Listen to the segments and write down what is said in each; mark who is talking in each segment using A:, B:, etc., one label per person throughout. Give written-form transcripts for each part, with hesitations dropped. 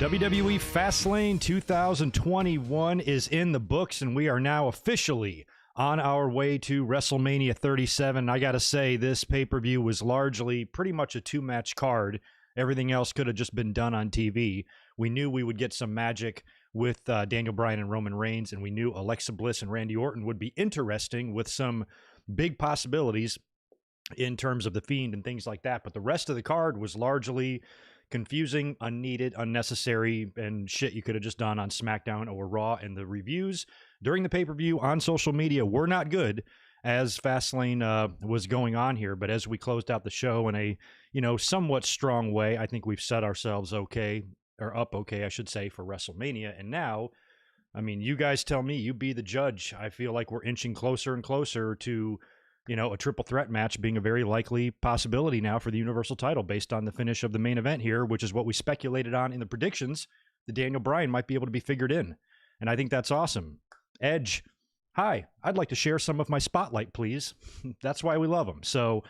A: WWE Fastlane 2021 is in the books, and we are now officially on our way to WrestleMania 37. I got to say, this pay-per-view was largely pretty much a two-match card. Everything else could have just been done on TV. We knew we would get some magic with Daniel Bryan and Roman Reigns, and we knew Alexa Bliss and Randy Orton would be interesting with some big possibilities in terms of the Fiend and things like that. But the rest of the card was largely confusing, unneeded, unnecessary, and shit you could have just done on SmackDown or Raw. And the reviews during the pay-per-view on social media were not good as Fastlane was going on here. But as we closed out the show in a, somewhat strong way, I think we've set ourselves up okay, I should say, for WrestleMania. And now, you guys tell me, you be the judge. I feel like we're inching closer and closer to a triple threat match being a very likely possibility now for the Universal title based on the finish of the main event here, which is what we speculated on in the predictions. The Daniel Bryan might be able to be figured in. And I think that's awesome. Edge, hi, I'd like to share some of my spotlight, please. That's why we love him. So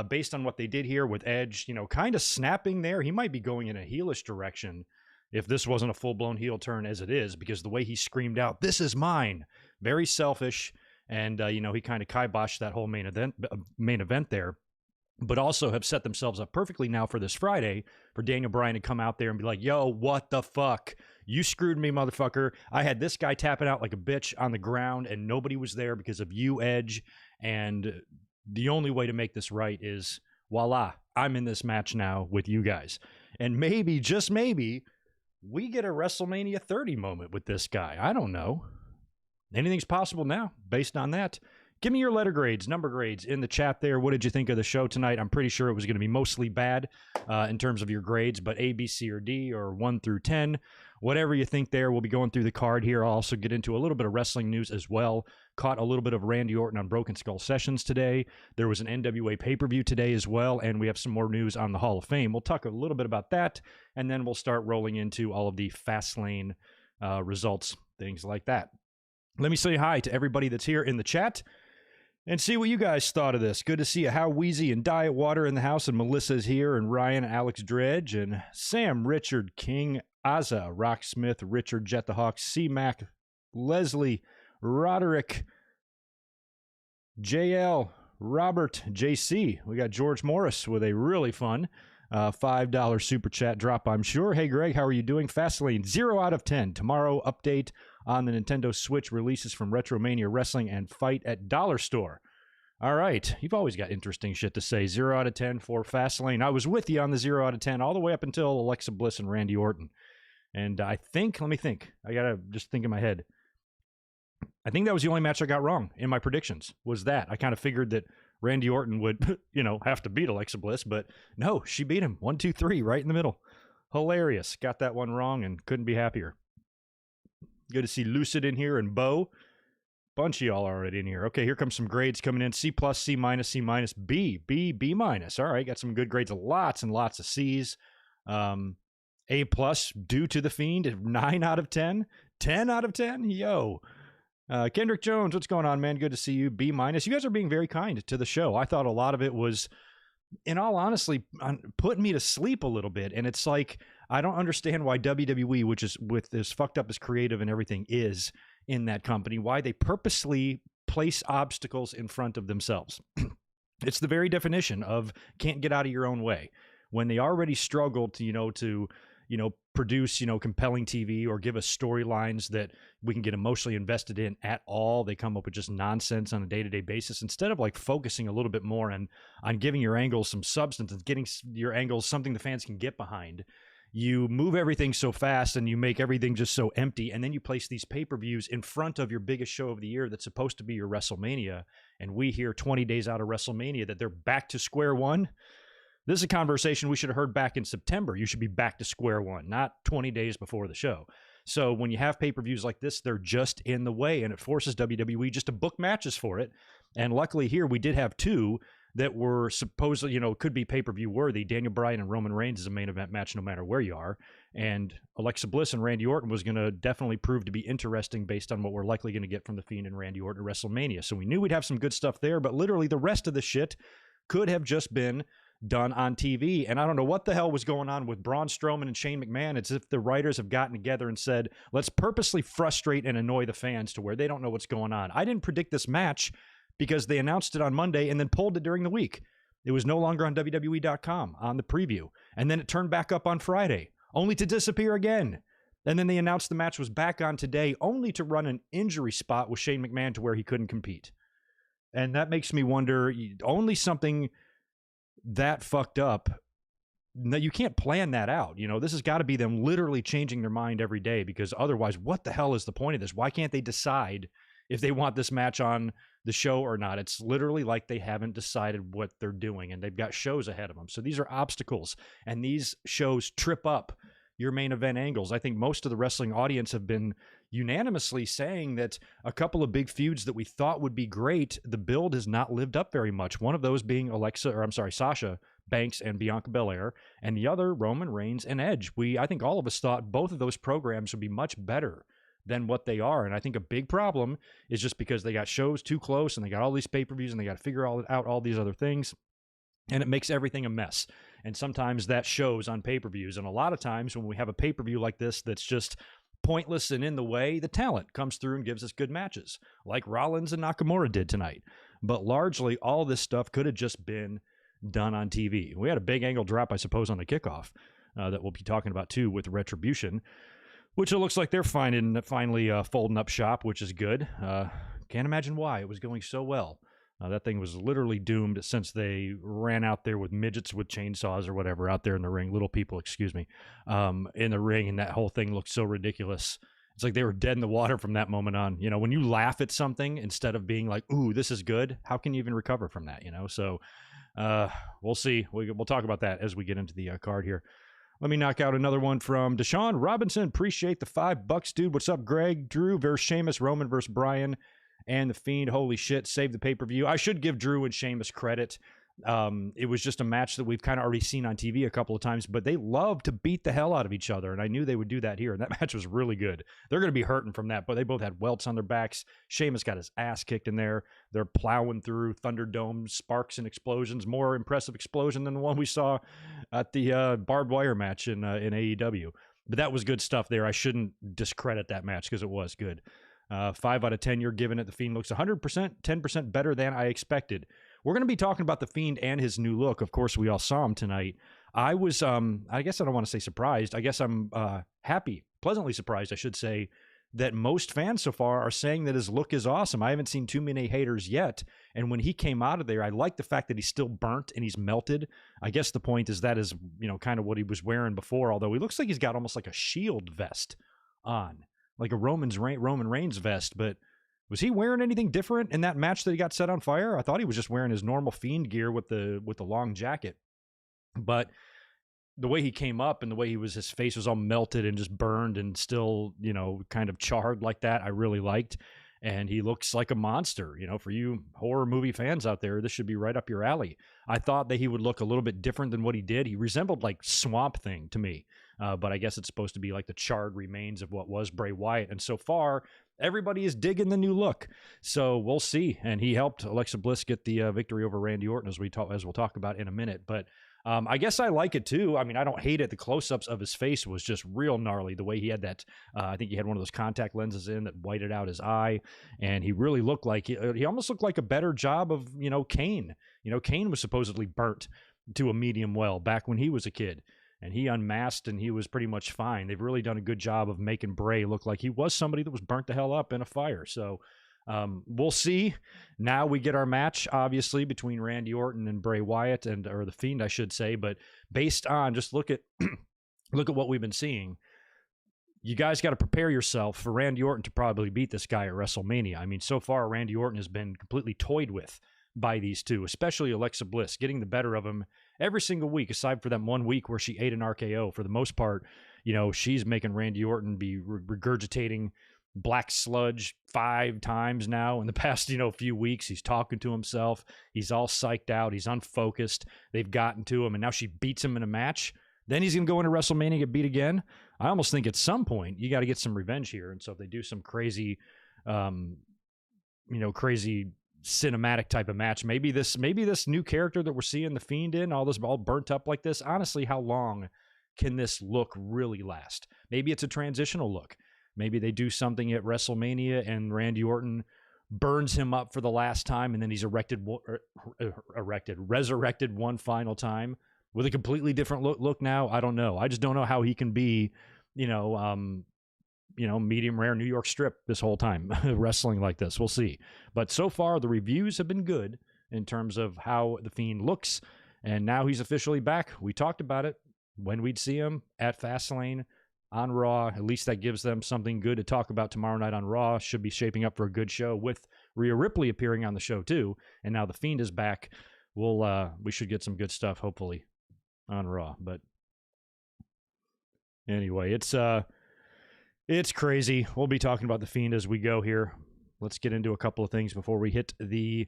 A: based on what they did here with Edge, kind of snapping there, he might be going in a heelish direction if this wasn't a full-blown heel turn as it is, because the way he screamed out, "This is mine," very selfish. And, he kind of kiboshed that whole main event there, but also have set themselves up perfectly now for this Friday for Daniel Bryan to come out there and be like, "Yo, what the fuck? You screwed me, motherfucker. I had this guy tapping out like a bitch on the ground and nobody was there because of you, Edge. And the only way to make this right is, voila, I'm in this match now with you guys." And maybe, just maybe, we get a WrestleMania 30 moment with this guy. I don't know. Anything's possible now based on that. Give me your letter grades, number grades in the chat there. What did you think of the show tonight? I'm pretty sure it was going to be mostly bad in terms of your grades, but A, B, C, or D, or 1 through 10. Whatever you think there. We'll be going through the card here. I'll also get into a little bit of wrestling news as well. Caught a little bit of Randy Orton on Broken Skull Sessions today. There was an NWA pay-per-view today as well, and we have some more news on the Hall of Fame. We'll talk a little bit about that, and then we'll start rolling into all of the Fastlane results, things like that. Let me say hi to everybody that's here in the chat and see what you guys thought of this. Good to see you, How Wheezy and Diet Water in the house, and Melissa's here, and Ryan, Alex Dredge, and Sam, Richard, King, Azza, Rocksmith, Richard, Jet the Hawk, C-Mac, Leslie, Roderick, JL, Robert, JC. We got George Morris with a really fun $5 super chat drop, I'm sure. Hey, Greg, how are you doing? Fastlane, 0 out of 10. Tomorrow, update on the Nintendo Switch releases from Retromania Wrestling and Fight at Dollar Store. All right. You've always got interesting shit to say. 0 out of 10 for Fastlane. I was with you on the 0 out of 10 all the way up until Alexa Bliss and Randy Orton. And I think, let me think. I got to just think in my head. I think that was the only match I got wrong in my predictions, was that. I kind of figured that Randy Orton would, have to beat Alexa Bliss, but no, she beat him. 1, 2, 3, right in the middle. Hilarious. Got that one wrong and couldn't be happier. Good to see Lucid in here and Bo. Bunch of y'all already in here. Okay, here comes some grades coming in. C+, C-, C-, B, B, B-. All right, got some good grades. Lots and lots of C's. A+, due to the Fiend, 9 out of 10. 10 out of 10? Yo. Kendrick Jones, what's going on, man? Good to see you. B-. You guys are being very kind to the show. I thought a lot of it was, in all honesty, putting me to sleep a little bit. And it's like, I don't understand why WWE, which is with as fucked up as creative and everything is in that company, why they purposely place obstacles in front of themselves. It's the very definition of can't get out of your own way. When they already struggled to produce, compelling TV or give us storylines that we can get emotionally invested in at all, they come up with just nonsense on a day-to-day basis instead of focusing a little bit more on giving your angles some substance and getting your angles something the fans can get behind. You move everything so fast and you make everything just so empty, and then you place these pay-per-views in front of your biggest show of the year that's supposed to be your WrestleMania, and we hear 20 days out of WrestleMania that they're back to square one. This is a conversation we should have heard back in September. You should be back to square one, not 20 days before the show. So when you have pay-per-views like this, they're just in the way, and it forces WWE just to book matches for it. And luckily here, we did have 2 that were supposedly, could be pay-per-view worthy. Daniel Bryan and Roman Reigns is a main event match no matter where you are. And Alexa Bliss and Randy Orton was going to definitely prove to be interesting based on what we're likely going to get from The Fiend and Randy Orton at WrestleMania. So we knew we'd have some good stuff there, but literally the rest of the shit could have just been done on TV. And I don't know what the hell was going on with Braun Strowman and Shane McMahon. It's as if the writers have gotten together and said, let's purposely frustrate and annoy the fans to where they don't know what's going on. I didn't predict this match because they announced it on Monday and then pulled it during the week. It was no longer on WWE.com on the preview. And then it turned back up on Friday, only to disappear again. And then they announced the match was back on today, only to run an injury spot with Shane McMahon to where he couldn't compete. And that makes me wonder, only something that fucked up, you can't plan that out. This has got to be them literally changing their mind every day, because otherwise, what the hell is the point of this? Why can't they decide if they want this match on the show or not? It's literally like they haven't decided what they're doing, and they've got shows ahead of them. So these are obstacles, and these shows trip up your main event angles. I think most of the wrestling audience have been unanimously saying that a couple of big feuds that we thought would be great, the build has not lived up very much. One of those being Sasha Banks and Bianca Belair, and the other Roman Reigns and Edge. I think all of us thought both of those programs would be much better than what they are. And I think a big problem is just because they got shows too close and they got all these pay-per-views and they got to figure out all these other things. And it makes everything a mess. And sometimes that shows on pay-per-views. And a lot of times when we have a pay-per-view like this that's just pointless and in the way, the talent comes through and gives us good matches, like Rollins and Nakamura did tonight. But largely, all this stuff could have just been done on TV. We had a big angle drop, I suppose, on the kickoff that we'll be talking about, too, with Retribution, which it looks like they're finally folding up shop, which is good. Can't imagine why. It was going so well. That thing was literally doomed since they ran out there with midgets with chainsaws or whatever out there in the ring. Little people, excuse me, in the ring, and that whole thing looked so ridiculous. It's like they were dead in the water from that moment on. When you laugh at something instead of being like, ooh, this is good, how can you even recover from that, So we'll see. We'll talk about that as we get into the card here. Let me knock out another one from Deshaun Robinson. Appreciate the $5, dude. What's up, Greg? Drew versus Sheamus, Roman versus Bryan, and The Fiend. Holy shit, save the pay-per-view. I should give Drew and Sheamus credit. It was just a match that we've kind of already seen on TV a couple of times, but they love to beat the hell out of each other, and I knew they would do that here, and that match was really good. They're going to be hurting from that, but they both had welts on their backs. Sheamus got his ass kicked in there. They're plowing through Thunderdome, sparks and explosions. More impressive explosion than the one we saw at the barbed wire match in AEW. But that was good stuff there. I shouldn't discredit that match because it was good. 5 out of 10 you're giving it. The Fiend looks 100%, 10% better than I expected. We're going to be talking about The Fiend and his new look. Of course, we all saw him tonight. I was, I guess I don't want to say surprised. I guess I'm happy, pleasantly surprised, I should say, that most fans so far are saying that his look is awesome. I haven't seen too many haters yet. And when he came out of there, I like the fact that he's still burnt and he's melted. I guess the point is that is, kind of what he was wearing before, although he looks like he's got almost like a shield vest on, like a Roman Reigns vest. But was he wearing anything different in that match that he got set on fire? I thought he was just wearing his normal Fiend gear with the long jacket. But the way he came up and the way his face was all melted and just burned and still, kind of charred like that, I really liked. And he looks like a monster. For you horror movie fans out there, this should be right up your alley. I thought that he would look a little bit different than what he did. He resembled like Swamp Thing to me. But I guess it's supposed to be like the charred remains of what was Bray Wyatt. And so far, everybody is digging the new look. So we'll see. And he helped Alexa Bliss get the victory over Randy Orton, as we'll talk about in a minute. But I guess I like it too. I mean, I don't hate it. The close-ups of his face was just real gnarly. The way he had that, I think he had one of those contact lenses in that whited out his eye. And he really looked like, he almost looked like a better job of, Kane. Kane was supposedly burnt to a medium well back when he was a kid. And he unmasked, and he was pretty much fine. They've really done a good job of making Bray look like he was somebody that was burnt the hell up in a fire. So we'll see. Now we get our match, obviously, between Randy Orton and Bray Wyatt, or the Fiend, I should say. But based on just look at what we've been seeing, you guys got to prepare yourself for Randy Orton to probably beat this guy at WrestleMania. I mean, so far, Randy Orton has been completely toyed with by these two, especially Alexa Bliss, getting the better of him every single week, aside for that 1 week where she ate an RKO. For the most part, she's making Randy Orton be regurgitating black sludge 5 times now in the past, few weeks. He's talking to himself. He's all psyched out. He's unfocused. They've gotten to him, and now she beats him in a match. Then he's going to go into WrestleMania and get beat again. I almost think at some point you got to get some revenge here. And so if they do some crazy cinematic type of match. Maybe this new character that we're seeing the Fiend in, all burnt up like this. Honestly, how long can this look really last? Maybe it's a transitional look. Maybe they do something at WrestleMania and Randy Orton burns him up for the last time, and then he's resurrected one final time with a completely different look now. I don't know. I just don't know how he can be, medium rare New York strip this whole time wrestling like this. We'll see. But so far, the reviews have been good in terms of how the Fiend looks, and now he's officially back. We talked about it when we'd see him at Fastlane on Raw. At least that gives them something good to talk about tomorrow night on Raw. Should be shaping up for a good show with Rhea Ripley appearing on the show too. And now the Fiend is back. We should get some good stuff hopefully on Raw. But anyway, it's crazy. We'll be talking about the Fiend as we go here. Let's get into a couple of things before we hit the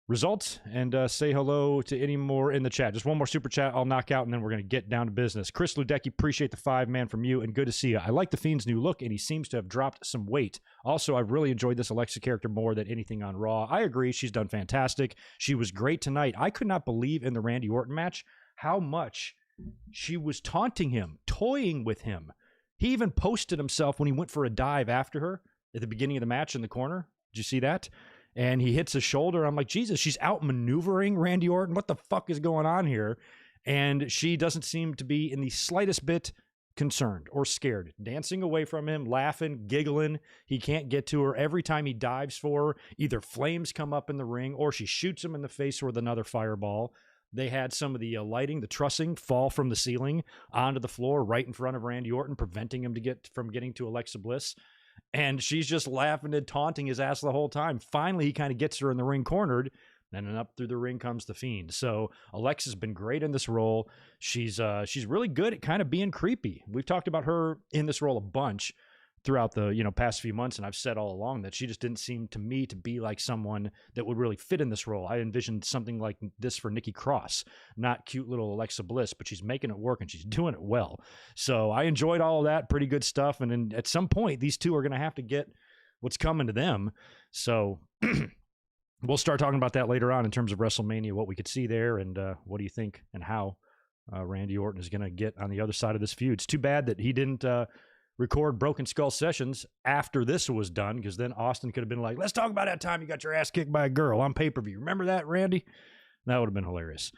A: results and say hello to any more in the chat. Just one more super chat I'll knock out, and then we're going to get down to business. Chris Ludecki, appreciate the 5 man from you, and good to see you. I like the Fiend's new look, and he seems to have dropped some weight. Also, I've really enjoyed this Alexa character more than anything on Raw. I agree. She's done fantastic. She was great tonight. I could not believe in the Randy Orton match how much she was taunting him, toying with him. He even posted himself when he went for a dive after her at the beginning of the match in the corner. Did you see that? And he hits his shoulder. I'm like, Jesus, she's outmaneuvering Randy Orton. What the fuck is going on here? And she doesn't seem to be in the slightest bit concerned or scared. Dancing away from him, laughing, giggling. He can't get to her. Every time he dives for her, either flames come up in the ring or she shoots him in the face with another fireball. They had some of the lighting, the trussing, fall from the ceiling onto the floor right in front of Randy Orton, preventing him from getting to Alexa Bliss. And she's just laughing and taunting his ass the whole time. Finally, he kind of gets her in the ring cornered, and then up through the ring comes the Fiend. So Alexa's been great in this role. She's really good at kind of being creepy. We've talked about her in this role a bunch throughout the past few months, and I've said all along that she just didn't seem to me to be like someone that would really fit in this role. I envisioned something like this for Nikki Cross, not cute little Alexa Bliss, but she's making it work and she's doing it well. So I enjoyed all of that, pretty good stuff. And then at some point, these two are going to have to get what's coming to them. So we'll start talking about that later on in terms of WrestleMania, what we could see there, and what do you think and how Randy Orton is going to get on the other side of this feud. It's too bad that he didn't record Broken Skull Sessions after this was done, because then Austin could have been like, let's talk about that time you got your ass kicked by a girl on pay-per-view. Remember that, Randy? That would have been hilarious.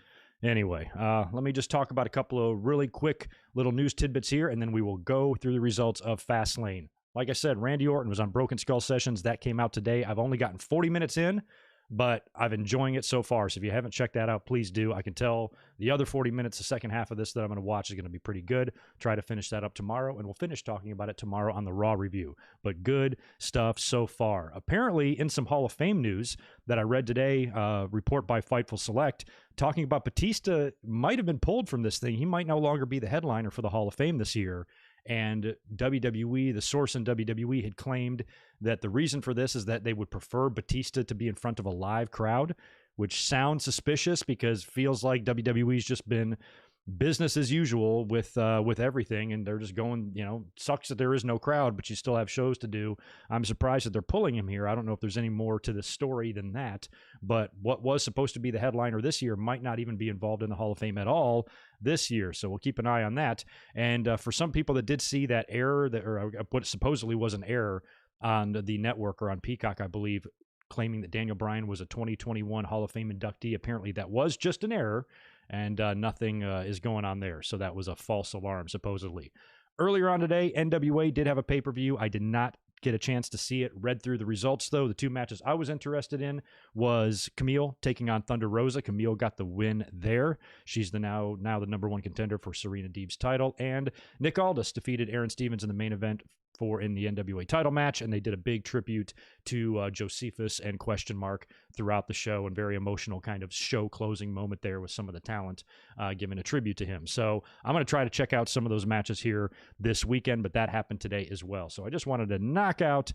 A: Anyway, let me just talk about a couple of really quick little news tidbits here, and then we will go through the results of Fastlane. Like I said, Randy Orton was on Broken Skull Sessions. That came out today. I've only gotten 40 minutes in, but I've enjoying it so far. So if you haven't checked that out, please do. I can tell the other 40 minutes, the second half of this that I'm going to watch is going to be pretty good. Try to finish that up tomorrow, and we'll finish talking about it tomorrow on the Raw review. But good stuff so far. Apparently, in some Hall of Fame news that I read today, report by Fightful Select, talking about Batista might have been pulled from this thing. He might no longer be the headliner for the Hall of Fame this year. And WWE, the source in WWE, had claimed that the reason for this is that they would prefer Batista to be in front of a live crowd, which sounds suspicious because feels like WWE's just been business as usual with everything, and they're just going, sucks that there is no crowd, but you still have shows to do. I'm surprised that they're pulling him here. I don't know if there's any more to the story than that, but what was supposed to be the headliner this year might not even be involved in the Hall of Fame at all this year, so we'll keep an eye on that. And for some people that did see that error, or what supposedly was an error on the network or on Peacock, I believe, claiming that Daniel Bryan was a 2021 Hall of Fame inductee, apparently that was just an error, and nothing is going on there. So that was a false alarm, supposedly. Earlier on today, NWA did have a pay-per-view. I did not get a chance to see it. Read through the results, though. The two matches I was interested in was Camille taking on Thunder Rosa. Camille got the win there. She's now the number one contender for Serena Deeb's title. And Nick Aldis defeated Aaron Stevens in the main event in the NWA title match, and they did a big tribute to Josephus and Question Mark throughout the show, and very emotional kind of show closing moment there with some of the talent giving a tribute to him. So I'm going to try to check out some of those matches here this weekend, but that happened today as well. So I just wanted to knock out a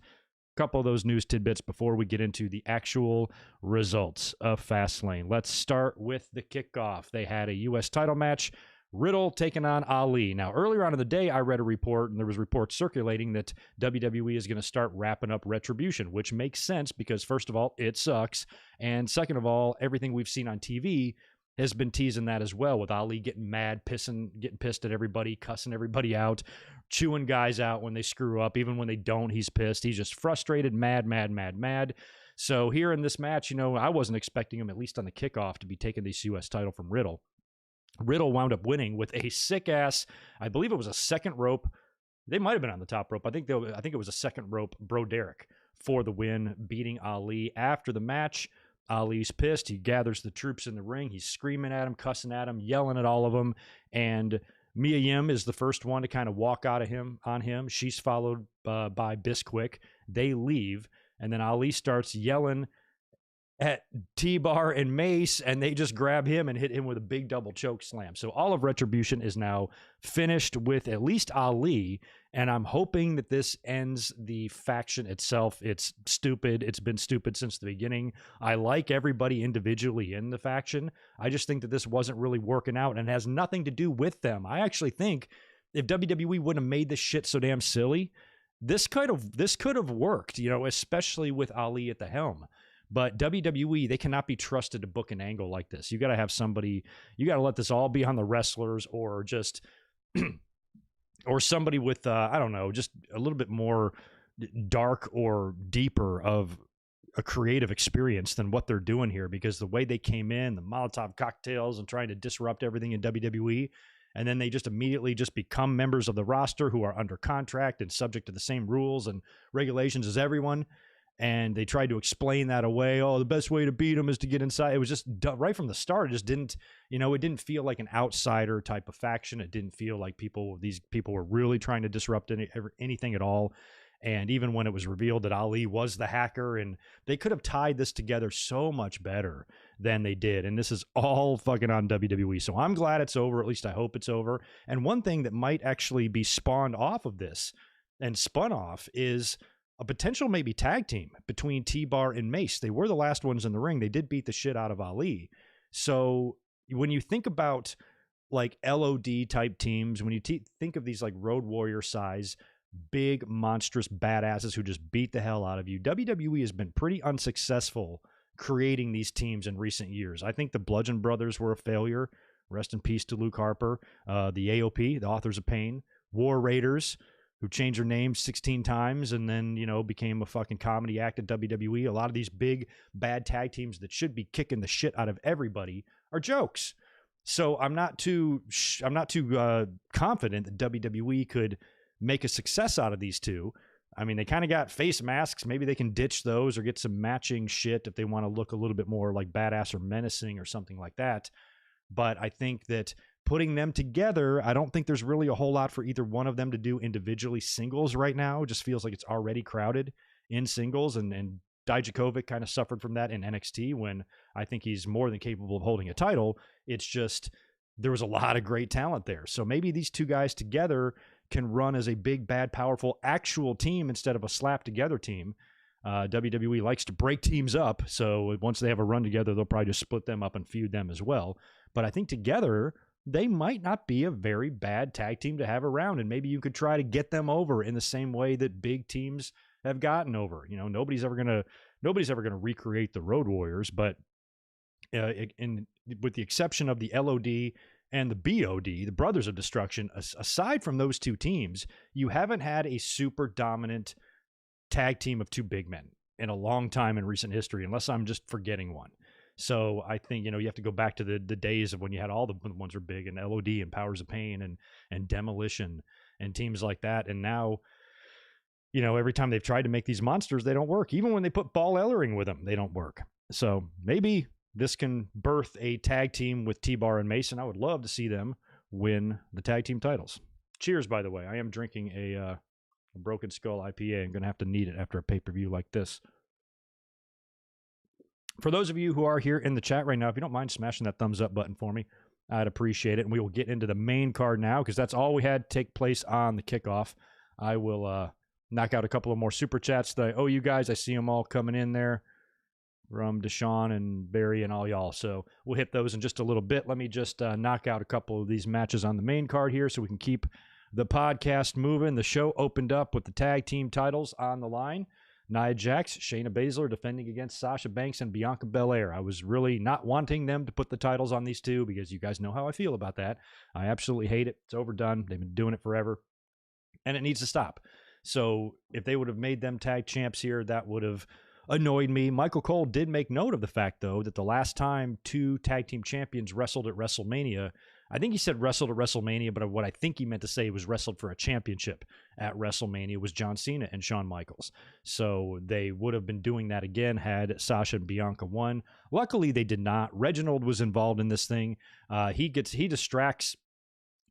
A: couple of those news tidbits before we get into the actual results of Fastlane. Let's start with the kickoff. They had a U.S. title match. Riddle taking on Ali. Now, earlier on in the day, I read a report, and there was reports circulating that WWE is going to start wrapping up Retribution, which makes sense because, first of all, it sucks. And second of all, everything we've seen on TV has been teasing that as well, with Ali getting mad, getting pissed at everybody, cussing everybody out, chewing guys out when they screw up. Even when they don't, he's pissed. He's just frustrated, mad. So here in this match, I wasn't expecting him, at least on the kickoff, to be taking this U.S. title from Riddle. Riddle wound up winning with a sick-ass, I believe it was a second rope. They might have been on the top rope. I think it was a second rope Bro Derek for the win, beating Ali. After the match, Ali's pissed. He gathers the troops in the ring. He's screaming at him, cussing at him, yelling at all of them. And Mia Yim is the first one to kind of walk out on him. She's followed by Bisquick. They leave, and then Ali starts yelling at T-Bar and Mace, and they just grab him and hit him with a big double choke slam. So all of Retribution is now finished with at least Ali, and I'm hoping that this ends the faction itself. It's stupid. It's been stupid since the beginning. I like everybody individually in the faction. I just think that this wasn't really working out, and it has nothing to do with them. I actually think if WWE wouldn't have made this shit so damn silly, this could have worked, especially with Ali at the helm. But WWE, they cannot be trusted to book an angle like this. You got to have somebody, you got to let this all be on the wrestlers, or just, or somebody with, I don't know, just a little bit more dark or deeper of a creative experience than what they're doing here, because the way they came in, the Molotov cocktails and trying to disrupt everything in WWE, and then they just immediately just become members of the roster who are under contract and subject to the same rules and regulations as everyone. And they tried to explain that away. Oh, the best way to beat them is to get inside. It was just right from the start. It just didn't, it didn't feel like an outsider type of faction. It didn't feel like these people were really trying to disrupt anything at all. And even when it was revealed that Ali was the hacker, and they could have tied this together so much better than they did. And this is all fucking on WWE. So I'm glad it's over. At least I hope it's over. And one thing that might actually be spawned off of this and spun off is a potential maybe tag team between T-Bar and Mace. They were the last ones in the ring. They did beat the shit out of Ali. So when you think about like LOD type teams, when you think of these like Road Warrior size, big, monstrous badasses who just beat the hell out of you, WWE has been pretty unsuccessful creating these teams in recent years. I think the Bludgeon Brothers were a failure. Rest in peace to Luke Harper. The AOP, the Authors of Pain, War Raiders, who changed their name 16 times and then, became a fucking comedy act at WWE. A lot of these big, bad tag teams that should be kicking the shit out of everybody are jokes. So I'm not too confident that WWE could make a success out of these two. I mean, they kind of got face masks. Maybe they can ditch those or get some matching shit if they want to look a little bit more like badass or menacing or something like that. But I think that putting them together, I don't think there's really a whole lot for either one of them to do individually. Singles right now, it just feels like it's already crowded in singles, and Dijakovic kind of suffered from that in NXT when I think he's more than capable of holding a title. It's just there was a lot of great talent there. So maybe these two guys together can run as a big, bad, powerful actual team instead of a slap together team. WWE likes to break teams up, so once they have a run together, they'll probably just split them up and feud them as well. But I think together, they might not be a very bad tag team to have around, and maybe you could try to get them over in the same way that big teams have gotten over. Nobody's ever gonna recreate the Road Warriors, but with the exception of the LOD and the BOD, the Brothers of Destruction, aside from those two teams, you haven't had a super dominant tag team of two big men in a long time in recent history, unless I'm just forgetting one. So I think, you have to go back to the days of when you had all the ones were big, and LOD and Powers of Pain and Demolition and teams like that. And now, every time they've tried to make these monsters, they don't work. Even when they put Ball Ellering with them, they don't work. So maybe this can birth a tag team with T-Bar and Mason. I would love to see them win the tag team titles. Cheers, by the way. I am drinking a Broken Skull IPA. I'm going to have to need it after a pay-per-view like this. For those of you who are here in the chat right now, if you don't mind smashing that thumbs up button for me, I'd appreciate it. And we will get into the main card now, because that's all we had take place on the kickoff. I will knock out a couple of more super chats that I owe you guys. I see them all coming in there. from Deshaun and Barry and all y'all. So we'll hit those in just a little bit. Let me just knock out a couple of these matches on the main card here so we can keep the podcast moving. The show opened up with the tag team titles on the line. Nia Jax, Shayna Baszler defending against Sasha Banks and Bianca Belair. I was really not wanting them to put the titles on these two because you guys know how I feel about that. I absolutely hate it. It's overdone. They've been doing it forever, and it needs to stop. So if they would have made them tag champs here, that would have annoyed me. Michael Cole did make note of the fact, though, that the last time two tag team champions wrestled at WrestleMania, I think he said wrestled at WrestleMania, but what I think he meant to say was wrestled for a championship at WrestleMania was John Cena and Shawn Michaels. So they would have been doing that again had Sasha and Bianca won. Luckily, they did not. Reginald was involved in this thing. He distracts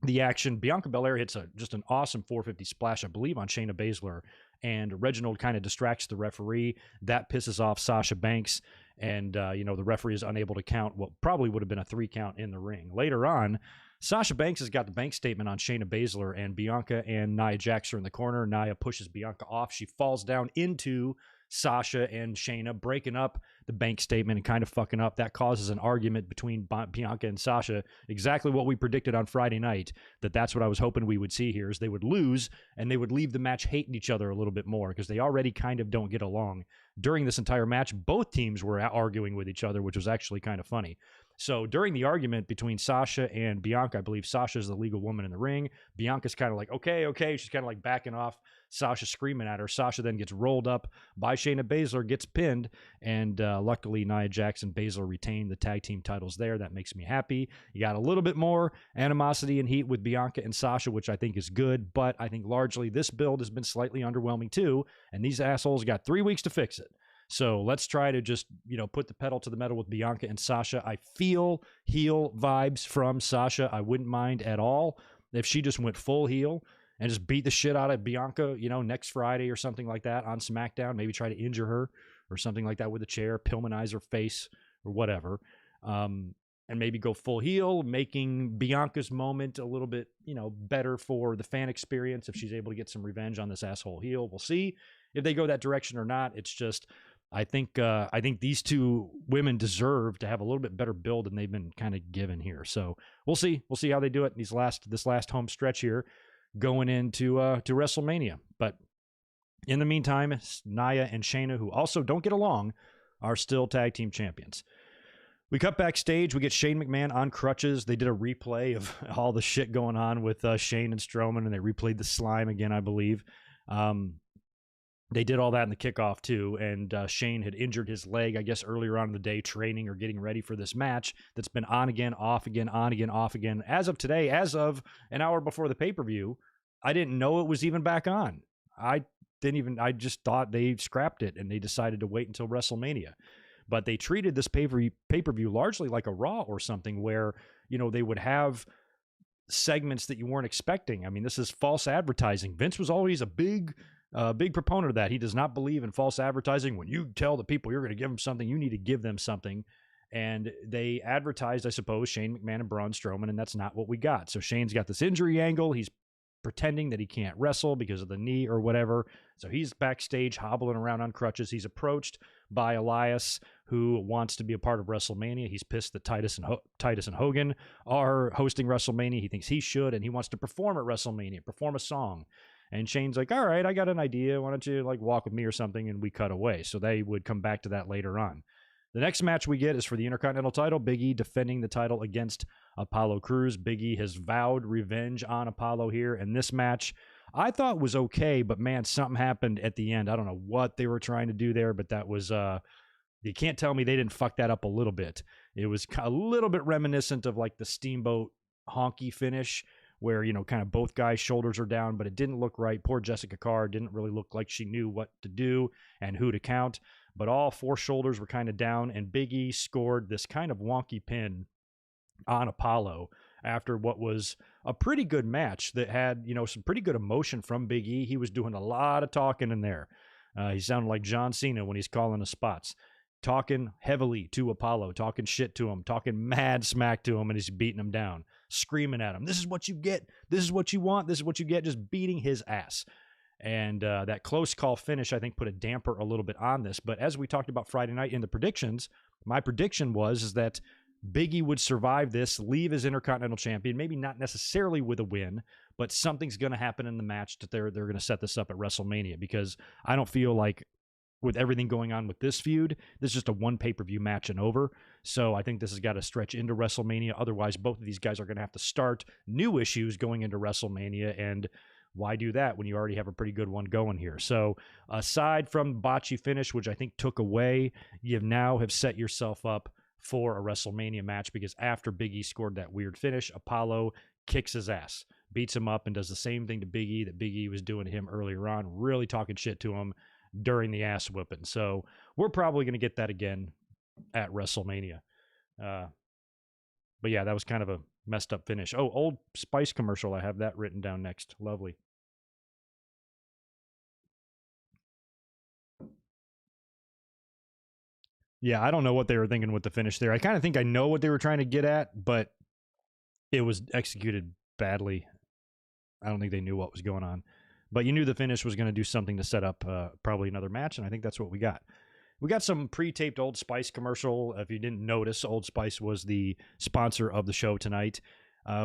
A: the action. Bianca Belair hits just an awesome 450 splash, I believe, on Shayna Baszler, and Reginald kind of distracts the referee. That pisses off Sasha Banks, and the referee is unable to count what probably would have been a 3 count in the ring. Later on, Sasha Banks has got the bank statement on Shayna Baszler, and Bianca and Nia Jax are in the corner. Nia pushes Bianca off. She falls down into Sasha and Shayna, breaking up the bank statement and kind of fucking up. That causes an argument between Bianca and Sasha. Exactly what we predicted on Friday night, that's what I was hoping we would see here, is they would lose and they would leave the match hating each other a little bit more because they already kind of don't get along. During this entire match, both teams were arguing with each other, which was actually kind of funny. So during the argument between Sasha and Bianca, I believe Sasha's the legal woman in the ring. Bianca's kind of like, okay. She's kind of like backing off. Sasha screaming at her. Sasha then gets rolled up by Shayna Baszler, gets pinned, and luckily Nia Jax and Baszler retain the tag team titles there. That makes me happy. You got a little bit more animosity and heat with Bianca and Sasha, which I think is good, but I think largely this build has been slightly underwhelming too, and these assholes got 3 weeks to fix it. So let's try to just, put the pedal to the metal with Bianca and Sasha. I feel heel vibes from Sasha. I wouldn't mind at all if she just went full heel and just beat the shit out of Bianca, next Friday or something like that on SmackDown. Maybe try to injure her or something like that with a chair, Pillmanize her face or whatever. And maybe go full heel, making Bianca's moment a little bit, better for the fan experience if she's able to get some revenge on this asshole heel. We'll see if they go that direction or not. It's just, I think these two women deserve to have a little bit better build than they've been kind of given here. So we'll see. We'll see how they do it in this last home stretch here going into to WrestleMania. But in the meantime, Nia and Shayna, who also don't get along, are still tag team champions. We cut backstage. We get Shane McMahon on crutches. They did a replay of all the shit going on with Shane and Strowman, and they replayed the slime again, I believe. They did all that in the kickoff, too, and Shane had injured his leg, I guess, earlier on in the day, training or getting ready for this match that's been on again, off again, on again, off again. As of today, as of an hour before the pay-per-view, I didn't know it was even back on. I just thought they scrapped it, and they decided to wait until WrestleMania. But they treated this pay-per-view largely like a Raw or something where, they would have segments that you weren't expecting. I mean, this is false advertising. Vince was always a big proponent of that. He does not believe in false advertising. When you tell the people you're going to give them something, you need to give them something. And they advertised, I suppose, Shane McMahon and Braun Strowman, and that's not what we got. So Shane's got this injury angle. He's pretending that he can't wrestle because of the knee or whatever. So he's backstage hobbling around on crutches. He's approached by Elias, who wants to be a part of WrestleMania. He's pissed that Titus and Hogan are hosting WrestleMania. He thinks he should, and he wants to perform at WrestleMania, perform a song. And Shane's like, all right, I got an idea. Why don't you walk with me or something? And we cut away. So they would come back to that later on. The next match we get is for the Intercontinental title. Big E defending the title against Apollo Crews. Big E has vowed revenge on Apollo here. And this match I thought was okay, but man, something happened at the end. I don't know what they were trying to do there, but that was, you can't tell me they didn't fuck that up a little bit. It was a little bit reminiscent of the Steamboat honky finish, where, kind of both guys' shoulders are down, but it didn't look right. Poor Jessica Carr didn't really look like she knew what to do and who to count, but all four shoulders were kind of down, and Big E scored this kind of wonky pin on Apollo after what was a pretty good match that had, some pretty good emotion from Big E. He was doing a lot of talking in there. He sounded like John Cena when he's calling the spots. Talking heavily to Apollo, talking shit to him, talking mad smack to him, and he's beating him down, screaming at him, this is what you get, this is what you want, this is what you get, just beating his ass. And that close call finish, I think, put a damper a little bit on this. But as we talked about Friday night in the predictions, my prediction is that Big E would survive this, leave as Intercontinental Champion, maybe not necessarily with a win, but something's going to happen in the match that they're going to set this up at WrestleMania, because I don't feel like with everything going on with this feud, this is just a one pay-per-view match and over. So I think this has got to stretch into WrestleMania. Otherwise, both of these guys are going to have to start new issues going into WrestleMania, and why do that when you already have a pretty good one going here? So aside from the botchy finish, which I think took away, you now have set yourself up for a WrestleMania match, because after Big E scored that weird finish, Apollo kicks his ass, beats him up, and does the same thing to Big E that Big E was doing to him earlier on, really talking shit to him during the ass whipping. So we're probably going to get that again at WrestleMania. But yeah, that was kind of a messed up finish. Oh, Old Spice commercial. I have that written down next. Lovely. Yeah, I don't know what they were thinking with the finish there. I kind of think I know what they were trying to get at, but it was executed badly. I don't think they knew what was going on. But you knew the finish was going to do something to set up probably another match, and I think that's what we got. We got some pre-taped Old Spice commercial. If you didn't notice, Old Spice was the sponsor of the show tonight.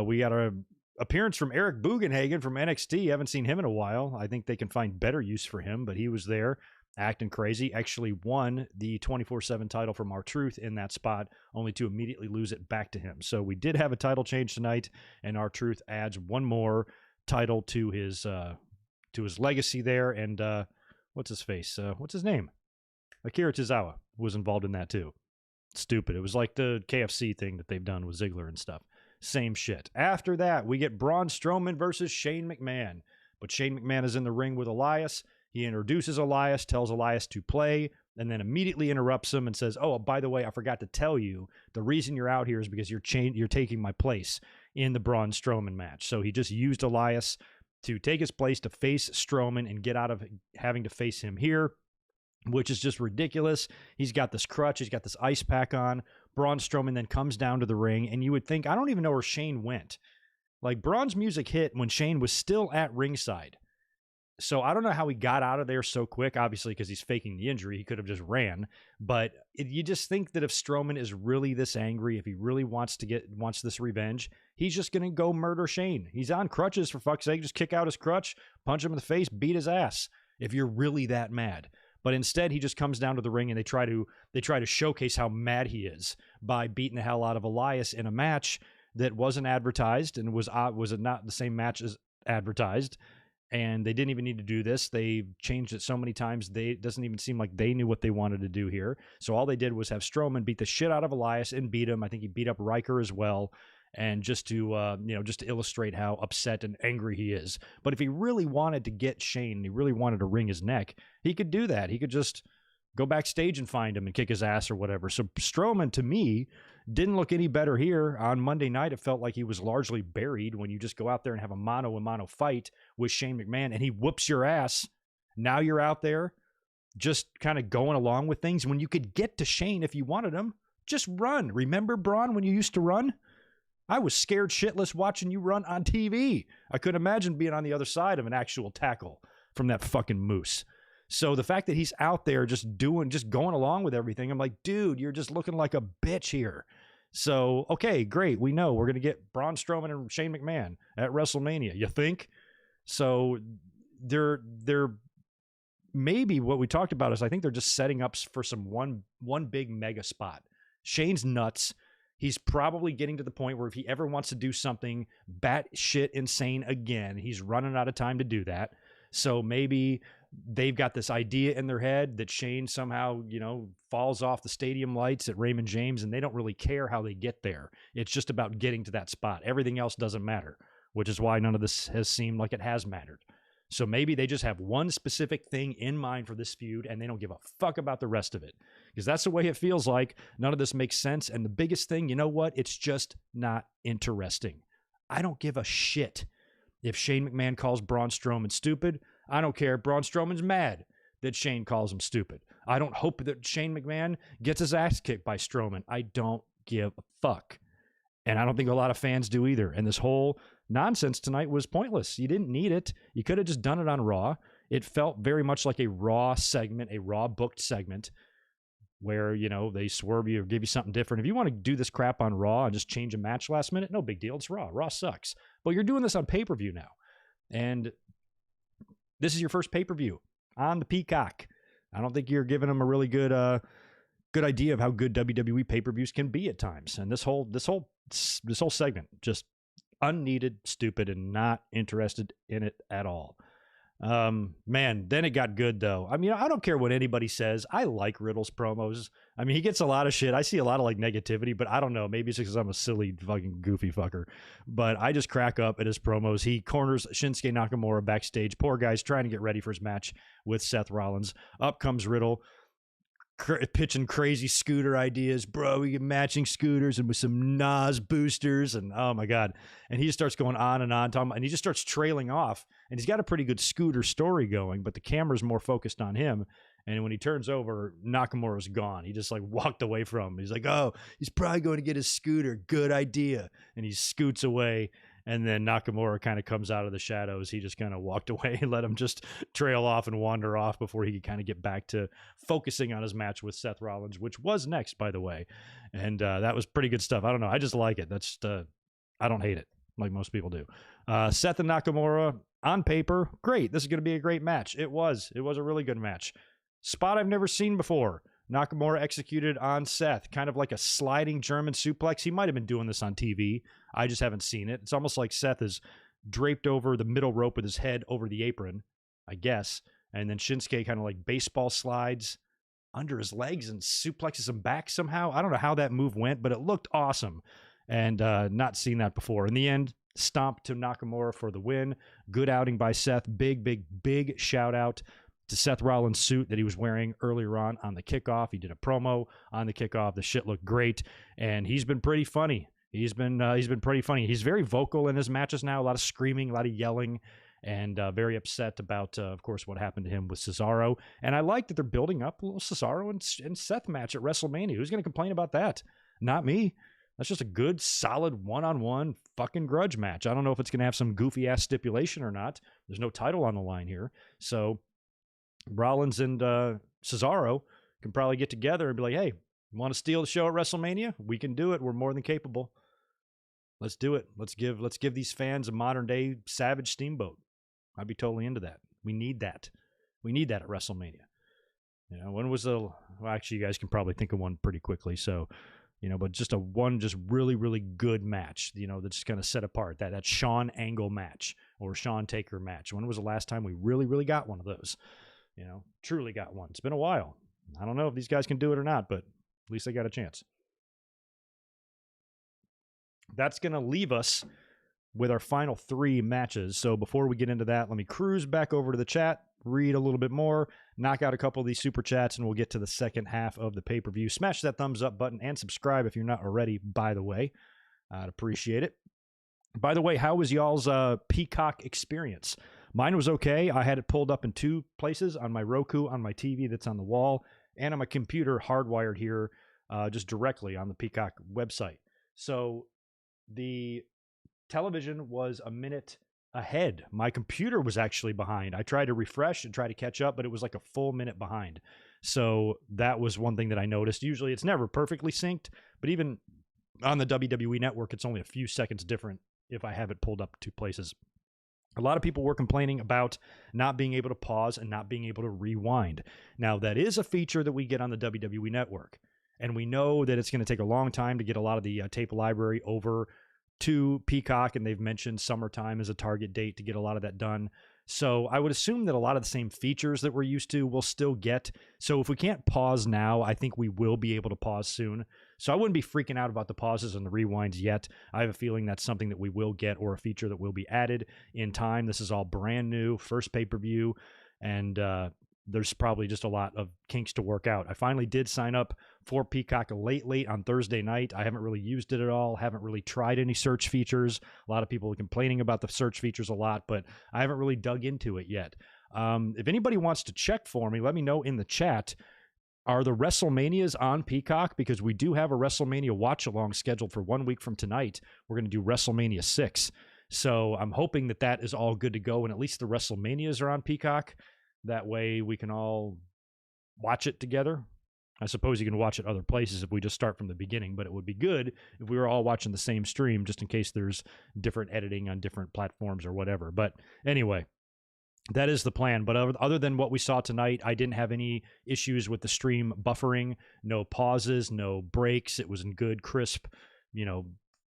A: We got an appearance from Eric Bugenhagen from NXT. Haven't seen him in a while. I think they can find better use for him, but he was there acting crazy. Actually won the 24/7 title from R-Truth in that spot, only to immediately lose it back to him. So we did have a title change tonight, and R-Truth adds one more title to his legacy there. And what's his face? What's his name? Akira Tozawa was involved in that too. Stupid. It was like the KFC thing that they've done with Ziggler and stuff. Same shit. After that, we get Braun Strowman versus Shane McMahon. But Shane McMahon is in the ring with Elias. He introduces Elias, tells Elias to play, and then immediately interrupts him and says, oh, by the way, I forgot to tell you, the reason you're out here is because you're taking my place in the Braun Strowman match. So he just used Elias to take his place to face Strowman and get out of having to face him here, which is just ridiculous. He's got this crutch. He's got this ice pack on. Braun Strowman then comes down to the ring, and you would think, I don't even know where Shane went. Like, Braun's music hit when Shane was still at ringside. So I don't know how he got out of there so quick, obviously because he's faking the injury. He could have just ran. But you just think that if Strowman is really this angry, if he really wants this revenge, he's just going to go murder Shane. He's on crutches, for fuck's sake. Just kick out his crutch, punch him in the face, beat his ass if you're really that mad. But instead, he just comes down to the ring, and they try to showcase how mad he is by beating the hell out of Elias in a match that wasn't advertised and was not the same match as advertised. And they didn't even need to do this. They changed it so many times. It doesn't even seem like they knew what they wanted to do here. So all they did was have Strowman beat the shit out of Elias and beat him. I think he beat up Riker as well. And just to illustrate how upset and angry he is. But if he really wanted to get Shane, he really wanted to wring his neck, he could do that. He could just go backstage and find him and kick his ass or whatever. So Strowman, to me, didn't look any better here. On Monday night, it felt like he was largely buried when you just go out there and have a mano-a-mano fight with Shane McMahon and he whoops your ass. Now you're out there just kind of going along with things when you could get to Shane if you wanted him. Just run. Remember, Braun, when you used to run? I was scared shitless watching you run on TV. I couldn't imagine being on the other side of an actual tackle from that fucking moose. So the fact that he's out there just going along with everything, I'm like, dude, you're just looking like a bitch here. So, okay, great. We know we're going to get Braun Strowman and Shane McMahon at WrestleMania. You think? So they're maybe what we talked about is I think they're just setting up for some one big mega spot. Shane's nuts. He's probably getting to the point where if he ever wants to do something batshit insane again, he's running out of time to do that. So maybe they've got this idea in their head that Shane somehow, falls off the stadium lights at Raymond James, and they don't really care how they get there. It's just about getting to that spot. Everything else doesn't matter, which is why none of this has seemed like it has mattered. So maybe they just have one specific thing in mind for this feud, and they don't give a fuck about the rest of it. Because that's the way it feels like. None of this makes sense. And the biggest thing, you know what? It's just not interesting. I don't give a shit if Shane McMahon calls Braun Strowman stupid. I don't care. Braun Strowman's mad that Shane calls him stupid. I don't hope that Shane McMahon gets his ass kicked by Strowman. I don't give a fuck. And I don't think a lot of fans do either. And this whole nonsense tonight was pointless. You didn't need it. You could have just done it on Raw. It felt very much like a Raw segment, a Raw booked segment where, you know, they swerve you or give you something different. If you want to do this crap on Raw and just change a match last minute, no big deal. It's Raw. Raw sucks. But you're doing this on pay-per-view now. And this is your first pay-per-view on the Peacock. I don't think you're giving them a really good idea of how good WWE pay-per-views can be at times. And this whole segment, just unneeded, stupid, and not interested in it at all. Man, then it got good though. I mean, I don't care what anybody says. I like Riddle's promos. I mean, he gets a lot of shit. I see a lot of like negativity, but I don't know. Maybe it's because I'm a silly fucking goofy fucker. But I just crack up at his promos. He corners Shinsuke Nakamura backstage. Poor guy's trying to get ready for his match with Seth Rollins. Up comes Riddle, pitching crazy scooter ideas. Bro, we get matching scooters and with some Nas boosters, and oh my god. And he just starts going on and on, and he just starts trailing off, and he's got a pretty good scooter story going, but the camera's more focused on him. And when he turns over, Nakamura's gone. He just like walked away from him. He's like, oh, he's probably going to get his scooter. Good idea. And he scoots away. And then Nakamura kind of comes out of the shadows. He just kind of walked away and let him just trail off and wander off before he could kind of get back to focusing on his match with Seth Rollins, which was next, by the way. And that was pretty good stuff. I don't know. I just like it. That's I don't hate it like most people do. Seth and Nakamura on paper, great. This is going to be a great match. It was a really good match. Spot I've never seen before. Nakamura executed on Seth, kind of like a sliding German suplex. He might have been doing this on TV. I just haven't seen it. It's almost like Seth is draped over the middle rope with his head over the apron, I guess. And then Shinsuke kind of like baseball slides under his legs and suplexes him back somehow. I don't know how that move went, but it looked awesome. And not seen that before. In the end, stomp to Nakamura for the win. Good outing by Seth. Big shout out to Seth Rollins' suit that he was wearing earlier on the Kickoff. He did a promo on the Kickoff. The shit looked great, and he's been pretty funny. He's been pretty funny. He's very vocal in his matches now, a lot of screaming, a lot of yelling, and very upset about, of course, what happened to him with Cesaro. And I like that they're building up a little Cesaro and Seth match at WrestleMania. Who's going to complain about that? Not me. That's just a good, solid one-on-one fucking grudge match. I don't know if it's going to have some goofy-ass stipulation or not. There's no title on the line here. So Rollins and Cesaro can probably get together and be like, hey, you want to steal the show at WrestleMania? We can do it. We're more than capable. Let's do it. Let's give these fans a modern-day Savage Steamboat. I'd be totally into that. We need that. We need that at WrestleMania. You know, when was well, actually, you guys can probably think of one pretty quickly. So, you know, but just really, really good match, you know, that's kind of set apart. That Shawn Angle match or Shawn Taker match. When was the last time we really, really got one of those? You know, truly got one. It's been a while. I don't know if these guys can do it or not, but at least they got a chance. That's going to leave us with our final 3 matches. So before we get into that, let me cruise back over to the chat, read a little bit more, knock out a couple of these super chats, and we'll get to the second half of the pay-per-view. Smash that thumbs up button and subscribe if you're not already, by the way. I'd appreciate it. By the way, how was y'all's Peacock experience? Mine was okay. I had it pulled up in 2 places, on my Roku, on my TV that's on the wall, and on my computer hardwired here just directly on the Peacock website. So the television was a minute ahead. My computer was actually behind. I tried to refresh and try to catch up, but it was like a full minute behind. So that was one thing that I noticed. Usually it's never perfectly synced, but even on the WWE network, it's only a few seconds different if I have it pulled up 2 places. A lot of people were complaining about not being able to pause and not being able to rewind. Now, that is a feature that we get on the WWE network, and we know that it's going to take a long time to get a lot of the tape library over to Peacock, and they've mentioned summertime as a target date to get a lot of that done. So I would assume that a lot of the same features that we're used to we'll still get. So if we can't pause now, I think we will be able to pause soon. So I wouldn't be freaking out about the pauses and the rewinds yet. I have a feeling that's something that we will get, or a feature that will be added in time. This is all brand new, first pay-per-view, and there's probably just a lot of kinks to work out. I finally did sign up for Peacock late on Thursday night. I haven't really used it at all. Haven't really tried any search features. A lot of people are complaining about the search features a lot, but I haven't really dug into it yet. If anybody wants to check for me, let me know in the chat. Are the WrestleManias on Peacock? Because we do have a WrestleMania watch-along scheduled for 1 week from tonight. We're going to do WrestleMania 6. So I'm hoping that that is all good to go, and at least the WrestleManias are on Peacock. That way we can all watch it together. I suppose you can watch it other places if we just start from the beginning, but it would be good if we were all watching the same stream, just in case there's different editing on different platforms or whatever. But anyway, that is the plan. But other than what we saw tonight, I didn't have any issues with the stream buffering, no pauses, no breaks. It was in good, crisp,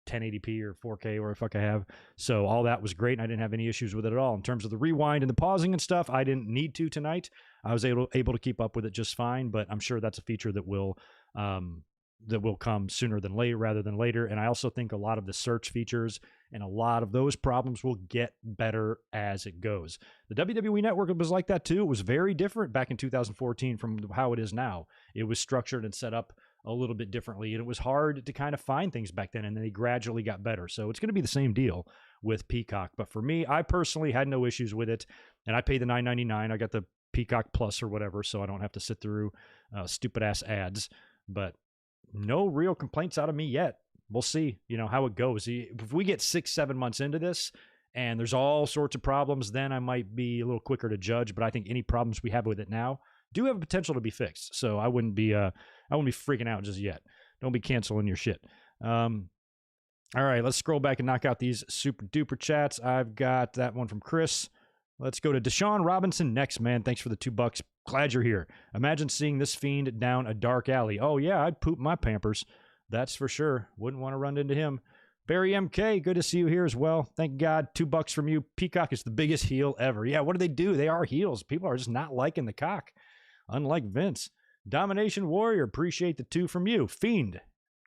A: 1080p or 4K or the fuck I have. So all that was great, and I didn't have any issues with it at all. In terms of the rewind and the pausing and stuff, I didn't need to tonight. I was able to keep up with it just fine, but I'm sure that's a feature that will come sooner than later rather than later. And I also think a lot of the search features and a lot of those problems will get better as it goes. The WWE Network was like that too. It was very different back in 2014 from how it is now. It was structured and set up a little bit differently, and it was hard to kind of find things back then, and then they gradually got better. So it's going to be the same deal with Peacock. But for me, I personally had no issues with it, and I paid the $9.99. I got the Peacock Plus or whatever, so I don't have to sit through stupid-ass ads. But no real complaints out of me yet. We'll see, how it goes. If we get 6-7 months into this and there's all sorts of problems, then I might be a little quicker to judge. But I think any problems we have with it now do have a potential to be fixed. So I wouldn't be freaking out just yet. Don't be canceling your shit. All right, let's scroll back and knock out these super duper chats. I've got that one from Chris. Let's go to Deshaun Robinson next, man. Thanks for the $2. Glad you're here. Imagine seeing this Fiend down a dark alley. Oh, yeah, I'd poop my Pampers. That's for sure. Wouldn't want to run into him. Barry MK, good to see you here as well. Thank God, $2 from you. Peacock is the biggest heel ever. Yeah, what do? They are heels. People are just not liking the cock, unlike Vince. Domination Warrior, appreciate the 2 from you. Fiend,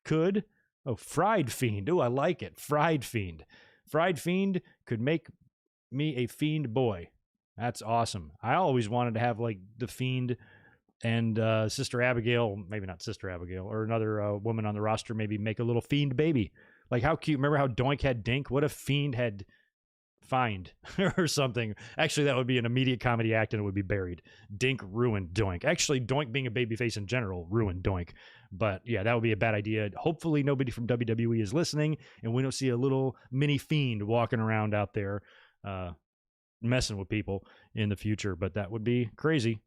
A: could. Oh, Fried Fiend. Oh, I like it. Fried Fiend. Fried Fiend could make me a Fiend boy. That's awesome. I always wanted to have like the Fiend and Sister Abigail, maybe not Sister Abigail, or another woman on the roster, maybe make a little Fiend baby. Like how cute. Remember how Doink had Dink? What if Fiend had Find or something? Actually, that would be an immediate comedy act and it would be buried. Dink ruined Doink. Actually, Doink being a babyface in general ruined Doink. But yeah, that would be a bad idea. Hopefully nobody from WWE is listening and we don't see a little mini Fiend walking around out there messing with people in the future. But that would be crazy.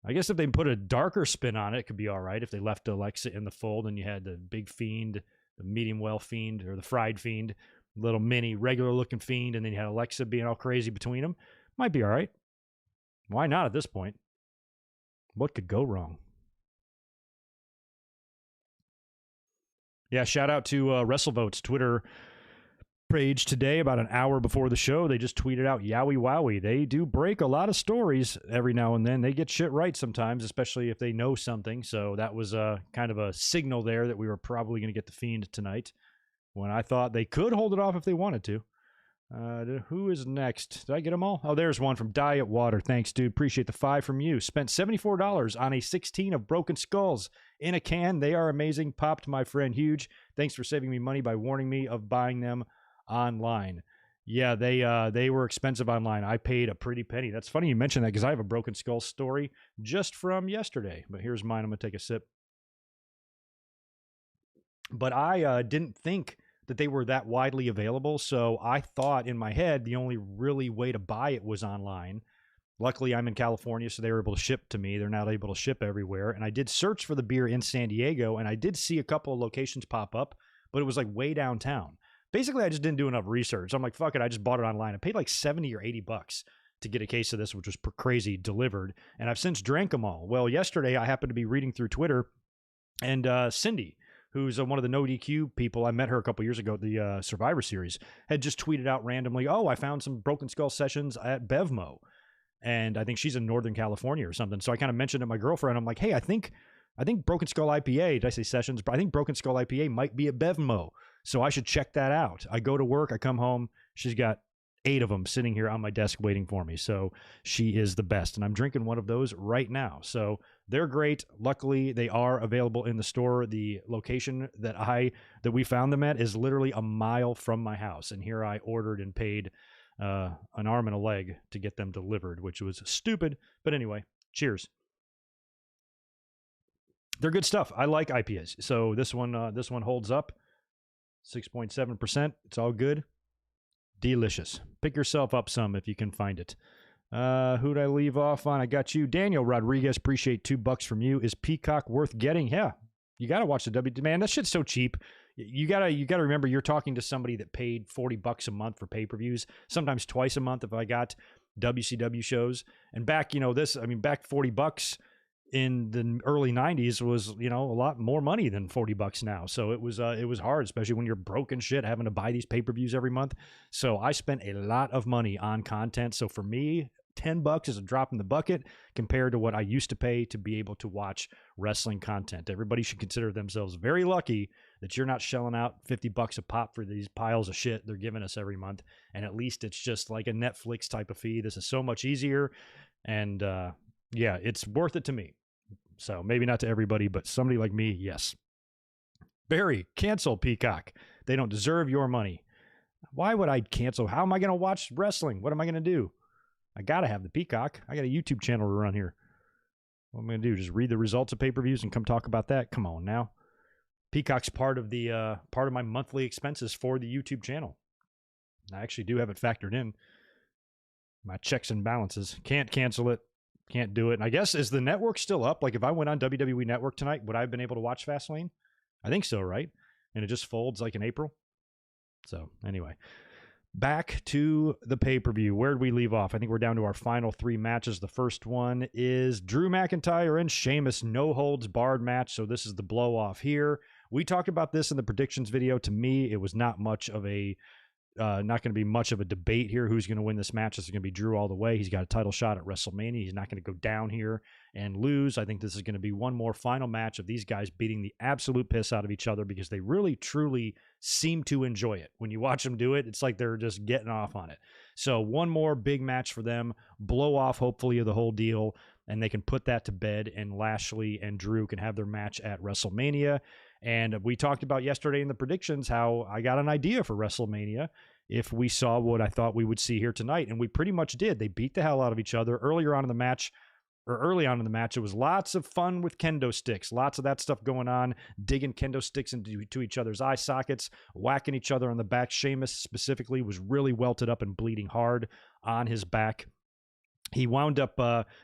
A: I guess if they put a darker spin on it, it could be all right. If they left Alexa in the fold and you had the big Fiend, the medium well Fiend, or the fried Fiend, little mini regular looking Fiend, and then you had Alexa being all crazy between them, might be all right. Why not at this point? What could go wrong? Yeah, shout out to WrestleVote's Twitter page today. About an hour before the show, they just tweeted out Yowie Wowie. They do break a lot of stories every now and then. They get shit right sometimes, especially if they know something. So that was kind of a signal there that we were probably going to get the Fiend tonight, when I thought they could hold it off if they wanted to. Who is next? Did I get them all? Oh, there's one from Diet Water. Thanks, dude. Appreciate the 5 from you. Spent $74 on a 16 of Broken Skulls in a can. They are amazing. Popped my friend huge. Thanks for saving me money by warning me of buying them online. Yeah, they were expensive online. I paid a pretty penny. That's funny you mentioned that because I have a Broken Skull story just from yesterday. But here's mine. I'm going to take a sip. But I didn't think that they were that widely available. So I thought in my head the only really way to buy it was online. Luckily, I'm in California, so they were able to ship to me. They're not able to ship everywhere. And I did search for the beer in San Diego, and I did see a couple of locations pop up, but it was like way downtown. Basically, I just didn't do enough research. I'm like, fuck it, I just bought it online. I paid like 70 or 80 bucks to get a case of this, which was crazy, delivered. And I've since drank them all. Well, yesterday, I happened to be reading through Twitter, and Cindy, who's one of the No DQ people, I met her a couple years ago at the Survivor Series, had just tweeted out randomly, oh, I found some Broken Skull sessions at Bevmo. And I think she's in Northern California or something. So I kind of mentioned to my girlfriend, I'm like, hey, I think Broken Skull IPA, did I say sessions? But I think Broken Skull IPA might be a Bevmo. So I should check that out. I go to work, I come home, she's got 8 of them sitting here on my desk waiting for me. So she is the best. And I'm drinking one of those right now. So they're great. Luckily, they are available in the store. The location that we found them at is literally a mile from my house. And here I ordered and paid an arm and a leg to get them delivered, which was stupid. But anyway, cheers. They're good stuff. I like IPAs. So this one holds up. 6.7%. It's all good. Delicious. Pick yourself up some if you can find it. Who'd I leave off on? I got you. Daniel Rodriguez, appreciate $2 from you. Is Peacock worth getting? Yeah. You got to watch the WWE. Man, that shit's so cheap. You gotta remember you're talking to somebody that paid $40 a month for pay-per-views, sometimes twice a month if I got WCW shows. And back, back $40 in the early 90s was, a lot more money than $40 now. So it was hard, especially when you're broke and shit, having to buy these pay-per-views every month. So I spent a lot of money on content. So for me, $10 is a drop in the bucket compared to what I used to pay to be able to watch wrestling content. Everybody should consider themselves very lucky that you're not shelling out $50 a pop for these piles of shit they're giving us every month. And at least it's just like a Netflix type of fee. This is so much easier. And yeah, it's worth it to me. So maybe not to everybody, but somebody like me, yes. Barry, cancel Peacock. They don't deserve your money. Why would I cancel? How am I going to watch wrestling? What am I going to do? I got to have the Peacock. I got a YouTube channel to run here. What am I going to do? Just read the results of pay-per-views and come talk about that? Come on now. Peacock's part of my monthly expenses for the YouTube channel. I actually do have it factored in. My checks and balances. Can't cancel it. Can't do it. And I guess, is the network still up? Like if I went on WWE Network tonight, would I have been able to watch Fastlane? I think so, right? And it just folds like in April. So anyway. Back to the pay-per-view. Where did we leave off? I think we're down to our final 3 matches. The first one is Drew McIntyre and Sheamus no-holds-barred match. So this is the blow-off here. We talked about this in the predictions video. To me, it was not going to be much of a debate here. Who's going to win this match? This is going to be Drew all the way. He's got a title shot at WrestleMania. He's not going to go down here and lose. I think this is going to be one more final match of these guys beating the absolute piss out of each other because they really, truly seem to enjoy it. When you watch them do it, it's like they're just getting off on it. So one more big match for them, blow off hopefully of the whole deal, and they can put that to bed, and Lashley and Drew can have their match at WrestleMania. And we talked about yesterday in the predictions how I got an idea for WrestleMania if we saw what I thought we would see here tonight, and we pretty much did. They beat the hell out of each other early on in the match. It was lots of fun with kendo sticks, lots of that stuff going on, digging kendo sticks into each other's eye sockets, whacking each other on the back. Sheamus specifically was really welted up and bleeding hard on his back. He wound up,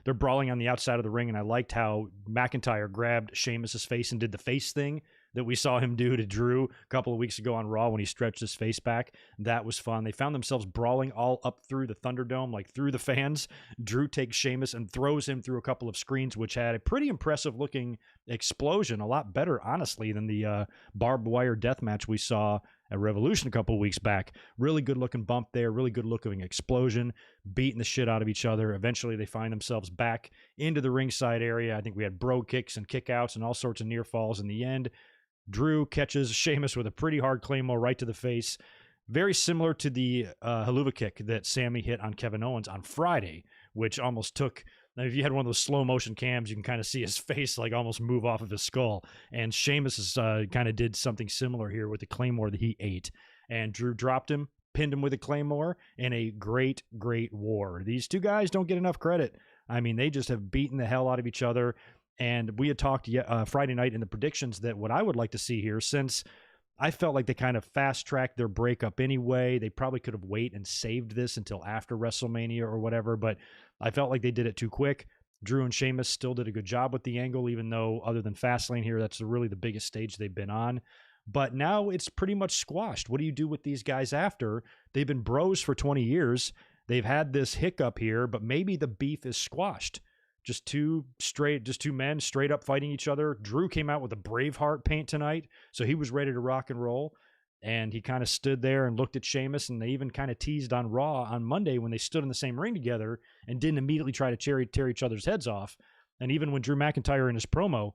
A: they're brawling on the outside of the ring, and I liked how McIntyre grabbed Sheamus's face and did the face thing that we saw him do to Drew a couple of weeks ago on Raw when he stretched his face back. That was fun. They found themselves brawling all up through the Thunderdome, like through the fans. Drew takes Sheamus and throws him through a couple of screens, which had a pretty impressive looking explosion. A lot better, honestly, than the barbed wire death match we saw at Revolution a couple of weeks back. Really good looking bump there, really good looking explosion, beating the shit out of each other. Eventually they find themselves back into the ringside area. I think we had bro kicks and kickouts and all sorts of near falls in the end. Drew catches Sheamus with a pretty hard Claymore right to the face. Very similar to the haluva kick that Sammy hit on Kevin Owens on Friday, which almost took... Now, if you had one of those slow motion cams, you can kind of see his face like almost move off of his skull. And Sheamus kind of did something similar here with the Claymore that he ate. And Drew dropped him, pinned him with a Claymore, in a great, great war. These two guys don't get enough credit. I mean, they just have beaten the hell out of each other. And we had talked Friday night in the predictions that what I would like to see here, since I felt like they kind of fast-tracked their breakup anyway. They probably could have waited and saved this until after WrestleMania or whatever, but I felt like they did it too quick. Drew and Sheamus still did a good job with the angle, even though other than Fastlane here, that's really the biggest stage they've been on. But now it's pretty much squashed. What do you do with these guys after? They've been bros for 20 years. They've had this hiccup here, but maybe the beef is squashed. Just two men straight up fighting each other. Drew came out with a Braveheart paint tonight, so he was ready to rock and roll. And he kind of stood there and looked at Sheamus, and they even kind of teased on Raw on Monday when they stood in the same ring together and didn't immediately try to tear each other's heads off. And even when Drew McIntyre in his promo,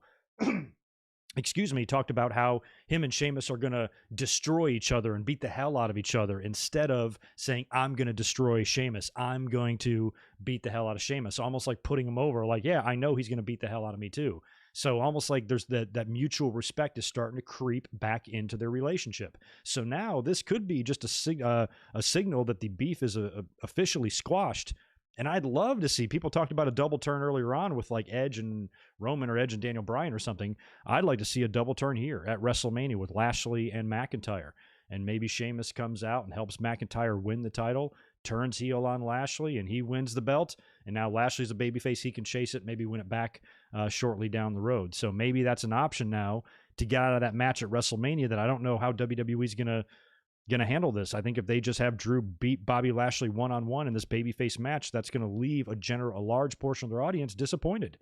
A: talked about how him and Sheamus are going to destroy each other and beat the hell out of each other, instead of saying, I'm going to destroy Sheamus. I'm going to beat the hell out of Sheamus. Almost like putting him over, like, yeah, I know he's going to beat the hell out of me too. So almost like there's that mutual respect is starting to creep back into their relationship. So now this could be just a signal that the beef is officially squashed. And I'd love to see, people talked about a double turn earlier on with like Edge and Roman, or Edge and Daniel Bryan or something. I'd like to see a double turn here at WrestleMania with Lashley and McIntyre. and maybe Sheamus comes out and helps McIntyre win the title, turns heel on Lashley, and he wins the belt. And now Lashley's a babyface. He can chase it, maybe win it back shortly down the road. So maybe that's an option now to get out of that match at WrestleMania that I don't know how WWE's going to handle this. I think if they just have Drew beat Bobby Lashley one-on-one in this babyface match, that's going to leave a large portion of their audience disappointed,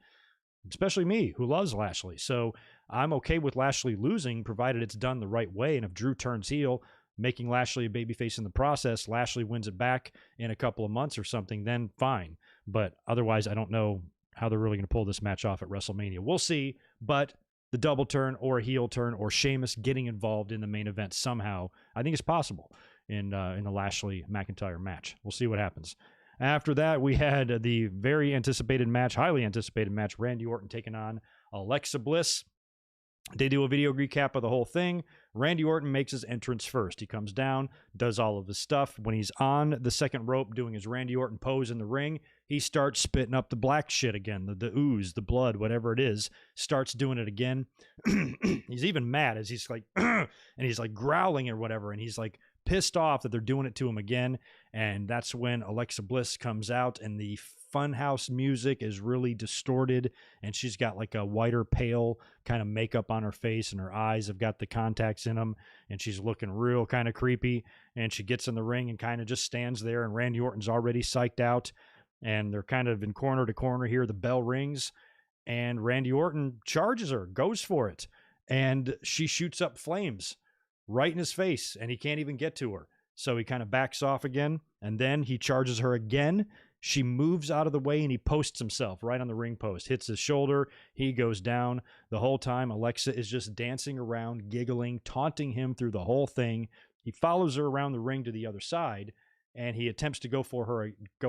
A: especially me, who loves Lashley. So I'm okay with Lashley losing, provided it's done the right way. And if Drew turns heel, making Lashley a babyface in the process, Lashley wins it back in a couple of months or something, then fine. But otherwise, I don't know how they're really going to pull this match off at WrestleMania. We'll see, but the double turn or a heel turn or Sheamus getting involved in the main event somehow, I think it's possible in the Lashley McIntyre match. We'll see what happens. After that, we had the very anticipated match, highly anticipated match, Randy Orton taking on Alexa Bliss. They do a video recap of the whole thing. Randy Orton makes his entrance first. He comes down, does all of his stuff. When he's on the second rope doing his Randy Orton pose in the ring, he starts spitting up the black shit again, the ooze, the blood, whatever it is, starts doing it again. He's even mad as he's like, and he's like growling or whatever, and he's like pissed off that they're doing it to him again. And that's when Alexa Bliss comes out, and the Funhouse music is really distorted, and she's got like a whiter, pale kind of makeup on her face, and her eyes have got the contacts in them, and she's looking real kind of creepy. And she gets in the ring and kind of just stands there, and Randy Orton's already psyched out, and they're kind of in corner to corner here. The bell rings, and Randy Orton charges her, goes for it, and she shoots up flames right in his face, and he can't even get to her. So he kind of backs off again, and then he charges her again. She moves out of the way, and he posts himself right on the ring post, hits his shoulder. He goes down. The whole time, Alexa is just dancing around, giggling, taunting him through the whole thing. He follows her around the ring to the other side, and he attempts to go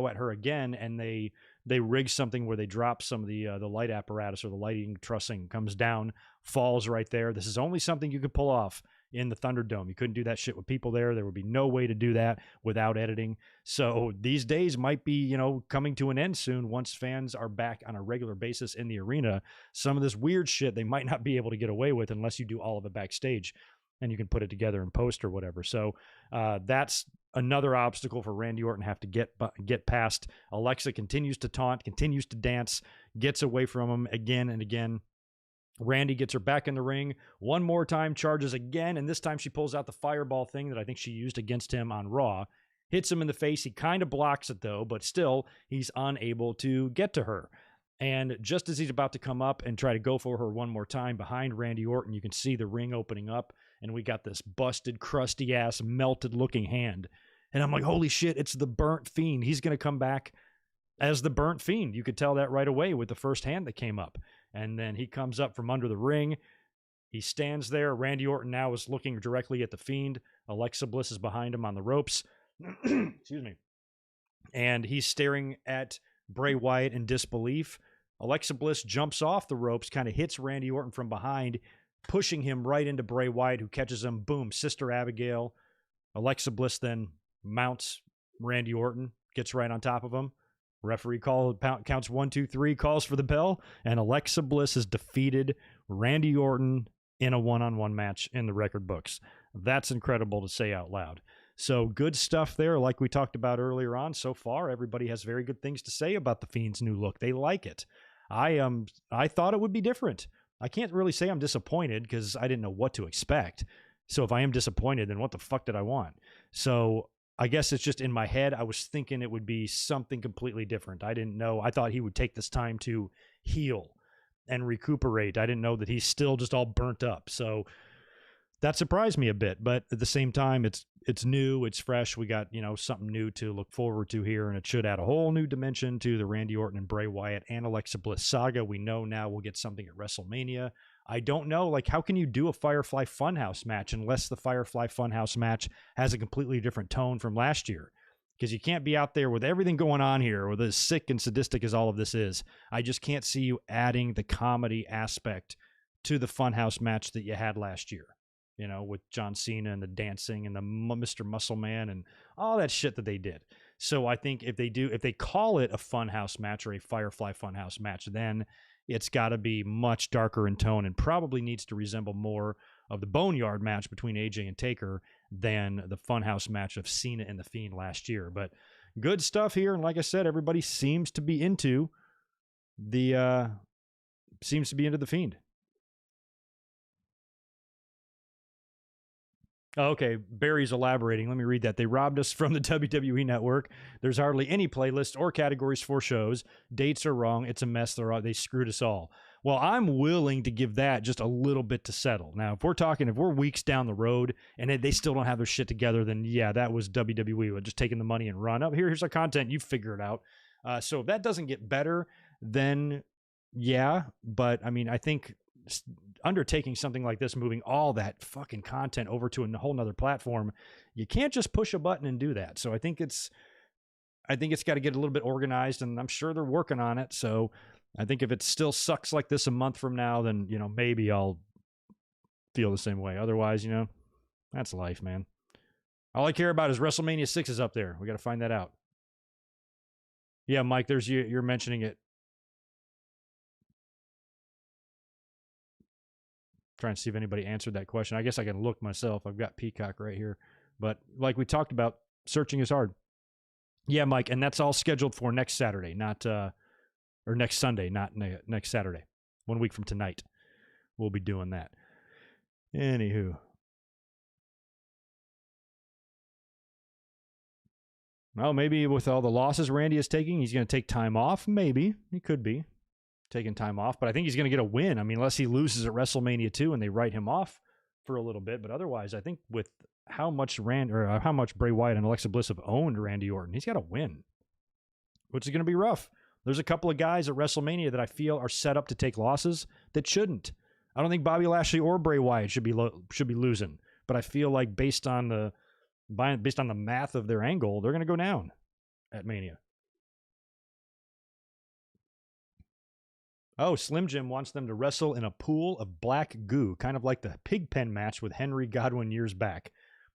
A: at her again, and they rig something where they drop some of the light apparatus, or the lighting trussing comes down, falls right there. This is only something you could pull off in the Thunderdome. You couldn't do that shit with people there. There would be no way to do that without editing. So these days might be, coming to an end soon once fans are back on a regular basis in the arena. Some of this weird shit they might not be able to get away with unless you do all of it backstage and you can put it together in post or whatever. So that's another obstacle for Randy Orton have to get past. Alexa continues to taunt, continues to dance, gets away from him again and again. Randy gets her back in the ring one more time, charges again, and this time she pulls out the fireball thing that I think she used against him on Raw. Hits him in the face. He kind of blocks it, though, but still, he's unable to get to her. And just as he's about to come up and try to go for her one more time behind Randy Orton, you can see the ring opening up, and we got this busted, crusty-ass, melted-looking hand. And I'm like, holy shit, it's the Burnt Fiend. He's going to come back as the Burnt Fiend. You could tell that right away with the first hand that came up. And then he comes up from under the ring. He stands there. Randy Orton now is looking directly at the Fiend. Alexa Bliss is behind him on the ropes. Excuse me. And he's staring at Bray Wyatt in disbelief. Alexa Bliss jumps off the ropes, kind of hits Randy Orton from behind, pushing him right into Bray Wyatt, who catches him. Boom, Sister Abigail. Alexa Bliss then mounts Randy Orton, gets right on top of him. Referee counts 1, 2, 3, calls for the bell, and Alexa Bliss has defeated Randy Orton in a one-on-one match in the record books. That's incredible to say out loud. So good stuff there, like we talked about earlier on. So far, everybody has very good things to say about the Fiend's new look. They like it. I thought it would be different. I can't really say I'm disappointed because I didn't know what to expect. So if I am disappointed, then what the fuck did I want? So I guess it's just in my head. I was thinking it would be something completely different. I didn't know. I thought he would take this time to heal and recuperate. I didn't know that he's still just all burnt up. So that surprised me a bit. But at the same time, it's new, it's fresh. We got, something new to look forward to here, and it should add a whole new dimension to the Randy Orton and Bray Wyatt and Alexa Bliss saga. We know now we'll get something at WrestleMania. I don't know, how can you do a Firefly Funhouse match unless the Firefly Funhouse match has a completely different tone from last year? Because you can't be out there with everything going on here, with as sick and sadistic as all of this is. I just can't see you adding the comedy aspect to the Funhouse match that you had last year, with John Cena and the dancing and the Mr. Muscle Man and all that shit that they did. So I think if they call it a Funhouse match or a Firefly Funhouse match, then it's got to be much darker in tone and probably needs to resemble more of the Boneyard match between AJ and Taker than the Funhouse match of Cena and The Fiend last year. But good stuff here. And like I said, everybody seems to be into the Fiend. Oh, okay, Barry's elaborating. Let me read that. They robbed us from the WWE Network. There's hardly any playlists or categories for shows. Dates are wrong. It's a mess. They screwed us all. Well, I'm willing to give that just a little bit to settle. Now, if we're weeks down the road and they still don't have their shit together, then yeah, that was WWE just taking the money and run up. Here's our content. You figure it out. So if that doesn't get better, then yeah. But I mean, I think undertaking something like this, moving all that fucking content over to a whole nother platform, you can't just push a button and do that. So I think it's got to get a little bit organized, and I'm sure they're working on it. So I think if it still sucks like this a month from now, then, you know, maybe I'll feel the same way. Otherwise, you know, that's life, man. All I care about is WrestleMania 6 is up there. We got to find that out. Yeah, Mike, you're mentioning it. Trying to see if anybody answered that question. I guess I can look myself. I've got Peacock right here. But like we talked about, searching is hard. Yeah, Mike, and that's all scheduled for next Saturday, or next Sunday, not next Saturday. 1 week from tonight, we'll be doing that. Anywho. Well, maybe with all the losses Randy is taking, he's going to take time off. Maybe. He could be taking time off, but I think he's going to get a win. I mean, unless he loses at WrestleMania 2 and they write him off for a little bit. But otherwise, I think with how much Bray Wyatt and Alexa Bliss have owned Randy Orton, he's got to win, which is going to be rough. There's a couple of guys at WrestleMania that I feel are set up to take losses that shouldn't. I don't think Bobby Lashley or Bray Wyatt should be losing, but I feel like based on the math of their angle, they're going to go down at Mania. Oh, Slim Jim wants them to wrestle in a pool of black goo, kind of like the pig pen match with Henry Godwinn years back.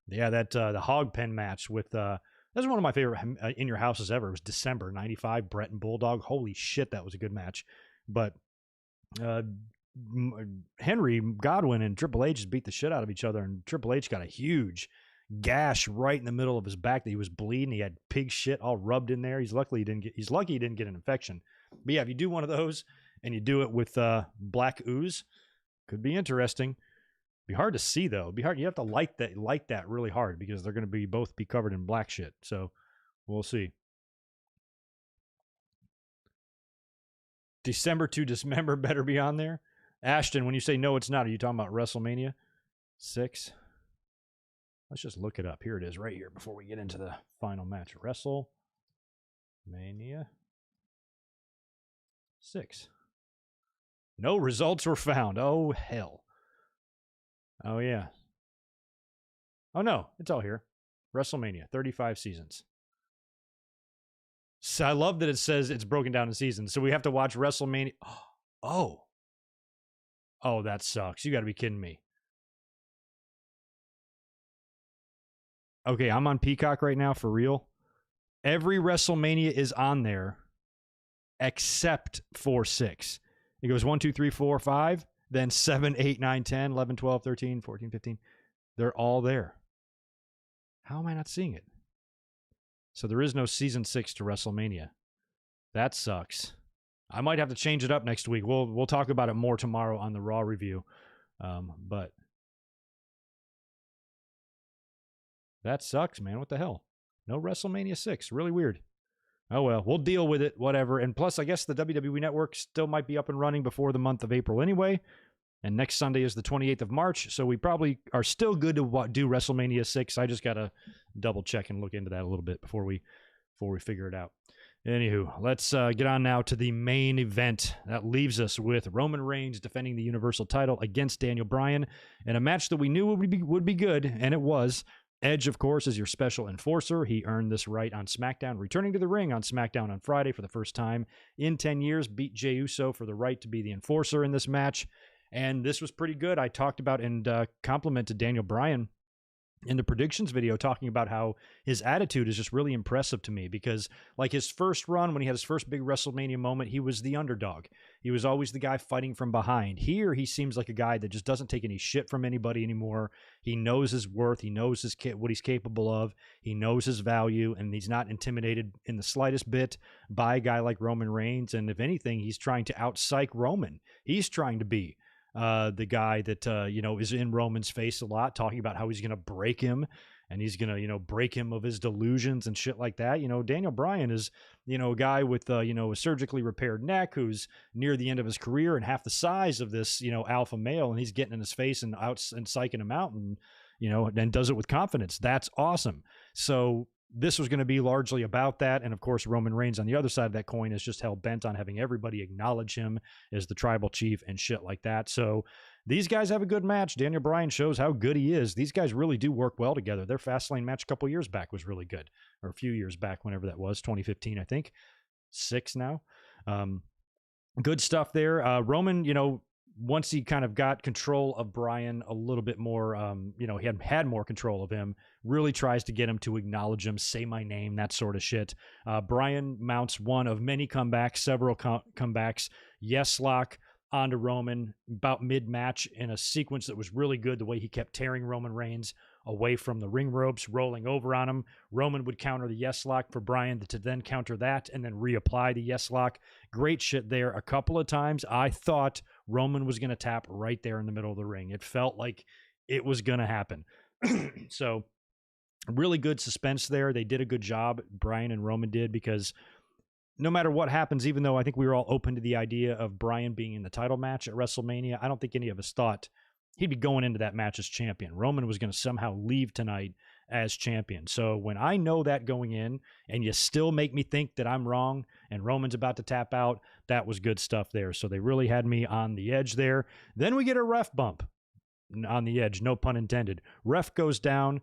A: Yeah, that the hog pen match with that was one of my favorite In Your Houses ever. It was December '95, Brett and Bulldog. Holy shit, that was a good match. But Henry Godwinn and Triple H just beat the shit out of each other, and Triple H got a huge gash right in the middle of his back that he was bleeding. He had pig shit all rubbed in there. He's lucky he didn't get an infection. But yeah, if you do one of those and you do it with black ooze, could be interesting. Be hard to see though. Be hard. You have to light that really hard because they're going to both be covered in black shit. So we'll see. December to Dismember better be on there. Ashton, when you say no, it's not. Are you talking about WrestleMania 6? Let's just look it up. Here it is right here before we get into the final match. WrestleMania 6. No results were found. Oh, hell. Oh, yeah. Oh, no. It's all here. WrestleMania, 35 seasons. So I love that it says it's broken down in seasons. So we have to watch WrestleMania. Oh. Oh, that sucks. You got to be kidding me. Okay, I'm on Peacock right now for real. Every WrestleMania is on there except for 6. It goes 1, 2, 3, 4, 5, then 7, 8, 9, 10, 11, 12, 13, 14, 15. They're all there. How am I not seeing it? So there is no season 6 to WrestleMania. That sucks. I might have to change it up next week. We'll talk about it more tomorrow on the Raw review. But that sucks, man. What the hell? No WrestleMania 6. Really weird. Oh, well, we'll deal with it, whatever. And plus, I guess the WWE Network still might be up and running before the month of April anyway. And next Sunday is the 28th of March, so we probably are still good to do WrestleMania 6. I just got to double check and look into that a little bit before we figure it out. Anywho, let's get on now to the main event. That leaves us with Roman Reigns defending the Universal title against Daniel Bryan in a match that we knew would be good, and it was. Edge, of course, is your special enforcer. He earned this right on SmackDown, returning to the ring on SmackDown on Friday for the first time in 10 years, beat Jey Uso for the right to be the enforcer in this match. And this was pretty good. I talked about and complimented Daniel Bryan in the predictions video talking about how his attitude is just really impressive to me, because like his first run, when he had his first big WrestleMania moment, he was the underdog. He was always the guy fighting from behind. Here, he seems like a guy that just doesn't take any shit from anybody anymore. He knows his worth. He knows what he's capable of. He knows his value, and he's not intimidated in the slightest bit by a guy like Roman Reigns. And if anything, he's trying to out-psych Roman. He's trying to be the guy that, is in Roman's face a lot, talking about how he's going to break him and he's going to, break him of his delusions and shit like that. Daniel Bryan is, a guy with, a surgically repaired neck who's near the end of his career and half the size of this, alpha male, and he's getting in his face and psyching him out and, and does it with confidence. That's awesome. So this was going to be largely about that. And of course, Roman Reigns on the other side of that coin is just hell bent on having everybody acknowledge him as the tribal chief and shit like that. So these guys have a good match. Daniel Bryan shows how good he is. These guys really do work well together. Their Fastlane match a couple years back was really good, or a few years back, whenever that was, 2015, I think. 6 now. Good stuff there. Roman, once he kind of got control of Bryan a little bit more, he had more control of him, really tries to get him to acknowledge him, say my name, that sort of shit. Bryan mounts one of many comebacks, several comebacks, yes lock onto Roman about mid-match in a sequence that was really good, the way he kept tearing Roman Reigns away from the ring ropes, rolling over on him. Roman would counter the yes lock for Bryan to then counter that and then reapply the yes lock. Great shit there. A couple of times I thought Roman was going to tap right there in the middle of the ring. It felt like it was going to happen. So really good suspense there. They did a good job, Bryan and Roman did, because no matter what happens, even though I think we were all open to the idea of Bryan being in the title match at WrestleMania, I don't think any of us thought he'd be going into that match as champion. Roman was going to somehow leave tonight as champion. So when I know that going in, and you still make me think that I'm wrong and Roman's about to tap out, that was good stuff there. So they really had me on the edge there. Then we get a ref bump on the edge, no pun intended. Ref goes down.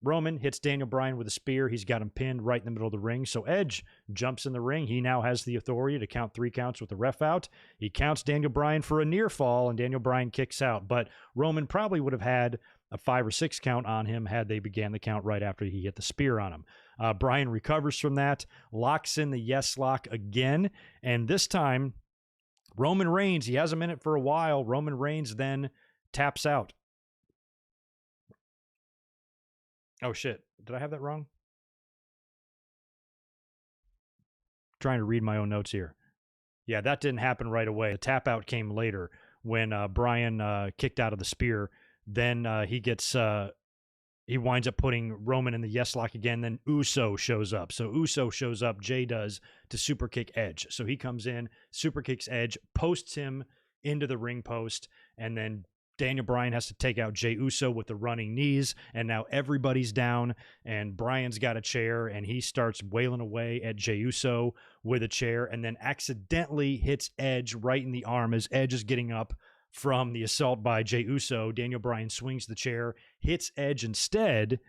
A: Roman hits Daniel Bryan with a spear. He's got him pinned right in the middle of the ring. So Edge jumps in the ring. He now has the authority to count 3 counts with the ref out. He counts Daniel Bryan for a near fall, and Daniel Bryan kicks out. But Roman probably would have had a 5 or 6 count on him had they began the count right after he hit the spear on him. Bryan recovers from that, locks in the yes lock again, and this time Roman Reigns, he has him in it for a while. Roman Reigns then taps out. Oh, shit. Did I have that wrong? Trying to read my own notes here. Yeah, that didn't happen right away. The tap out came later when Bryan kicked out of the spear. Then he winds up putting Roman in the yes lock again. Then Uso shows up. So Uso shows up, Jay does, to super kick Edge. So he comes in, super kicks Edge, posts him into the ring post, and then Daniel Bryan has to take out Jey Uso with the running knees, and now everybody's down, and Bryan's got a chair, and he starts wailing away at Jey Uso with a chair, and then accidentally hits Edge right in the arm as Edge is getting up from the assault by Jey Uso. Daniel Bryan swings the chair, hits Edge instead,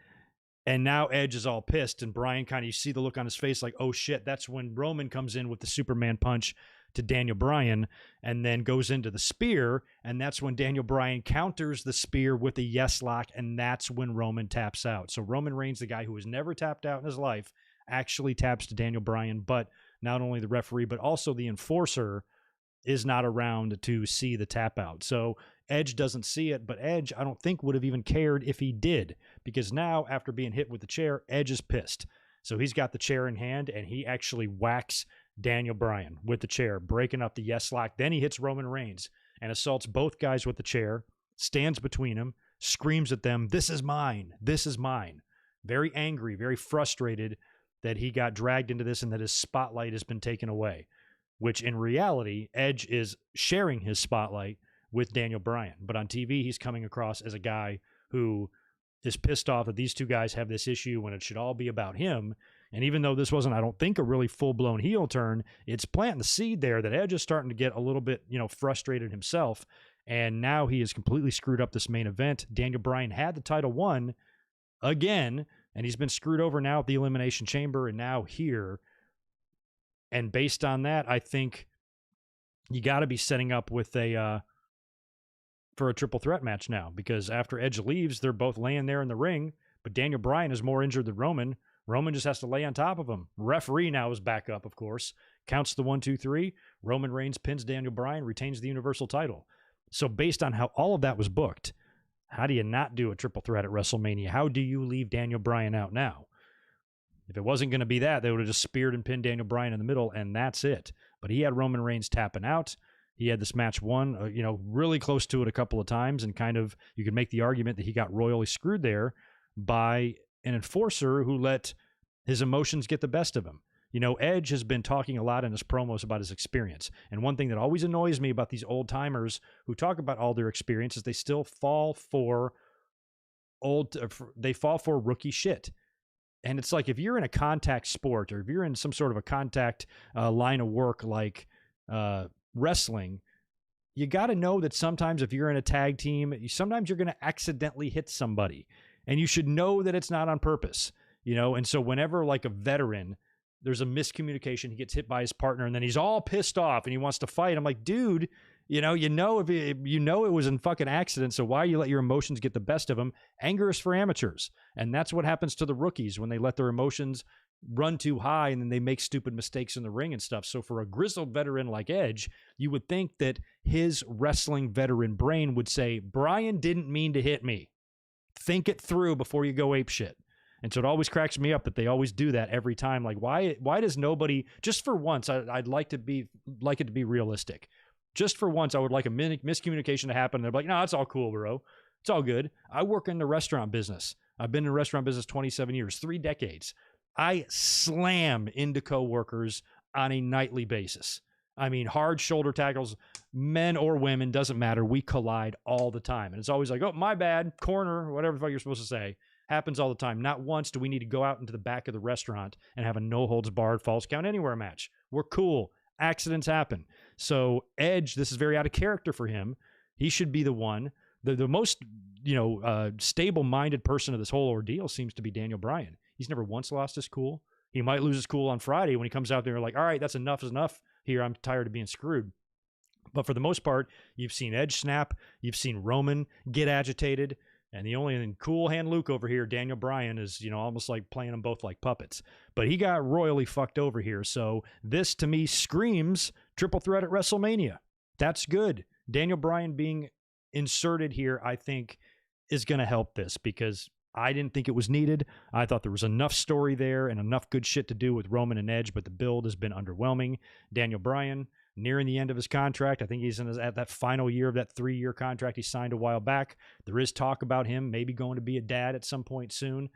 A: and now Edge is all pissed, and Bryan you see the look on his face like, oh shit. That's when Roman comes in with the Superman punch to Daniel Bryan and then goes into the spear, and that's when Daniel Bryan counters the spear with a yes lock, and that's when Roman taps out. So Roman Reigns, the guy who has never tapped out in his life, actually taps to Daniel Bryan, but not only the referee but also the enforcer is not around to see the tap out. So Edge doesn't see it, but Edge I don't think would have even cared if he did, because now after being hit with the chair, Edge is pissed. So he's got the chair in hand, and he actually whacks Daniel Bryan with the chair, breaking up the yes lock. Then he hits Roman Reigns and assaults both guys with the chair, stands between them, screams at them, "This is mine. This is mine." Very angry, very frustrated that he got dragged into this and that his spotlight has been taken away, which in reality, Edge is sharing his spotlight with Daniel Bryan. But on TV, he's coming across as a guy who is pissed off that these two guys have this issue when it should all be about him. And even though this wasn't, I don't think, a really full-blown heel turn, it's planting the seed there that Edge is starting to get a little bit, frustrated himself. And now he has completely screwed up this main event. Daniel Bryan had the title won again, and he's been screwed over now at the Elimination Chamber and now here. And based on that, I think you got to be setting up with a for a triple threat match now, because after Edge leaves, they're both laying there in the ring, but Daniel Bryan is more injured than Roman. Roman just has to lay on top of him. Referee now is back up, of course. Counts the 1, 2, 3. Roman Reigns pins Daniel Bryan, retains the Universal title. So based on how all of that was booked, how do you not do a triple threat at WrestleMania? How do you leave Daniel Bryan out now? If it wasn't going to be that, they would have just speared and pinned Daniel Bryan in the middle, and that's it. But he had Roman Reigns tapping out. He had this match won, really close to it a couple of times, and kind of, you could make the argument that he got royally screwed there by an enforcer who let his emotions get the best of him. Edge has been talking a lot in his promos about his experience. And one thing that always annoys me about these old timers who talk about all their experience is they still fall for rookie shit. And it's like, if you're in a contact sport, or if you're in some sort of a contact line of work like wrestling, you got to know that sometimes if you're in a tag team, sometimes you're going to accidentally hit somebody. And you should know that it's not on purpose, And so whenever, like, a veteran, there's a miscommunication, he gets hit by his partner, and then he's all pissed off and he wants to fight. I'm like, dude, if it was in fucking accident, so why you let your emotions get the best of him? Anger is for amateurs. And that's what happens to the rookies when they let their emotions run too high, and then they make stupid mistakes in the ring and stuff. So for a grizzled veteran like Edge, you would think that his wrestling veteran brain would say, Bryan didn't mean to hit me. Think it through before you go ape shit. And so it always cracks me up that they always do that every time. Like, why does nobody, just for once, I'd like it to be realistic. Just for once, I would like a miscommunication to happen. They're like, no, it's all cool, bro. It's all good. I work in the restaurant business. I've been in the restaurant business 27 years, 3 decades. I slam into coworkers on a nightly basis. I mean, hard shoulder tackles, men or women, doesn't matter. We collide all the time. And it's always like, oh, my bad, corner, whatever the fuck you're supposed to say. Happens all the time. Not once do we need to go out into the back of the restaurant and have a no-holds-barred false count anywhere match. We're cool. Accidents happen. So Edge, this is very out of character for him. He should be the one. The most, stable-minded person of this whole ordeal seems to be Daniel Bryan. He's never once lost his cool. He might lose his cool on Friday when he comes out there like, all right, that's enough is enough here. I'm tired of being screwed. But for the most part, you've seen Edge snap. You've seen Roman get agitated. And the only cool hand Luke over here, Daniel Bryan, is, almost like playing them both like puppets. But he got royally fucked over here. So this, to me, screams triple threat at WrestleMania. That's good. Daniel Bryan being inserted here, I think, is going to help this, because I didn't think it was needed. I thought there was enough story there and enough good shit to do with Roman and Edge, but the build has been underwhelming. Daniel Bryan, nearing the end of his contract. I think he's at that final year of that 3-year contract he signed a while back. There is talk about him maybe going to be a dad at some point soon,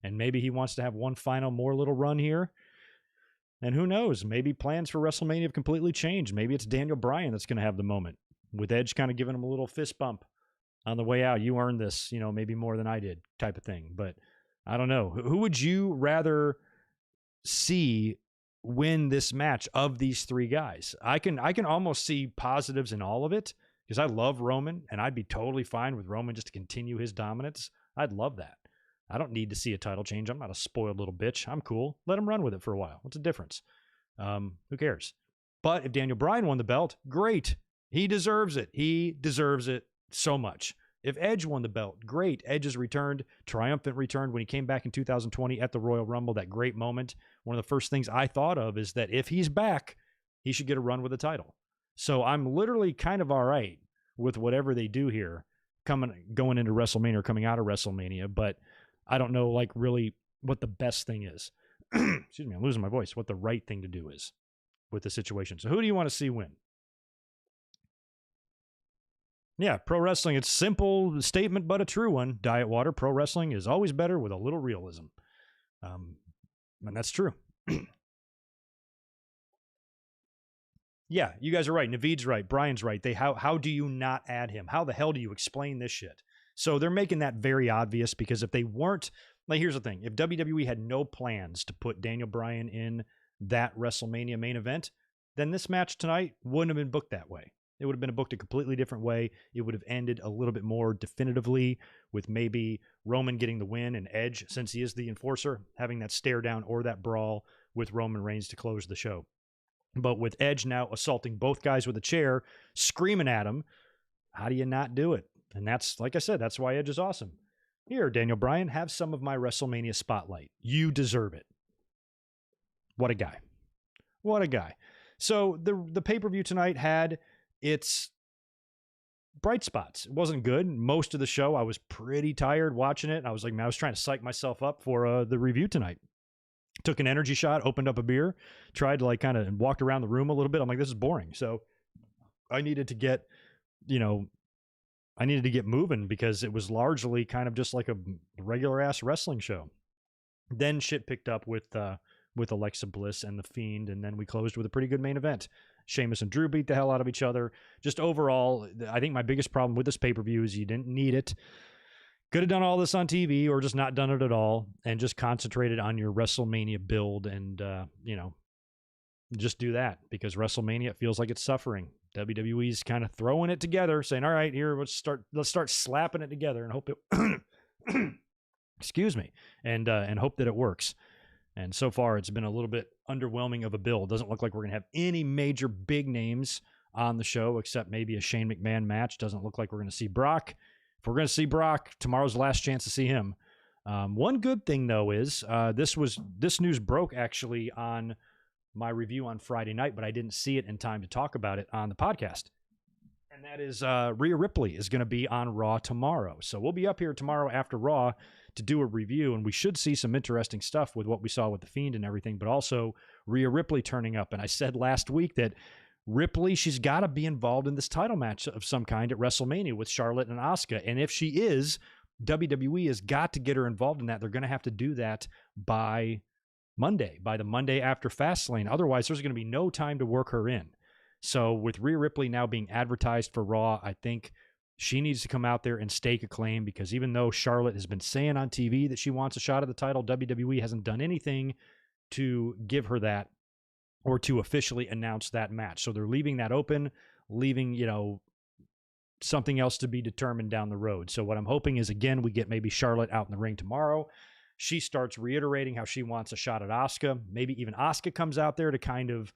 A: and maybe he wants to have one final more little run here. And who knows? Maybe plans for WrestleMania have completely changed. Maybe it's Daniel Bryan that's going to have the moment, with Edge kind of giving him a little fist bump on the way out. You earned this, maybe more than I did, type of thing. But I don't know. Who would you rather see win this match of these 3 guys? I can almost see positives in all of it, because I love Roman, and I'd be totally fine with Roman just to continue his dominance. I'd love that. I don't need to see a title change. I'm not a spoiled little bitch. I'm cool. Let him run with it for a while. What's the difference? Who cares? But if Daniel Bryan won the belt, great. He deserves it. He deserves it so much. If Edge won the belt, great. Edge has returned, triumphant return when he came back in 2020 at the Royal Rumble, that great moment. One of the first things I thought of is that if he's back, he should get a run with the title. So I'm literally kind of all right with whatever they do here going into WrestleMania or coming out of WrestleMania, but I don't know, like, really what the best thing is. Excuse me, I'm losing my voice. What the right thing to do is with the situation. So who do you want to see win? Yeah, pro wrestling, it's simple statement, but a true one. Diet water, pro wrestling is always better with a little realism. And that's true. Yeah, you guys are right. Naveed's right. Brian's right. How do you not add him? How the hell do you explain this shit? So they're making that very obvious, because if they weren't, like, here's the thing. If WWE had no plans to put Daniel Bryan in that WrestleMania main event, then this match tonight wouldn't have been booked that way. It would have been booked a completely different way. It would have ended a little bit more definitively, with maybe Roman getting the win and Edge, since he is the enforcer, having that stare down or that brawl with Roman Reigns to close the show. But with Edge now assaulting both guys with a chair, screaming at him, How do you not do it? And that's, like I said, that's why Edge is awesome. Here, Daniel Bryan, have some of my WrestleMania spotlight. You deserve it. What a guy. What a guy. So the pay-per-view tonight had its bright spots. It wasn't good. Most of the show, I was pretty tired watching it. I was like, man, I was trying to psych myself up for the review tonight. Took an energy shot, opened up a beer, tried to like kind of walked around the room a little bit. I'm like, this is boring. So I needed to get, moving because it was largely kind of just like a regular ass wrestling show. Then shit picked up with Alexa Bliss and the Fiend, and then we closed with a pretty good main event. Sheamus and Drew beat the hell out of each other. Just overall, I think my biggest problem with this pay-per-view is you didn't need it. Could have done all this on TV or just not done it at all and just concentrated on your WrestleMania build and, just do that because WrestleMania feels like it's suffering. WWE's kind of throwing it together, saying, all right, here, let's start slapping it together and hope it, excuse me, and hope that it works. And so far, it's been a little bit underwhelming of a build. Doesn't look like we're going to have any major big names on the show, except maybe a Shane McMahon match. Doesn't look like we're going to see Brock. If we're going to see Brock, tomorrow's the last chance to see him. One good thing, though, is this news broke actually on my review on Friday night, but I didn't see it in time to talk about it on the podcast. And that is Rhea Ripley is going to be on Raw tomorrow. So we'll be up here tomorrow after Raw to do a review, and we should see some interesting stuff with what we saw with the Fiend and everything, but also Rhea Ripley turning up. And I said last week that Ripley, she's got to be involved in this title match of some kind at WrestleMania with Charlotte and Asuka. And if she is, WWE has got to get her involved in that. They're going to have to do that by the Monday after Fastlane. Otherwise, there's going to be no time to work her in. So with Rhea Ripley now being advertised for Raw, I think she needs to come out there and stake a claim because even though Charlotte has been saying on TV that she wants a shot at the title, WWE hasn't done anything to give her that or to officially announce that match. So they're leaving that open, leaving, something else to be determined down the road. So what I'm hoping is, again, we get maybe Charlotte out in the ring tomorrow. She starts reiterating how she wants a shot at Asuka. Maybe even Asuka comes out there to kind of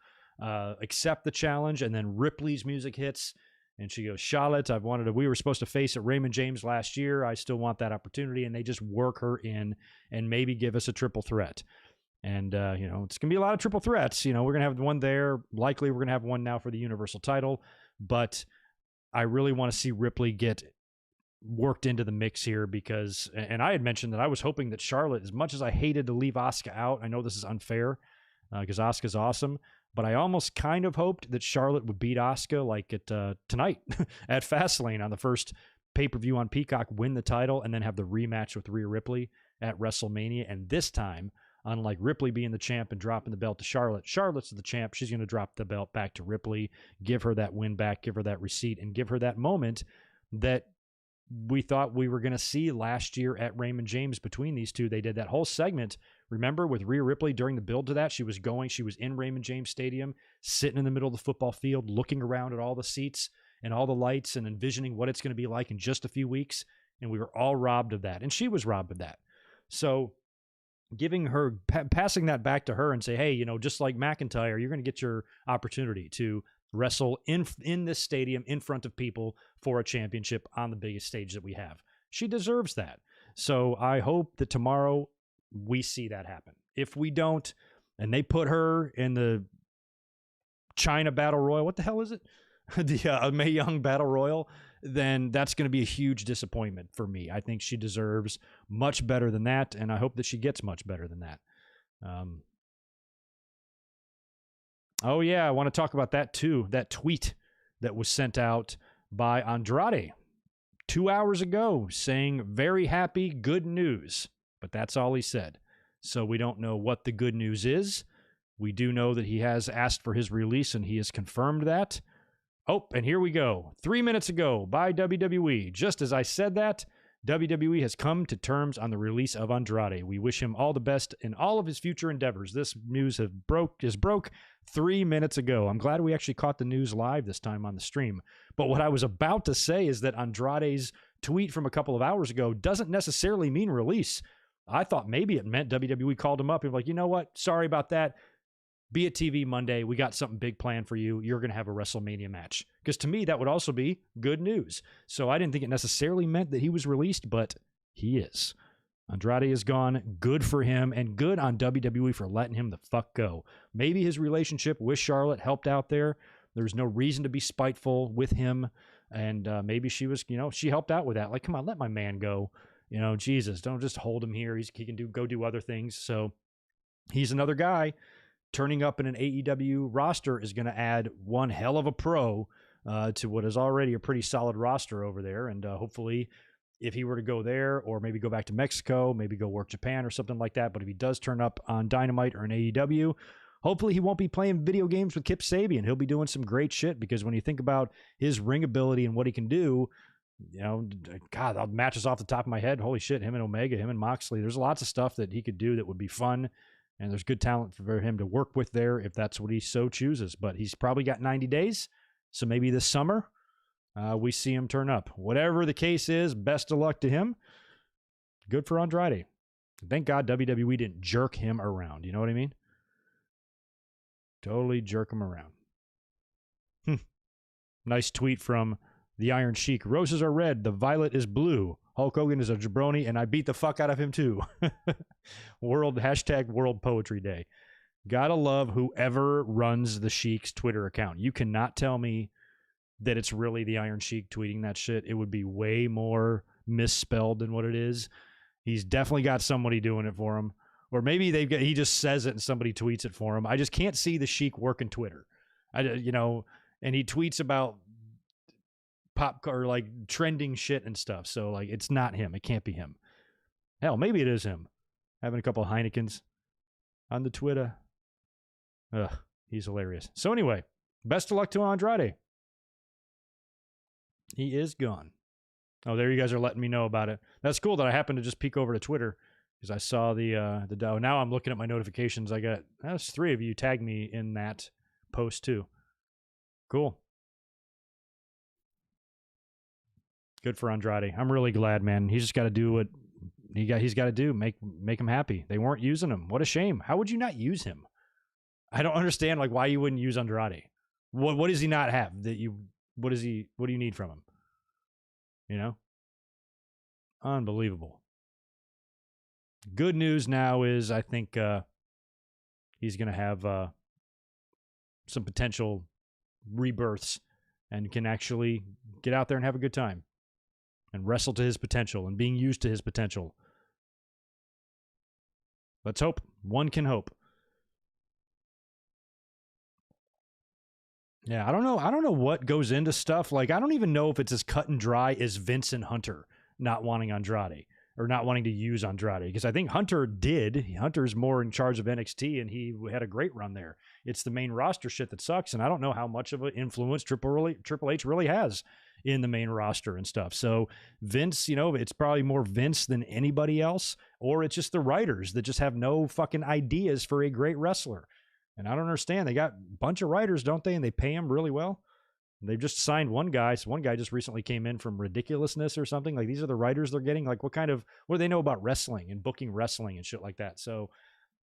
A: accept the challenge, and then Ripley's music hits. And she goes, Charlotte, we were supposed to face at Raymond James last year. I still want that opportunity. And they just work her in and maybe give us a triple threat. And, it's going to be a lot of triple threats. We're going to have one there. Likely we're going to have one now for the Universal title. But I really want to see Ripley get worked into the mix here because, and I had mentioned that I was hoping that Charlotte, as much as I hated to leave Asuka out, I know this is unfair because Asuka's awesome, but I almost kind of hoped that Charlotte would beat Asuka like at tonight at Fastlane on the first pay-per-view on Peacock, win the title, and then have the rematch with Rhea Ripley at WrestleMania. And this time, unlike Ripley being the champ and dropping the belt to Charlotte, Charlotte's the champ. She's going to drop the belt back to Ripley, give her that win back, give her that receipt, and give her that moment that we thought we were going to see last year at Raymond James between these two. They did that whole segment, remember, with Rhea Ripley during the build to that. She was in Raymond James Stadium, sitting in the middle of the football field, looking around at all the seats and all the lights and envisioning what it's going to be like in just a few weeks. And we were all robbed of that. And she was robbed of that. So giving her, passing that back to her and say, hey, just like McIntyre, you're going to get your opportunity to wrestle in this stadium in front of people for a championship on the biggest stage that we have. She deserves that. So I hope that tomorrow we see that happen. If we don't, and they put her in the China Battle Royal, what the hell is it? The Mae Young Battle Royal, then that's going to be a huge disappointment for me. I think she deserves much better than that, and I hope that she gets much better than that. Oh, yeah, I want to talk about that, too. That tweet that was sent out by Andrade 2 hours ago saying, very happy, good news. But that's all he said. So we don't know what the good news is. We do know that he has asked for his release, and he has confirmed that. Oh, and here we go. 3 minutes ago by WWE. Just as I said that, WWE has come to terms on the release of Andrade. We wish him all the best in all of his future endeavors. This news is broke 3 minutes ago. I'm glad we actually caught the news live this time on the stream. But what I was about to say is that Andrade's tweet from a couple of hours ago doesn't necessarily mean release. I thought maybe it meant WWE called him up and like, you know what? Sorry about that. be at TV Monday. We got something big planned for you. You're going to have a WrestleMania match. Because to me, that would also be good news. So I didn't think it necessarily meant that he was released, but he is. Andrade is gone. Good for him, and good on WWE for letting him the fuck go. Maybe his relationship with Charlotte helped out there. There's no reason to be spiteful with him, and maybe she was, she helped out with that. Like, come on, let my man go. Jesus, don't just hold him here. He can go do other things. So he's another guy. Turning up in an AEW roster is going to add one hell of a pro to what is already a pretty solid roster over there, and hopefully, if he were to go there or maybe go back to Mexico, maybe go work Japan or something like that. But if he does turn up on Dynamite or an AEW, hopefully he won't be playing video games with Kip Sabian. He'll be doing some great shit, because when you think about his ring ability and what he can do, God, matches off the top of my head. Holy shit, him and Omega, him and Moxley. There's lots of stuff that he could do that would be fun. And there's good talent for him to work with there if that's what he so chooses. But he's probably got 90 days. So maybe this summer, we see him turn up. Whatever the case is, best of luck to him. Good for Andrade. Thank God WWE didn't jerk him around. You know what I mean? Totally jerk him around. Nice tweet from the Iron Sheik. Roses are red. The violet is blue. Hulk Hogan is a jabroni, and I beat the fuck out of him too. World Poetry Day. Gotta love whoever runs the Sheik's Twitter account. You cannot tell me that it's really the Iron Sheik tweeting that shit. It would be way more misspelled than what it is. He's definitely got somebody doing it for him. Or maybe he just says it and somebody tweets it for him. I just can't see the Sheik working Twitter. And he tweets about pop or like trending shit and stuff. So like, it's not him. It can't be him. Hell, maybe it is him. Having a couple of Heinekens on the Twitter. Ugh, he's hilarious. So anyway, best of luck to Andrade. He is gone. Oh, there you guys are letting me know about it. That's cool that I happened to just peek over to Twitter because I saw the now I'm looking at my notifications. That's 3 of you tagged me in that post too. Cool. Good for Andrade. I'm really glad, man. He's just got to do what he's got to do. Make him happy. They weren't using him. What a shame. How would you not use him? I don't understand why you wouldn't use Andrade. What does he not have what do you need from him? Unbelievable. Good news now is I think he's going to have some potential rebirths and can actually get out there and have a good time and wrestle to his potential and being used to his potential. Let's hope. One can hope. Yeah, I don't know what goes into stuff. Like, I don't even know if it's as cut and dry as Vince and Hunter not wanting Andrade or not wanting to use Andrade, because I think Hunter's more in charge of NXT and he had a great run there. It's the main roster shit that sucks, and I don't know how much of an influence Triple H really has in the main roster and stuff. So Vince, it's probably more Vince than anybody else, or it's just the writers that just have no fucking ideas for a great wrestler. And I don't understand. They got a bunch of writers, don't they? And they pay him really well. They've just signed one guy. So one guy just recently came in from Ridiculousness or something. Like, these are the writers they're getting. Like, what do they know about wrestling and booking wrestling and shit like that? So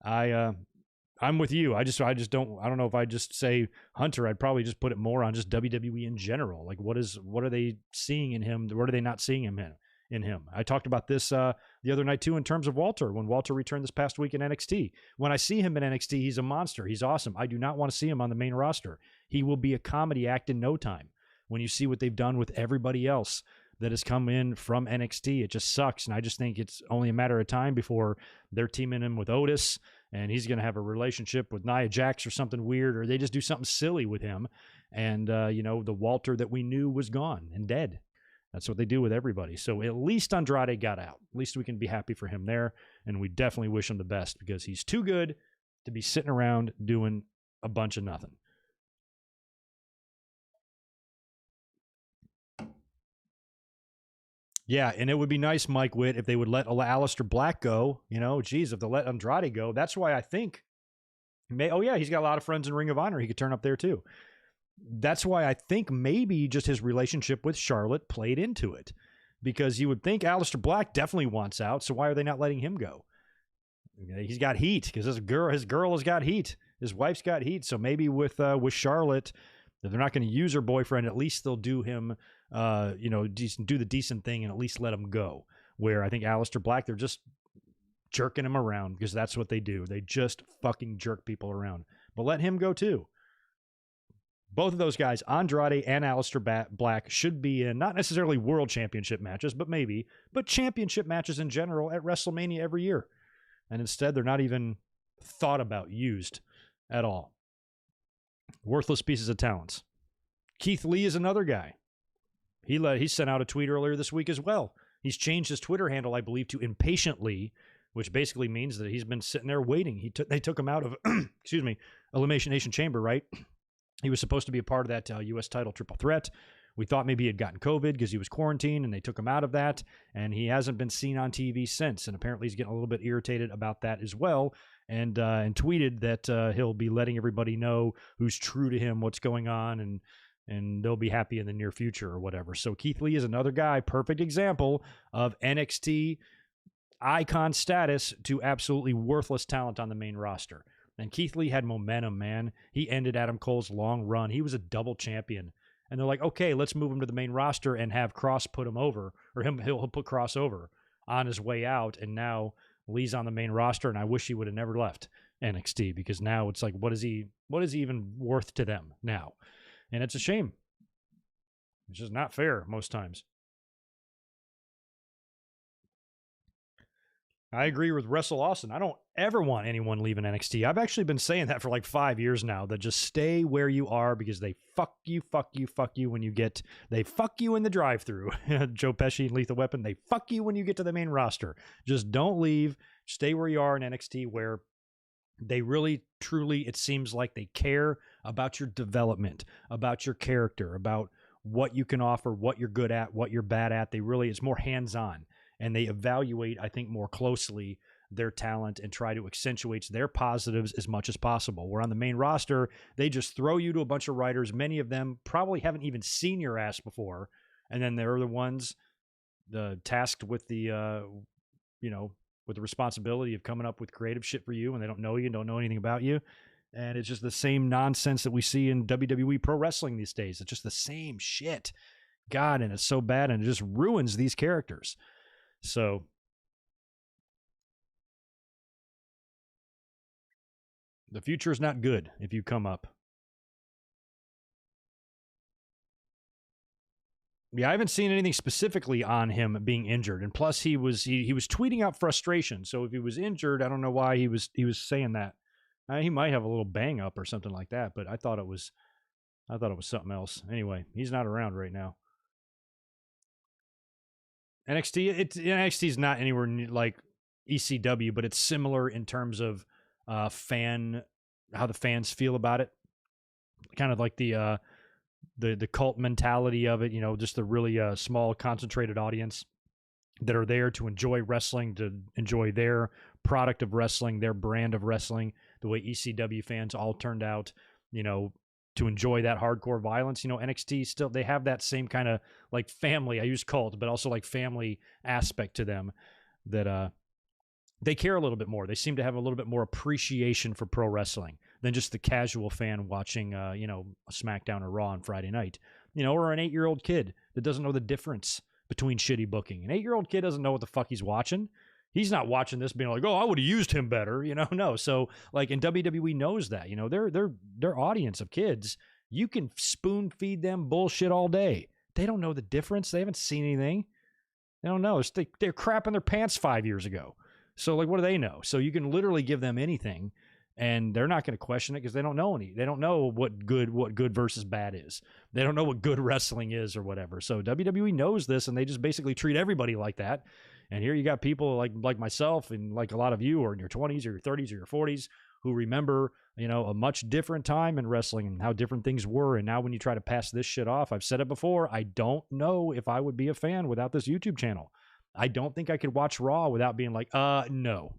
A: I'm with you. I don't know if I just say Hunter. I'd probably just put it more on just WWE in general. Like, what are they seeing in him? What are they not seeing in him? I talked about this the other night too, in terms of Walter, when Walter returned this past week in NXT. When I see him in NXT, he's a monster. He's awesome. I do not want to see him on the main roster. He will be a comedy act in no time. When you see what they've done with everybody else that has come in from NXT, it just sucks. And I just think it's only a matter of time before they're teaming him with Otis and he's going to have a relationship with Nia Jax or something weird, or they just do something silly with him. And, the Walter that we knew was gone and dead. That's what they do with everybody. So at least Andrade got out. At least we can be happy for him there. And we definitely wish him the best, because he's too good to be sitting around doing a bunch of nothing. Yeah, and it would be nice, Mike Witt, if they would let Aleister Black go. If they let Andrade go. That's why I think, he's got a lot of friends in Ring of Honor. He could turn up there too. That's why I think maybe just his relationship with Charlotte played into it, because you would think Aleister Black definitely wants out. So why are they not letting him go? He's got heat, because his girl has got heat. His wife's got heat, so maybe with Charlotte, if they're not going to use her boyfriend, at least they'll do him, do the decent thing and at least let him go. Where I think Aleister Black, they're just jerking him around because that's what they do. They just fucking jerk people around. But let him go too. Both of those guys, Andrade and Aleister Black, should be in not necessarily world championship matches, but championship matches in general at WrestleMania every year. And instead, they're not even thought about, used at all. Worthless pieces of talents. Keith Lee is another guy. He sent out a tweet earlier this week as well. He's changed his Twitter handle, I believe, to Impatiently, which basically means that he's been sitting there waiting. They took him out of, Elimination Nation Chamber, right? He was supposed to be a part of that U.S. title triple threat. We thought maybe he had gotten COVID because he was quarantined, and they took him out of that, and he hasn't been seen on TV since, and apparently he's getting a little bit irritated about that as well, and tweeted that he'll be letting everybody know who's true to him, what's going on, and they'll be happy in the near future or whatever. So Keith Lee is another guy, perfect example of NXT icon status to absolutely worthless talent on the main roster. And Keith Lee had momentum, man. He ended Adam Cole's long run. He was a double champion. And they're like, okay, let's move him to the main roster and have Cross put him over, or he'll put Cross over on his way out. And now Lee's on the main roster, and I wish he would have never left NXT, because now it's like, what is he even worth to them now? And it's a shame. It's just not fair most times. I agree with Wrestle Austin. I don't ever want anyone leaving NXT. I've actually been saying that for like 5 years now, that just stay where you are, because they fuck you when you get, they fuck you in the drive-thru. Joe Pesci and Lethal Weapon, they fuck you when you get to the main roster. Just don't leave. Stay where you are in NXT, where they really, truly, it seems like they care about your development, about your character, about what you can offer, what you're good at, what you're bad at. It's more hands-on. And they evaluate, I think, more closely their talent and try to accentuate their positives as much as possible. Where on the main roster, they just throw you to a bunch of writers. Many of them probably haven't even seen your ass before. And then they're the ones tasked with the responsibility of coming up with creative shit for you. And they don't know you, don't know anything about you. And it's just the same nonsense that we see in WWE Pro Wrestling these days. It's just the same shit. God, and it's so bad, and it just ruins these characters. So the future is not good if you come up. Yeah, I haven't seen anything specifically on him being injured, and plus he was tweeting out frustration. So if he was injured, I don't know why he was saying that. He might have a little bang up or something like that, but I thought it was something else. Anyway, he's not around right now. NXT is not anywhere near like ECW, but it's similar in terms of how the fans feel about it. Kind of like the cult mentality of it, just the really small, concentrated audience that are there to enjoy wrestling, to enjoy their product of wrestling, their brand of wrestling, the way ECW fans all turned out, to enjoy that hardcore violence. NXT still, they have that same kind of like family, I use cult, but also like family aspect to them, that they care a little bit more. They seem to have a little bit more appreciation for pro wrestling than just the casual fan watching, a SmackDown or Raw on Friday night, or an 8-year-old kid that doesn't know the difference between shitty booking. An 8-year-old kid doesn't know what the fuck he's watching. He's not watching this being like, oh, I would have used him better, no. So like, and WWE knows that, their audience of kids, you can spoon feed them bullshit all day. They don't know the difference. They haven't seen anything. They don't know. They're crapping their pants 5 years ago. So like, what do they know? So you can literally give them anything and they're not going to question it, because they don't know they don't know what good versus bad is. They don't know what good wrestling is or whatever. So WWE knows this, and they just basically treat everybody like that. And here you got people like myself, and like a lot of you, or in your 20s or your 30s or your 40s, who remember, a much different time in wrestling and how different things were. And now when you try to pass this shit off, I've said it before, I don't know if I would be a fan without this YouTube channel. I don't think I could watch Raw without being like, no,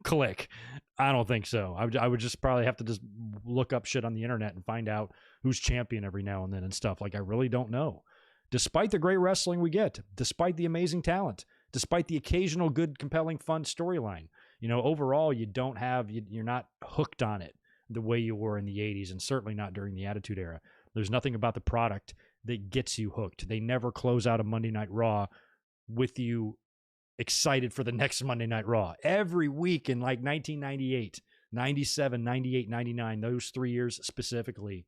A: click. I don't think so. I would just probably have to just look up shit on the internet and find out who's champion every now and then and stuff. Like, I really don't know. Despite the great wrestling we get, despite the amazing talent, despite the occasional good, compelling, fun storyline, overall, you're not hooked on it. the way you were in the 80s, and certainly not during the Attitude Era. There's nothing about the product that gets you hooked. They never close out a Monday Night Raw with you excited for the next Monday Night Raw. Every week in like 1998, 97, 98, 99, those 3 years specifically,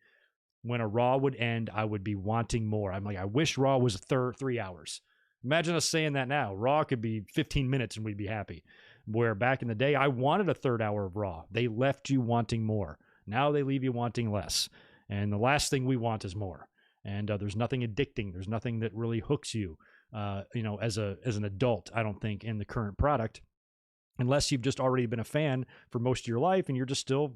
A: when a Raw would end, I would be wanting more. I'm like, I wish Raw was 3 hours. Imagine us saying that now. Raw could be 15 minutes and we'd be happy. Where back in the day, I wanted a third hour of Raw. They left you wanting more. Now they leave you wanting less. And the last thing we want is more. And there's nothing addicting. There's nothing that really hooks you, as an adult, I don't think, in the current product, unless you've just already been a fan for most of your life and you're just still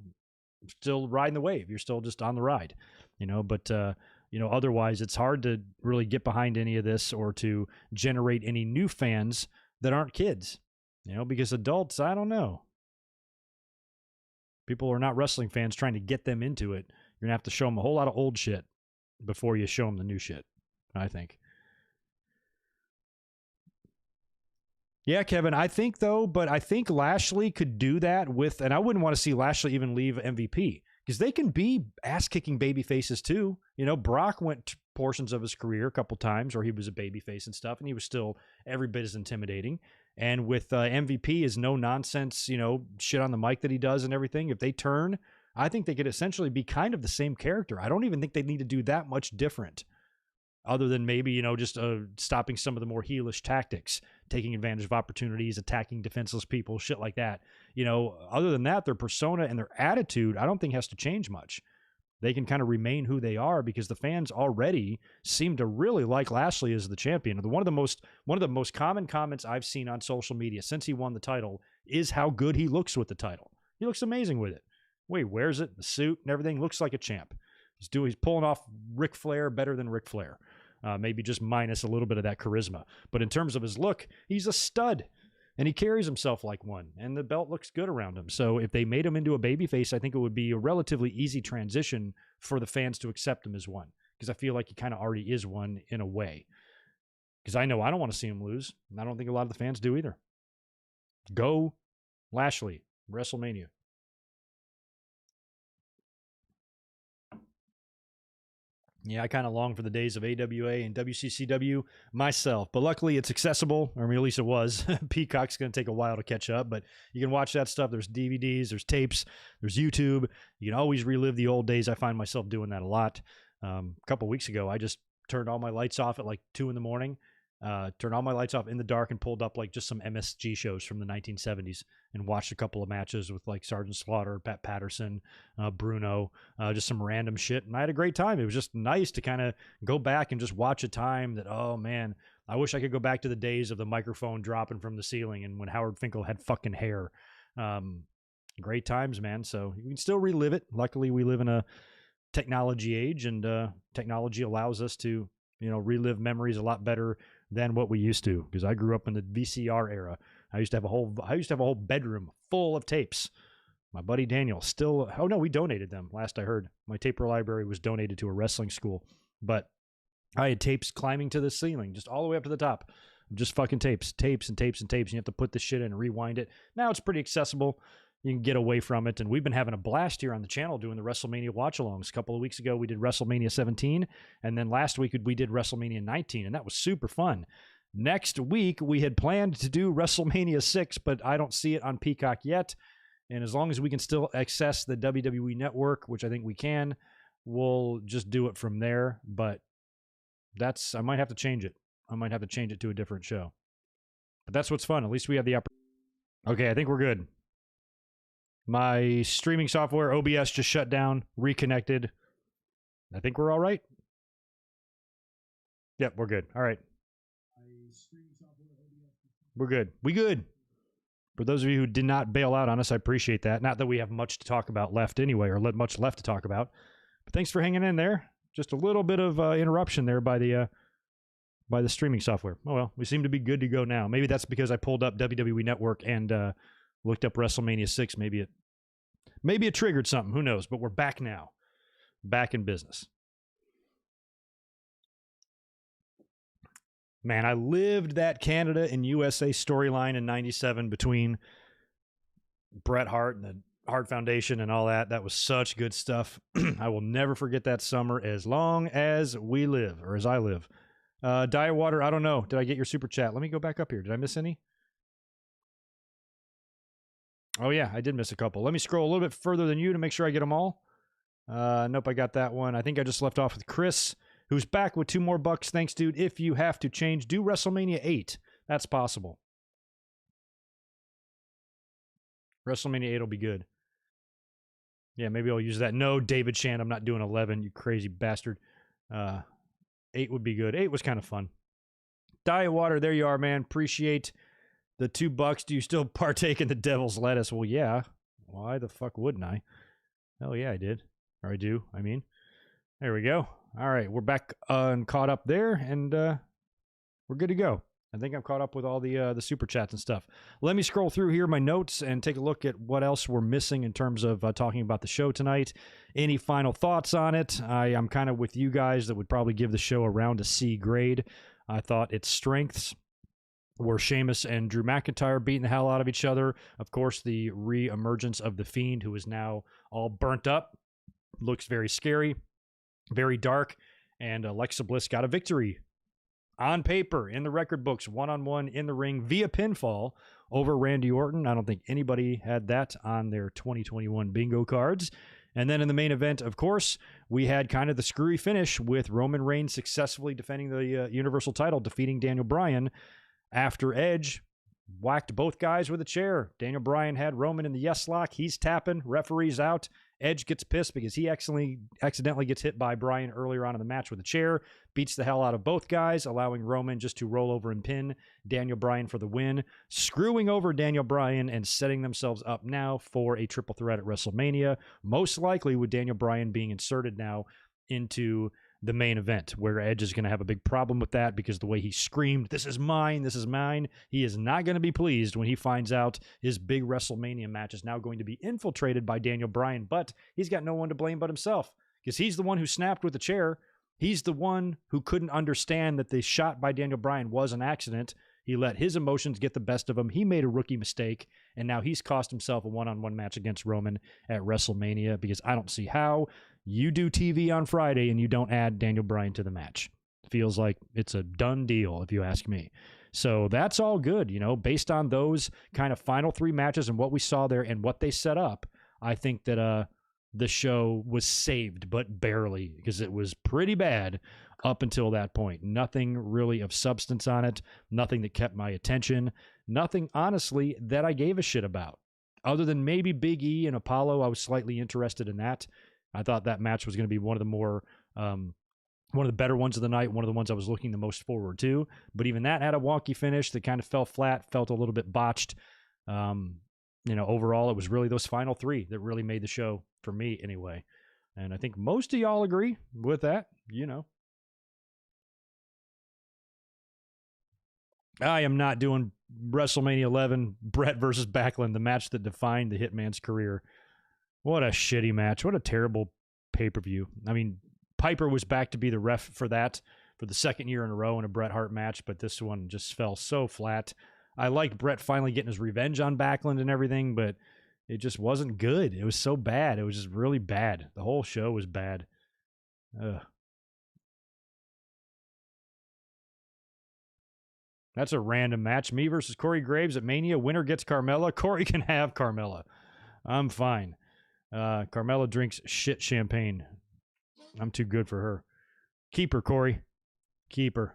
A: riding the wave. You're still just on the ride, but otherwise it's hard to really get behind any of this or to generate any new fans that aren't kids, because adults, I don't know. People are not wrestling fans trying to get them into it. You're going to have to show them a whole lot of old shit before you show them the new shit, I think. Yeah, Kevin, I think Lashley could do that with, and I wouldn't want to see Lashley even leave MVP because they can be ass-kicking baby faces too. Brock went portions of his career a couple times where he was a baby face and stuff, and he was still every bit as intimidating. And with MVP, his no-nonsense, shit on the mic that he does and everything, if they turn, I think they could essentially be kind of the same character. I don't even think they need to do that much different, other than maybe, just stopping some of the more heelish tactics, taking advantage of opportunities, attacking defenseless people, shit like that. Other than that, their persona and their attitude, I don't think has to change much. They can kind of remain who they are because the fans already seem to really like Lashley as the champion. One of the most common comments I've seen on social media since he won the title is how good he looks with the title. He looks amazing with it. He wears it, the suit and everything, looks like a champ. He's pulling off Ric Flair better than Ric Flair. Maybe just minus a little bit of that charisma. But in terms of his look, he's a stud. And he carries himself like one. And the belt looks good around him. So if they made him into a babyface, I think it would be a relatively easy transition for the fans to accept him as one. Because I feel like he kind of already is one in a way. Because I know I don't want to see him lose. And I don't think a lot of the fans do either. Go Lashley, WrestleMania. Yeah, I kind of long for the days of AWA and WCCW myself, but luckily it's accessible, or at least it was. Peacock's going to take a while to catch up, but you can watch that stuff. There's DVDs, there's tapes, there's YouTube. You can always relive the old days. I find myself doing that a lot. A couple weeks ago, I just turned all my lights off at like 2 a.m, turned all my lights off in the dark and pulled up like just some MSG shows from the 1970s and watched a couple of matches with like Sergeant Slaughter, Pat Patterson, Bruno, just some random shit. And I had a great time. It was just nice to kind of go back and just watch a time that, oh man, I wish I could go back to the days of the microphone dropping from the ceiling and when Howard Finkel had fucking hair. Great times, man. So you can still relive it. Luckily we live in a technology age, and technology allows us to, relive memories a lot better than what we used to, because I grew up in the VCR era. I used to have a whole bedroom full of tapes. My buddy Daniel we donated them. Last I heard, my tape library was donated to a wrestling school, but I had tapes climbing to the ceiling, just all the way up to the top. Just fucking tapes and tapes and tapes. You have to put this shit in and rewind it. Now it's pretty accessible. You can get away from it. And we've been having a blast here on the channel doing the WrestleMania watch-alongs. A couple of weeks ago, we did WrestleMania 17. And then last week, we did WrestleMania 19. And that was super fun. Next week, we had planned to do WrestleMania 6, but I don't see it on Peacock yet. And as long as we can still access the WWE Network, which I think we can, we'll just do it from there. But I might have to change it. I might have to change it to a different show. But that's what's fun. At least we have the opportunity. Okay, I think we're good. My streaming software, OBS, just shut down, reconnected. I think we're all right. Yep, we're good. All right. We're good. We good. For those of you who did not bail out on us, I appreciate that. Not that we have much to talk about left anyway, or much left to talk about. But thanks for hanging in there. Just a little bit of interruption there by the streaming software. Oh, well, we seem to be good to go now. Maybe that's because I pulled up WWE Network and looked up WrestleMania 6. Maybe it triggered something. Who knows? But we're back now. Back in business. Man, I lived that Canada and USA storyline in '97 between Bret Hart and the Heart Foundation and all that. That was such good stuff. I will never forget that summer as long as we live, or as I live. Diet Water, I don't know. Did I get your super chat? Let me go back up here. Did I miss any? Oh, yeah, I did miss a couple. Let me scroll a little bit further than you to make sure I get them all. Nope, I got that one. I think I just left off with Chris, who's back with 2 more bucks. Thanks, dude. If you have to change, do WrestleMania 8. That's possible. WrestleMania 8 will be good. Yeah, maybe I'll use that. No, David Shan, I'm not doing 11, you crazy bastard. 8 would be good. 8 was kind of fun. Diet Water, there you are, man. Appreciate the $2. Do you still partake in the devil's lettuce? Well, yeah. Why the fuck wouldn't I? Hell yeah, I did. Or I do, I mean. There we go. All right, we're back and caught up there, and we're good to go. I think I'm caught up with all the super chats and stuff. Let me scroll through here my notes and take a look at what else we're missing in terms of talking about the show tonight. Any final thoughts on it? I'm kind of with you guys that would probably give the show around a C grade. I thought its strengths were Sheamus and Drew McIntyre beating the hell out of each other. Of course, the re-emergence of the Fiend, who is now all burnt up. Looks very scary, very dark, and Alexa Bliss got a victory on paper, in the record books, one-on-one in the ring via pinfall over Randy Orton. I don't think anybody had that on their 2021 bingo cards. And then in the main event, of course, we had kind of the screwy finish with Roman Reigns successfully defending the Universal title, defeating Daniel Bryan after Edge whacked both guys with a chair. Daniel Bryan had Roman in the yes lock. He's tapping. Referee's out. Edge gets pissed because he accidentally gets hit by Bryan earlier on in the match with a chair, beats the hell out of both guys, allowing Roman just to roll over and pin Daniel Bryan for the win, screwing over Daniel Bryan and setting themselves up now for a triple threat at WrestleMania, most likely with Daniel Bryan being inserted now into the main event, where Edge is going to have a big problem with that because the way he screamed, "This is mine, this is mine," he is not going to be pleased when he finds out his big WrestleMania match is now going to be infiltrated by Daniel Bryan, but he's got no one to blame but himself because he's the one who snapped with the chair. He's the one who couldn't understand that the shot by Daniel Bryan was an accident. He let his emotions get the best of him. He made a rookie mistake, and now he's cost himself a one-on-one match against Roman at WrestleMania because I don't see how you do TV on Friday and you don't add Daniel Bryan to the match. Feels like it's a done deal, if you ask me. So that's all good, you know, based on those kind of final 3 matches and what we saw there and what they set up. I think that the show was saved, but barely, because it was pretty bad up until that point. Nothing really of substance on it. Nothing that kept my attention. Nothing, honestly, that I gave a shit about. Other than maybe Big E and Apollo, I was slightly interested in that. I thought that match was going to be one of the more, one of the better ones of the night, one of the ones I was looking the most forward to. But even that had a wonky finish that kind of fell flat, felt a little bit botched. You know, overall, it was really those final 3 that really made the show, for me anyway. And I think most of y'all agree with that, you know. I am not doing WrestleMania 11, Brett versus Backlund, the match that defined the Hitman's career. What a shitty match. What a terrible pay-per-view. I mean, Piper was back to be the ref for that for the 2nd year in a row in a Bret Hart match, but this one just fell so flat. I liked Bret finally getting his revenge on Backlund and everything, but it just wasn't good. It was so bad. It was just really bad. The whole show was bad. Ugh. That's a random match. Me versus Corey Graves at Mania. Winner gets Carmella. Corey can have Carmella. I'm fine. Carmella drinks shit champagne. I'm too good for her. Keep her, Corey. Keep her.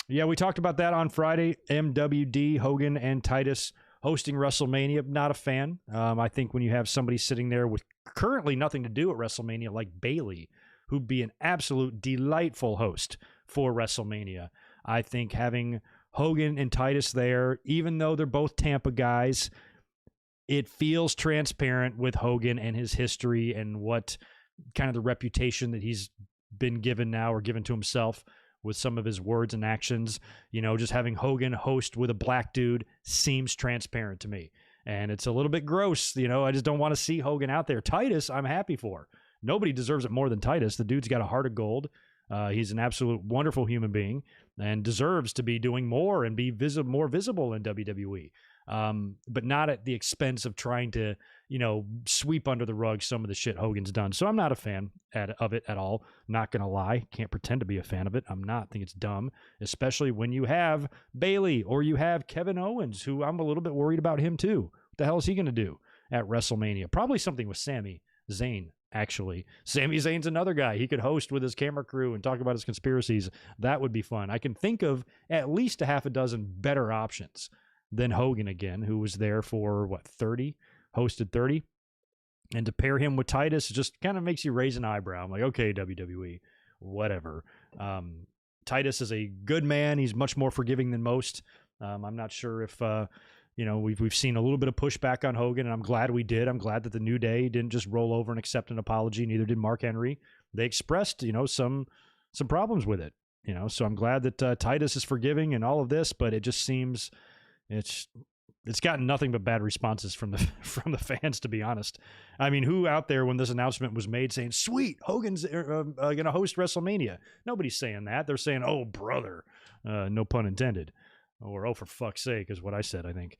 A: Yeah, we talked about that on Friday. MWD, Hogan, and Titus hosting WrestleMania. Not a fan. I think when you have somebody sitting there with currently nothing to do at WrestleMania like Bayley, who'd be an absolute delightful host for WrestleMania, I think having Hogan and Titus there, even though they're both Tampa guys, it feels transparent with Hogan and his history and what kind of the reputation that he's been given now or given to himself with some of his words and actions. You know, just having Hogan host with a black dude seems transparent to me. And it's a little bit gross. You know, I just don't want to see Hogan out there. Titus, I'm happy for. Nobody deserves it more than Titus. The dude's got a heart of gold. He's an absolute wonderful human being and deserves to be doing more and be more visible in WWE. but not at the expense of trying to, sweep under the rug some of the shit Hogan's done. So I'm not a fan of it at all. Not going to lie. Can't pretend to be a fan of it. I'm not. I think it's dumb, especially when you have Bayley or you have Kevin Owens, who I'm a little bit worried about him too. What the hell is he going to do at WrestleMania? Probably something with Sami Zayn, actually. Sami Zayn's another guy. He could host with his camera crew and talk about his conspiracies. That would be fun. I can think of at least a half a dozen better options than Hogan again, who was there for, 30? Hosted 30. And to pair him with Titus just kind of makes you raise an eyebrow. I'm like, okay, WWE, whatever. Titus is a good man. He's much more forgiving than most. I'm not sure if, we've seen a little bit of pushback on Hogan, and I'm glad we did. I'm glad that the New Day didn't just roll over and accept an apology. Neither did Mark Henry. They expressed, some problems with it. So I'm glad that Titus is forgiving and all of this, but it just seems it's gotten nothing but bad responses from the fans, to be honest. I mean, who out there when this announcement was made saying, "Sweet, Hogan's going to host WrestleMania"? Nobody's saying that. They're saying, "Oh, brother," no pun intended, or "Oh, for fuck's sake" is what I said. I think.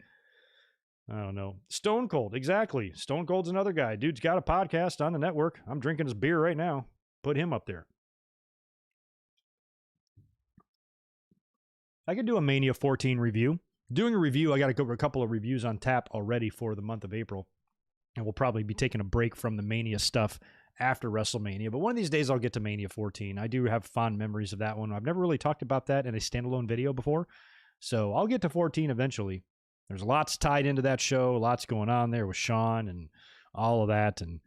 A: I don't know. Stone Cold, exactly. Stone Cold's another guy. Dude's got a podcast on the network. I'm drinking his beer right now. Put him up there. I could do a Mania 14 review. Doing a review, I got to go over a couple of reviews on tap already for the month of April. And we'll probably be taking a break from the Mania stuff after WrestleMania. But one of these days, I'll get to Mania 14. I do have fond memories of that one. I've never really talked about that in a standalone video before. So I'll get to 14 eventually. There's lots tied into that show. Lots going on there with Shawn and all of that. And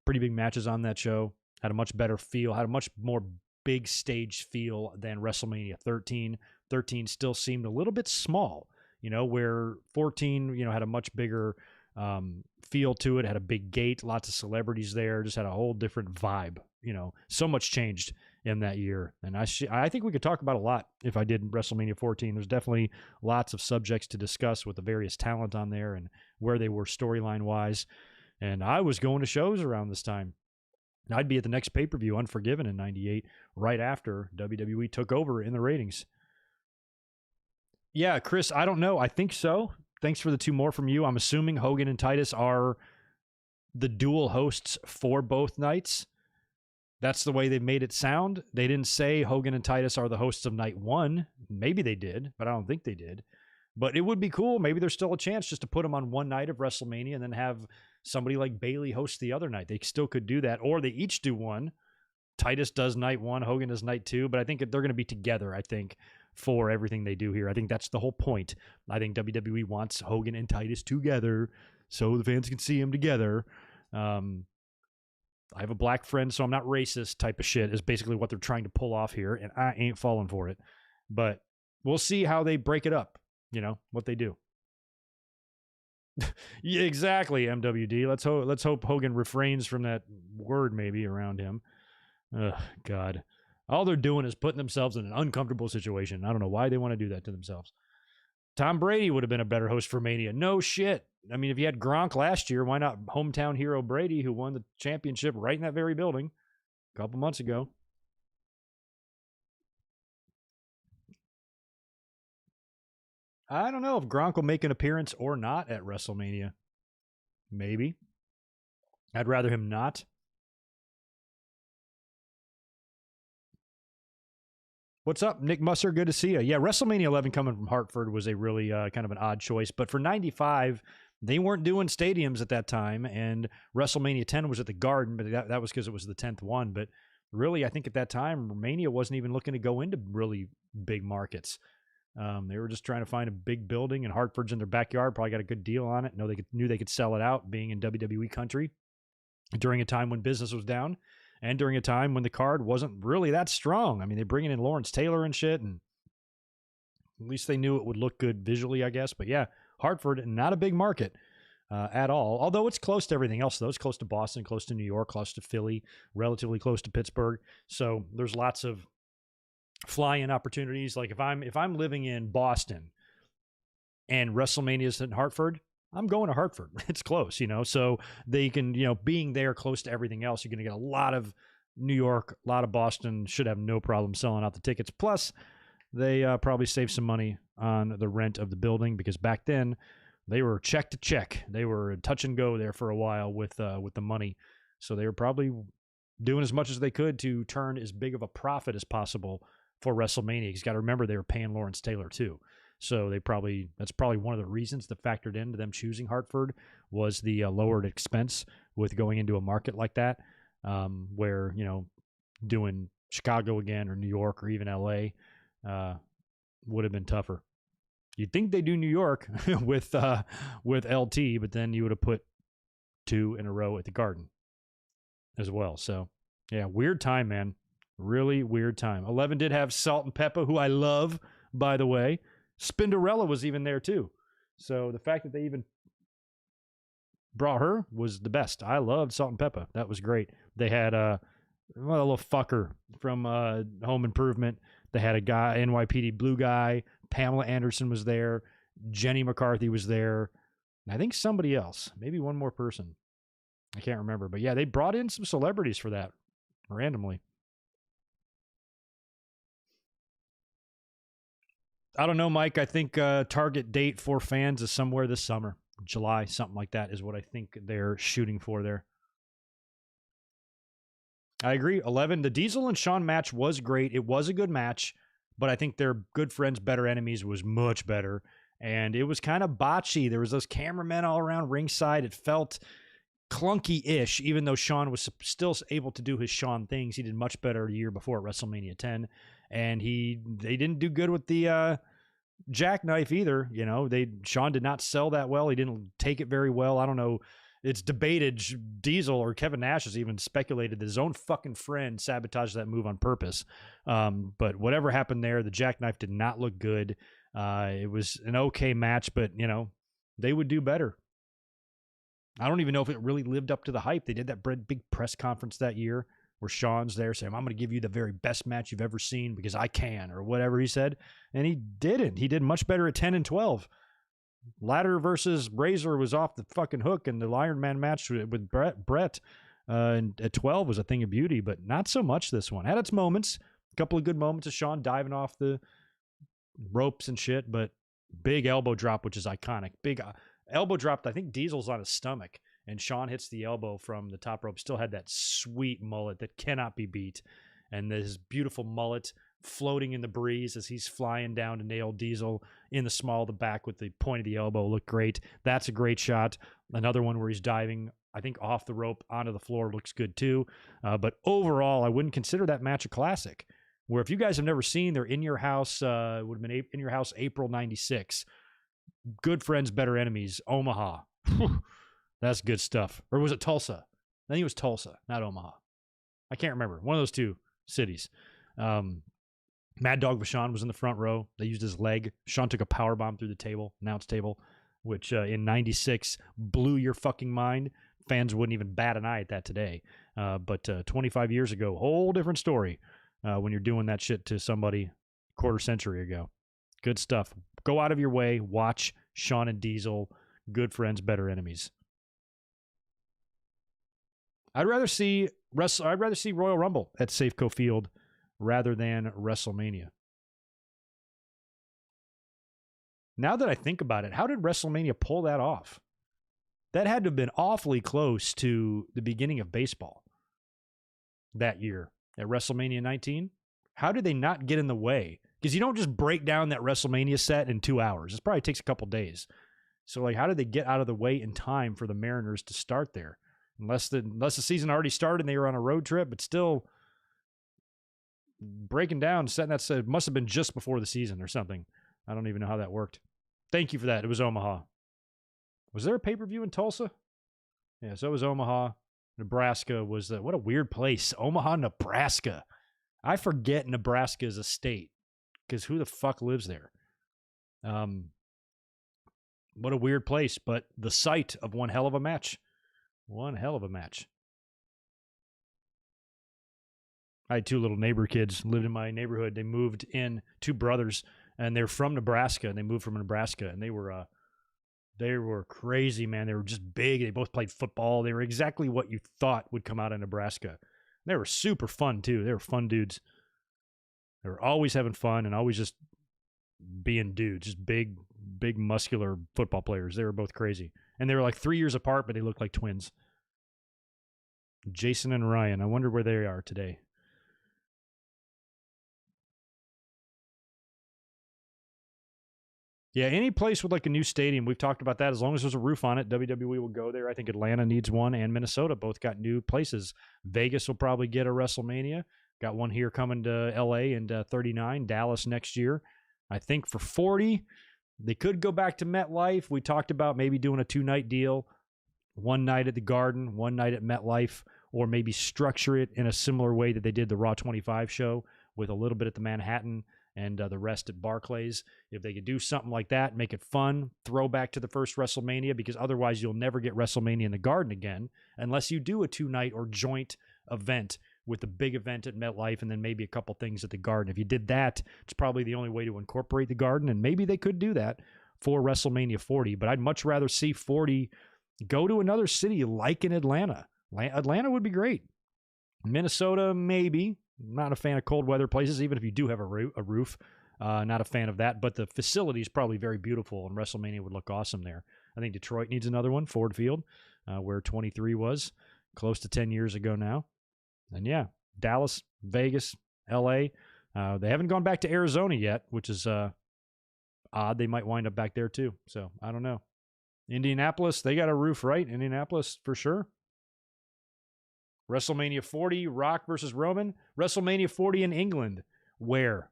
A: pretty big matches on that show. Had a much better feel. Had a much more big stage feel than WrestleMania 13. 13 still seemed a little bit small, where 14, had a much bigger feel to it, had a big gate, lots of celebrities there, just had a whole different vibe, so much changed in that year. And I think we could talk about a lot if I did WrestleMania 14. There's definitely lots of subjects to discuss with the various talent on there and where they were storyline wise. And I was going to shows around this time. I'd be at the next pay-per-view, Unforgiven, in 98, right after WWE took over in the ratings. Yeah, Chris, I don't know. I think so. Thanks for the two more from you. I'm assuming Hogan and Titus are the dual hosts for both nights. That's the way they've made it sound. They didn't say Hogan and Titus are the hosts of night one. Maybe they did, but I don't think they did. But it would be cool. Maybe there's still a chance just to put them on one night of WrestleMania and then have somebody like Bayley host the other night. They still could do that. Or they each do one. Titus does night one, Hogan does night two. But I think they're going to be together, for everything they do here. I think that's the whole point. I think WWE wants Hogan and Titus together so the fans can see them together. I have a black friend, so I'm not racist type of shit is basically what they're trying to pull off here, and I ain't falling for it. But we'll see how they break it up, what they do. Yeah, exactly, MWD. Let's hope Hogan refrains from that word maybe around him. Ugh, God. All they're doing is putting themselves in an uncomfortable situation. I don't know why they want to do that to themselves. Tom Brady would have been a better host for Mania. No shit. I mean, if you had Gronk last year, why not hometown hero Brady, who won the championship right in that very building a couple months ago? I don't know if Gronk will make an appearance or not at WrestleMania. Maybe. I'd rather him not. What's up, Nick Musser? Good to see you. Yeah, WrestleMania 11 coming from Hartford was a really kind of an odd choice. But for 95, they weren't doing stadiums at that time. And WrestleMania 10 was at the Garden, but that was because it was the 10th one. But really, I think at that time, Mania wasn't even looking to go into really big markets. They were just trying to find a big building, and Hartford's in their backyard. Probably got a good deal on it. Knew they could sell it out being in WWE country during a time when business was down. And during a time when the card wasn't really that strong. I mean, they're bringing in Lawrence Taylor and shit, and at least they knew it would look good visually, I guess. But yeah, Hartford, not a big market at all. Although it's close to everything else, though. It's close to Boston, close to New York, close to Philly, relatively close to Pittsburgh. So there's lots of fly-in opportunities. Like if I'm living in Boston and WrestleMania is in Hartford, I'm going to Hartford. It's close, so they can, being there close to everything else, you're going to get a lot of New York, a lot of Boston, should have no problem selling out the tickets. Plus, they probably saved some money on the rent of the building, because back then they were check to check. They were touch and go there for a while with the money. So they were probably doing as much as they could to turn as big of a profit as possible for WrestleMania. You got to remember they were paying Lawrence Taylor too. So that's probably one of the reasons that factored into them choosing Hartford was the lowered expense with going into a market like that, where, doing Chicago again or New York or even LA would have been tougher. You'd think they do New York with LT, but then you would have put 2 in a row at the Garden as well. So, yeah, weird time, man. Really weird time. 11 did have Salt and Pepper, who I love, by the way. Spinderella was even there, too. So the fact that they even brought her was the best. I loved Salt and Pepper. That was great. They had a little fucker from Home Improvement. They had a guy, NYPD Blue guy. Pamela Anderson was there. Jenny McCarthy was there. And I think somebody else, maybe one more person. I can't remember. But yeah, they brought in some celebrities for that randomly. I don't know, Mike. I think target date for fans is somewhere this summer. July, something like that is what I think they're shooting for there. I agree. 11, the Diesel and Shawn match was great. It was a good match, but I think their Good Friends, Better Enemies was much better. And it was kind of botchy. There was those cameramen all around ringside. It felt clunky-ish, even though Shawn was still able to do his Shawn things. He did much better a year before at WrestleMania 10. And they didn't do good with the jackknife either. Shawn did not sell that well. He didn't take it very well. I don't know. It's debated. Diesel or Kevin Nash has even speculated that his own fucking friend sabotaged that move on purpose. But whatever happened there, the jackknife did not look good. It was an okay match, but, they would do better. I don't even know if it really lived up to the hype. They did that big press conference that year where Shawn's there saying, I'm going to give you the very best match you've ever seen because I can, or whatever he said. And he didn't. He did much better at 10 and 12. Ladder versus Razor was off the fucking hook, and the Iron Man match with Brett at 12 was a thing of beauty, but not so much this one. Had its moments, a couple of good moments of Shawn diving off the ropes and shit, but big elbow drop, which is iconic. Big elbow drop, I think Diesel's on his stomach, and Shawn hits the elbow from the top rope. Still had that sweet mullet that cannot be beat, and this beautiful mullet floating in the breeze as he's flying down to nail Diesel in the small of the back with the point of the elbow. Looked great. That's a great shot. Another one where he's diving, I think, off the rope onto the floor looks good too. But overall, I wouldn't consider that match a classic. Where if you guys have never seen, they're In Your House, would have been In Your House April 96. Good Friends, Better Enemies, Omaha. That's good stuff. Or was it Tulsa? I think it was Tulsa, not Omaha. I can't remember. One of those two cities. Mad Dog Vachon was in the front row. They used his leg. Shawn took a powerbomb through the table, announce table, which in 96 blew your fucking mind. Fans wouldn't even bat an eye at that today. But 25 years ago, whole different story when you're doing that shit to somebody quarter century ago. Good stuff. Go out of your way. Watch Shawn and Diesel. Good Friends, Better Enemies. I'd rather see Royal Rumble at Safeco Field rather than WrestleMania. Now that I think about it, how did WrestleMania pull that off? That had to have been awfully close to the beginning of baseball that year at WrestleMania 19. How did they not get in the way? Because you don't just break down that WrestleMania set in 2 hours. It probably takes a couple days. So, how did they get out of the way in time for the Mariners to start there? Unless the season already started and they were on a road trip, but still breaking down, setting that set must have been just before the season or something. I don't even know how that worked. Thank you for that. It was Omaha. Was there a pay-per-view in Tulsa? Yeah, so it was Omaha. Nebraska was what a weird place. Omaha, Nebraska. I forget Nebraska is a state because who the fuck lives there? What a weird place, but the site of one hell of a match. One hell of a match. I had 2 little neighbor kids lived in my neighborhood. They moved in, 2 brothers, and they're from Nebraska. And they moved from Nebraska, and they were crazy, man. They were just big. They both played football. They were exactly what you thought would come out of Nebraska. They were super fun too. They were fun dudes. They were always having fun and always just being dudes, just big, muscular football players. They were both crazy. And they were like 3 years apart, but they looked like twins. Jason and Ryan. I wonder where they are today. Yeah, any place with like a new stadium, we've talked about that. As long as there's a roof on it, WWE will go there. I think Atlanta needs one, and Minnesota both got new places. Vegas will probably get a WrestleMania. Got one here coming to LA in 39, Dallas next year. I think for 40, they could go back to MetLife. We talked about maybe doing a 2-night deal, one night at the Garden, one night at MetLife, or maybe structure it in a similar way that they did the Raw 25 show with a little bit at the Manhattan and the rest at Barclays. If they could do something like that, make it fun, throw back to the first WrestleMania, because otherwise you'll never get WrestleMania in the Garden again unless you do a 2-night or joint event with the big event at MetLife and then maybe a couple things at the Garden. If you did that, it's probably the only way to incorporate the Garden, and maybe they could do that for WrestleMania 40, but I'd much rather see 40 go to another city like in Atlanta. Atlanta would be great. Minnesota, maybe. Not a fan of cold weather places, even if you do have a roof. Not a fan of that, but the facility is probably very beautiful, and WrestleMania would look awesome there. I think Detroit needs another one, Ford Field, where 23 was, close to 10 years ago now. And yeah, Dallas, Vegas, LA. They haven't gone back to Arizona yet, which is odd. They might wind up back there too, so I don't know. Indianapolis, they got a roof, right? Indianapolis, for sure. WrestleMania 40, Rock versus Roman. WrestleMania 40 in England. Where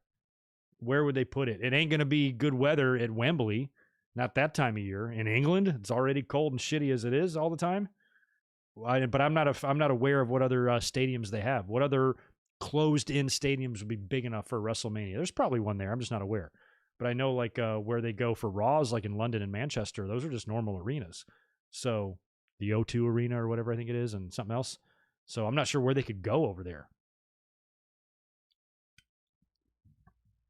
A: would they put it? It ain't going to be good weather at Wembley. Not that time of year. In England, it's already cold and shitty as it is all the time. But I'm not aware of what other stadiums they have. What other closed-in stadiums would be big enough for WrestleMania? There's probably one there. I'm just not aware. But I know like where they go for Raws, like in London and Manchester, those are just normal arenas. So the O2 Arena or whatever I think it is, and something else. So I'm not sure where they could go over there.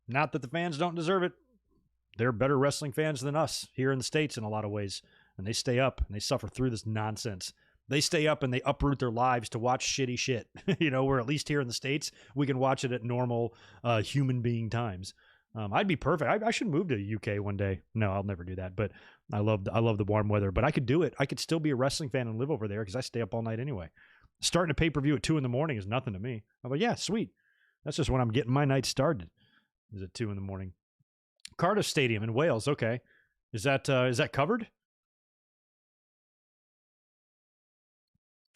A: Not that the fans don't deserve it. They're better wrestling fans than us here in the States in a lot of ways. And they stay up and they suffer through this nonsense. They stay up and they uproot their lives to watch shitty shit. Where at least here in the States, we can watch it at normal human being times. I'd be perfect. I should move to UK one day. No, I'll never do that. But I love the warm weather. But I could do it. I could still be a wrestling fan and live over there because I stay up all night anyway. Starting a pay-per-view at 2 in the morning is nothing to me. I'm like, yeah, sweet. That's just when I'm getting my night started, is at 2 in the morning. Cardiff Stadium in Wales, okay. Is that covered?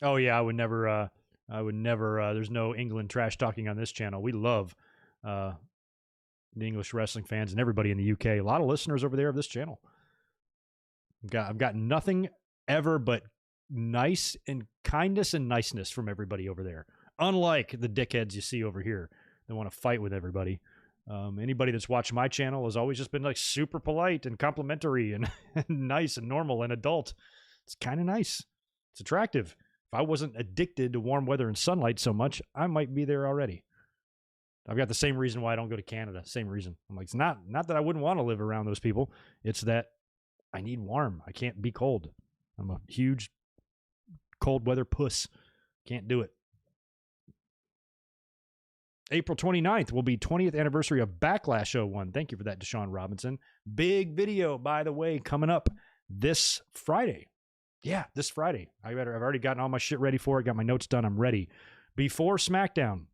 A: Oh, yeah, I would never, there's no England trash talking on this channel. We love the English wrestling fans and everybody in the UK. A lot of listeners over there of this channel. I've got nothing ever but nice and kindness and niceness from everybody over there. Unlike the dickheads you see over here that want to fight with everybody. Anybody that's watched my channel has always just been like super polite and complimentary and nice and normal and adult. It's kind of nice. It's attractive. If I wasn't addicted to warm weather and sunlight so much, I might be there already. I've got the same reason why I don't go to Canada. Same reason. I'm like, it's not that I wouldn't want to live around those people. It's that I need warm. I can't be cold. I'm a huge cold weather puss. Can't do it. April 29th will be 20th anniversary of Backlash 01. Thank you for that, Deshaun Robinson. Big video, by the way, coming up this Friday. Yeah, this Friday. I've already gotten all my shit ready for it. Got my notes done. I'm ready. Before SmackDown,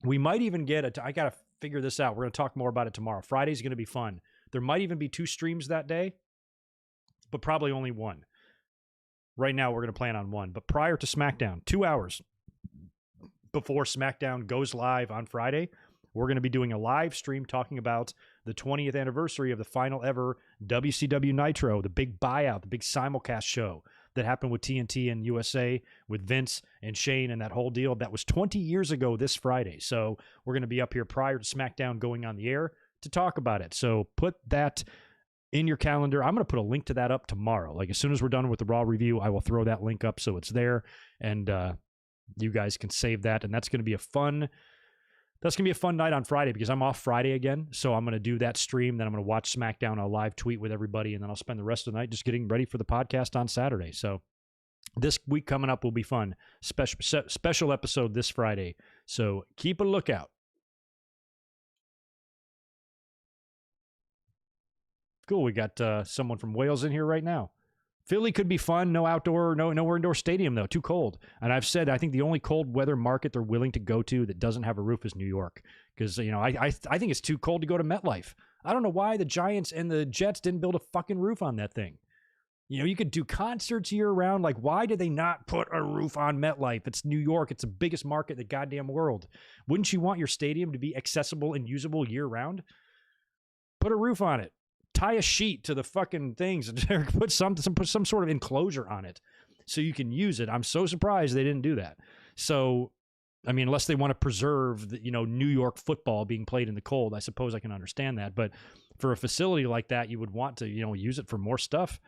A: we might even get I got to figure this out. We're going to talk more about it tomorrow. Friday's going to be fun. There might even be 2 streams that day, but probably only one. Right now, we're going to plan on one. But prior to SmackDown, 2 hours before SmackDown goes live on Friday, we're going to be doing a live stream talking about the 20th anniversary of the final ever WCW Nitro, the big buyout, the big simulcast show that happened with TNT and USA with Vince and Shane and that whole deal. That was 20 years ago this Friday. So we're going to be up here prior to SmackDown going on the air to talk about it. So put that in your calendar. I'm going to put a link to that up tomorrow. Like as soon as we're done with the Raw review, I will throw that link up so it's there and you guys can save that. And that's going to be a fun night on Friday because I'm off Friday again. So I'm going to do that stream. Then I'm going to watch SmackDown. I'll live tweet with everybody. And then I'll spend the rest of the night just getting ready for the podcast on Saturday. So this week coming up will be fun. Special episode this Friday. So keep a lookout. Cool. We got someone from Wales in here right now. Philly could be fun. No indoor stadium though. Too cold. And I've said I think the only cold weather market they're willing to go to that doesn't have a roof is New York, because I think it's too cold to go to MetLife. I don't know why the Giants and the Jets didn't build a fucking roof on that thing. You could do concerts year round. Like, why did they not put a roof on MetLife? It's New York. It's the biggest market in the goddamn world. Wouldn't you want your stadium to be accessible and usable year round? Put a roof on it. Tie a sheet to the fucking things and put some sort of enclosure on it so you can use it. I'm so surprised they didn't do that. So, I mean, unless they want to preserve the, New York football being played in the cold, I suppose I can understand that. But for a facility like that, you would want to, use it for more stuff.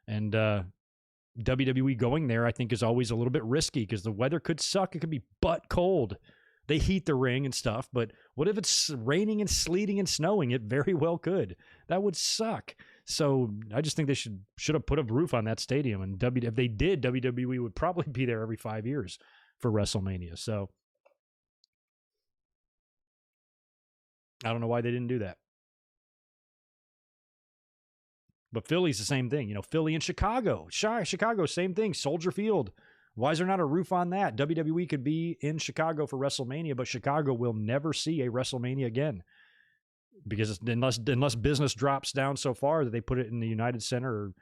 A: And WWE going there, I think, is always a little bit risky because the weather could suck. It could be butt cold. They heat the ring and stuff, but what if it's raining and sleeting and snowing? It very well could. That would suck. So I just think they should have put a roof on that stadium. And if they did, WWE would probably be there every 5 years for WrestleMania. So I don't know why they didn't do that. But Philly's the same thing. Philly and Chicago. Chicago, same thing. Soldier Field. Why is there not a roof on that? WWE could be in Chicago for WrestleMania, but Chicago will never see a WrestleMania again. Because unless business drops down so far that they put it in the United Center or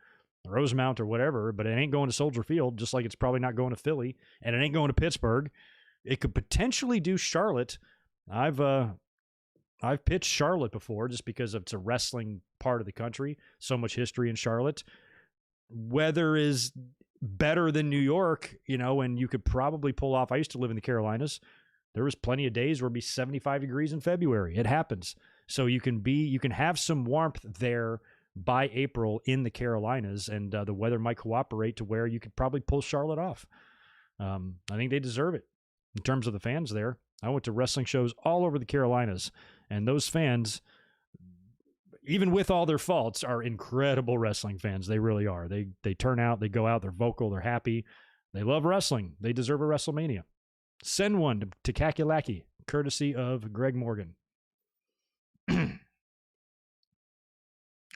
A: Rosemount or whatever, but it ain't going to Soldier Field, just like it's probably not going to Philly, and it ain't going to Pittsburgh. It could potentially do Charlotte. I've pitched Charlotte before just because it's a wrestling part of the country. So much history in Charlotte. Weather is better than New York, and you could probably pull off. I used to live in the Carolinas. There was plenty of days where it'd be 75 degrees in February. It happens. So you can have some warmth there by April in the Carolinas, and the weather might cooperate to where you could probably pull Charlotte off. I think they deserve it in terms of the fans there. I went to wrestling shows all over the Carolinas, and those fans, even with all their faults, are incredible wrestling fans. They really are. They turn out, they go out, they're vocal, they're happy. They love wrestling. They deserve a WrestleMania. Send one to Kakalaki, courtesy of Greg Morgan.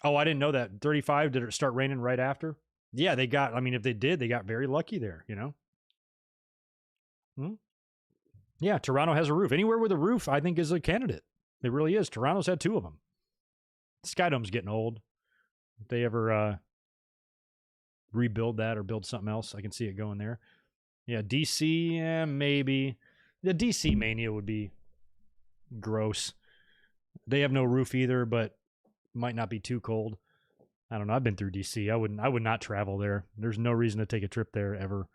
A: Oh, I didn't know that. 35, did it start raining right after? Yeah, if they did, they got very lucky there, Yeah, Toronto has a roof. Anywhere with a roof, I think, is a candidate. It really is. Toronto's had 2 of them. Skydome's getting old. If they ever rebuild that or build something else, I can see it going there. Yeah, DC, maybe. The DC Mania would be gross. They have no roof either, but might not be too cold. I don't know. I've been through DC. I would not travel there. There's no reason to take a trip there ever.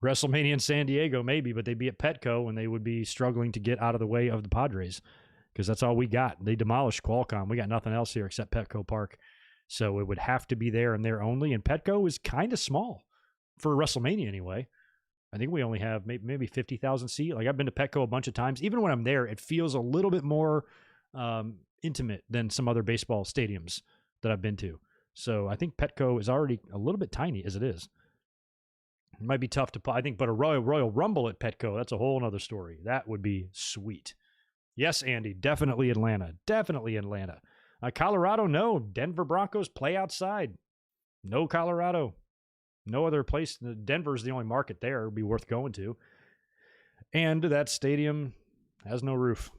A: WrestleMania in San Diego, maybe, but they'd be at Petco and they would be struggling to get out of the way of the Padres because that's all we got. They demolished Qualcomm. We got nothing else here except Petco Park. So it would have to be there and there only. And Petco is kind of small for WrestleMania anyway. I think we only have maybe 50,000 seat. Like, I've been to Petco a bunch of times. Even when I'm there, it feels a little bit more intimate than some other baseball stadiums that I've been to. So I think Petco is already a little bit tiny as it is. It might be tough to, I think, but a Royal Rumble at Petco, that's a whole other story. That would be sweet. Yes, Andy, definitely Atlanta. Definitely Atlanta. Colorado, no. Denver Broncos play outside. No Colorado. No other place. Denver's the only market there. It'd be worth going to. And that stadium has no roof.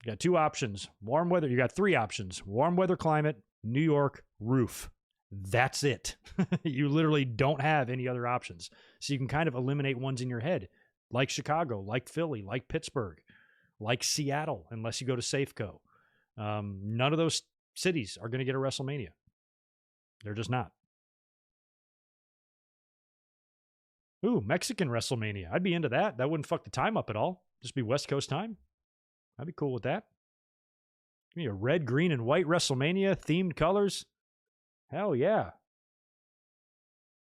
A: You got 2 options. Warm weather. You got 3 options. Warm weather climate, New York, roof. That's it. You literally don't have any other options. So you can kind of eliminate ones in your head, like Chicago, like Philly, like Pittsburgh, like Seattle, unless you go to Safeco. None of those cities are going to get a WrestleMania. They're just not. Ooh, Mexican WrestleMania. I'd be into that. That wouldn't fuck the time up at all. Just be West Coast time. I'd be cool with that. Give me a red, green, and white WrestleMania, themed colors. Hell yeah.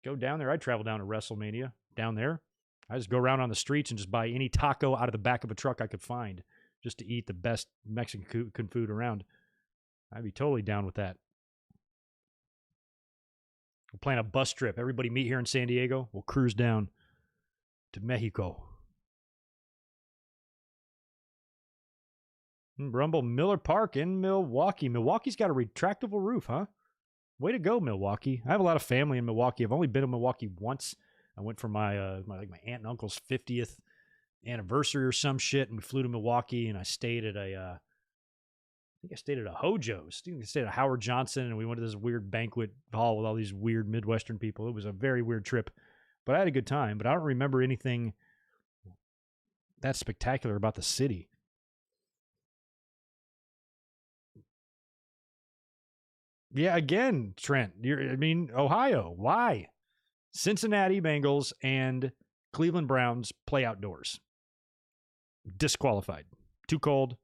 A: Go down there. I'd travel down to WrestleMania. Down there. I just go around on the streets and just buy any taco out of the back of a truck I could find just to eat the best Mexican food around. I'd be totally down with that. We'll plan a bus trip. Everybody meet here in San Diego. We'll cruise down to Mexico. Rumble Miller Park in Milwaukee. Milwaukee's got a retractable roof, huh? Way to go, Milwaukee. I have a lot of family in Milwaukee. I've only been in Milwaukee once. I went for my aunt and uncle's 50th anniversary or some shit, and we flew to Milwaukee, and I stayed at I think I stayed at a Hojo's. I stayed at Howard Johnson, and we went to this weird banquet hall with all these weird Midwestern people. It was a very weird trip, but I had a good time. But I don't remember anything that spectacular about the city. Yeah, again, Trent. Ohio. Why? Cincinnati Bengals and Cleveland Browns play outdoors. Disqualified. Too cold.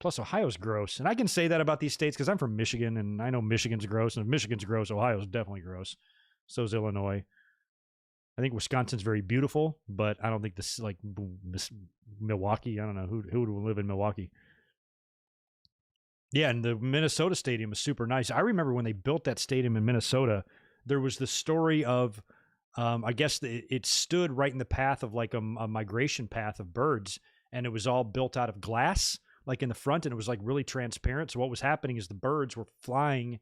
A: Plus, Ohio's gross. And I can say that about these states because I'm from Michigan, and I know Michigan's gross. And if Michigan's gross, Ohio's definitely gross. So is Illinois. I think Wisconsin's very beautiful, but I don't think this, like, Milwaukee. I don't know. Who would live in Milwaukee? Yeah, and the Minnesota stadium is super nice. I remember when they built that stadium in Minnesota, there was the story of, I guess it stood right in the path of like a migration path of birds, and it was all built out of glass, like in the front, and it was like really transparent. So what was happening is the birds were flying.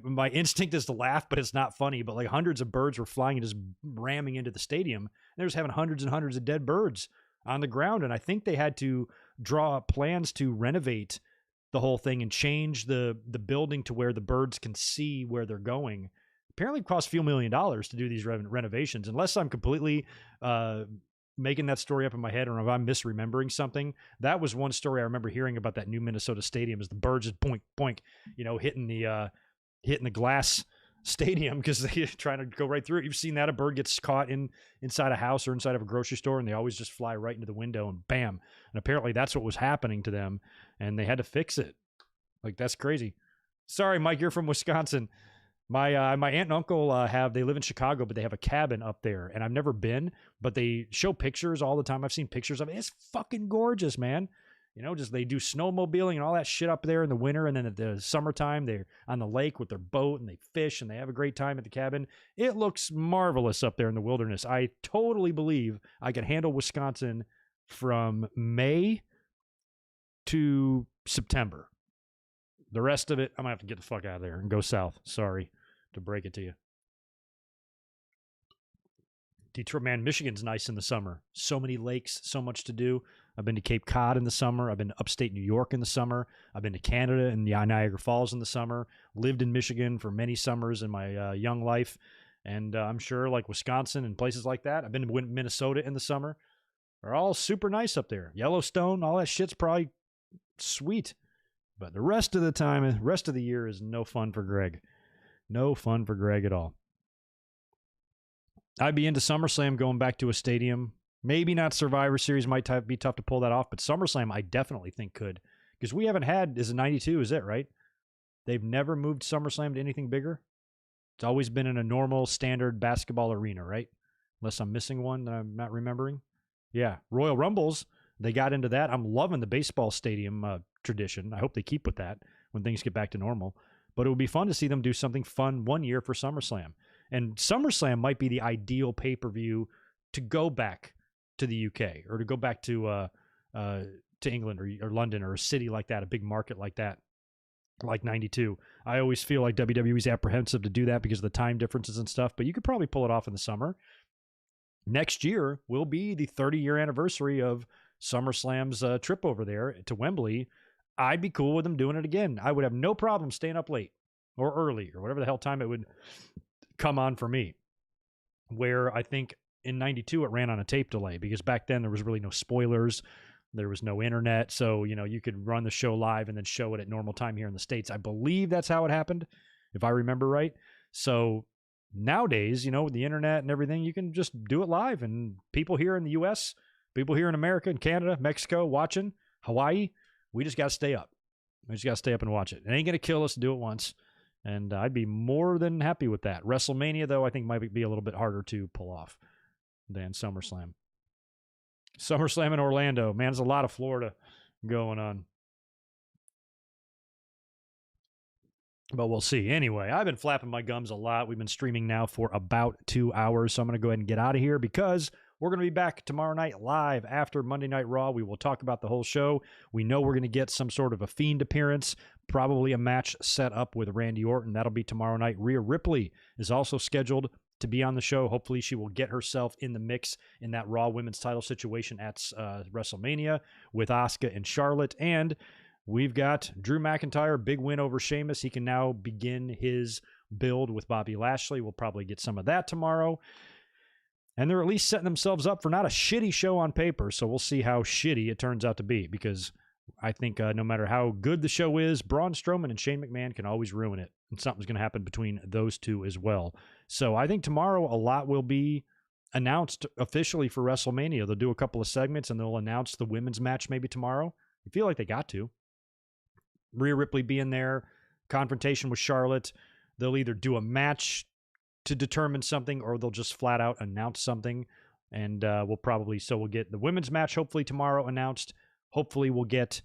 A: My instinct is to laugh, but it's not funny. But like hundreds of birds were flying and just ramming into the stadium. And they was having hundreds and hundreds of dead birds on the ground. And I think they had to draw up plans to renovate the whole thing and change the building to where the birds can see where they're going. Apparently it cost a few $1 million to do these renovations, unless I'm completely making that story up in my head, or if I'm misremembering something. That was one story I remember hearing about that new Minnesota stadium, is the birds just boink, boink, hitting the glass stadium because they're trying to go right through it. You've seen that. A bird gets caught inside a house or inside of a grocery store, and they always just fly right into the window and bam. And apparently that's what was happening to them, and they had to fix it. Like, that's crazy. Sorry, Mike, you're from Wisconsin. My aunt and uncle they live in Chicago, but they have a cabin up there, and I've never been, but they show pictures all the time. I've seen pictures of it. It's fucking gorgeous, man. Just they do snowmobiling and all that shit up there in the winter, and then at the summertime they're on the lake with their boat and they fish and they have a great time at the cabin. It looks marvelous up there in the wilderness. I totally believe I can handle Wisconsin from May to September. The rest of it, I'm going to have to get the fuck out of there and go south. Sorry to break it to you. Detroit, man, Michigan's nice in the summer. So many lakes, so much to do. I've been to Cape Cod in the summer. I've been to upstate New York in the summer. I've been to Canada and Niagara Falls in the summer. Lived in Michigan for many summers in my young life. And I'm sure like Wisconsin and places like that. I've been to Minnesota in the summer. They're all super nice up there. Yellowstone, all that shit's probably sweet. But the rest of the time, rest of the year is no fun for Greg. No fun for Greg at all. I'd be into SummerSlam going back to a stadium. Maybe not Survivor Series. Might be tough to pull that off. But SummerSlam, I definitely think could. Because we haven't had, is it 92? Is it right? They've never moved SummerSlam to anything bigger. It's always been in a normal, standard basketball arena, right? Unless I'm missing one that I'm not remembering. Yeah, Royal Rumbles. They got into that. I'm loving the baseball stadium tradition. I hope they keep with that when things get back to normal. But it would be fun to see them do something fun one year for SummerSlam. And SummerSlam might be the ideal pay-per-view to go back to the UK or to go back to England or London or a city like that, a big market like that, like 92. I always feel like WWE's apprehensive to do that because of the time differences and stuff, but you could probably pull it off in the summer. Next year will be the 30-year anniversary of SummerSlam's trip over there to Wembley. I'd be cool with them doing it again. I would have no problem staying up late or early or whatever the hell time it would come on for me. Where I think in 92 it ran on a tape delay because back then there was really no spoilers. There was no internet. So, you could run the show live and then show it at normal time here in the States. I believe that's how it happened, if I remember right. So nowadays, with the internet and everything, you can just do it live. And people here in the U.S., people here in America and Canada, Mexico, watching, Hawaii, we just got to stay up. We just got to stay up and watch it. It ain't going to kill us to do it once. And I'd be more than happy with that. WrestleMania, though, I think might be a little bit harder to pull off than SummerSlam. SummerSlam in Orlando. Man, there's a lot of Florida going on. But we'll see. Anyway, I've been flapping my gums a lot. We've been streaming now for about 2 hours, so I'm going to go ahead and get out of here because We're going to be back tomorrow night live after Monday Night Raw. We will talk about the whole show. We know we're going to get some sort of a Fiend appearance, probably a match set up with Randy Orton. That'll be tomorrow night. Rhea Ripley is also scheduled to be on the show. Hopefully she will get herself in the mix in that Raw Women's title situation at WrestleMania with Asuka and Charlotte. And we've got Drew McIntyre, big win over Sheamus. He can now begin his build with Bobby Lashley. We'll probably get some of that tomorrow. And they're at least setting themselves up for not a shitty show on paper, so we'll see how shitty it turns out to be, because I think no matter how good the show is, Braun Strowman and Shane McMahon can always ruin it, and something's going to happen between those two as well. So I think tomorrow a lot will be announced officially for WrestleMania. They'll do a couple of segments, and they'll announce the women's match maybe tomorrow. I feel like they got to. Rhea Ripley being there, confrontation with Charlotte. They'll either do a match to determine something, or they'll just flat out announce something. And we'll get the women's match hopefully tomorrow announced. Hopefully we'll get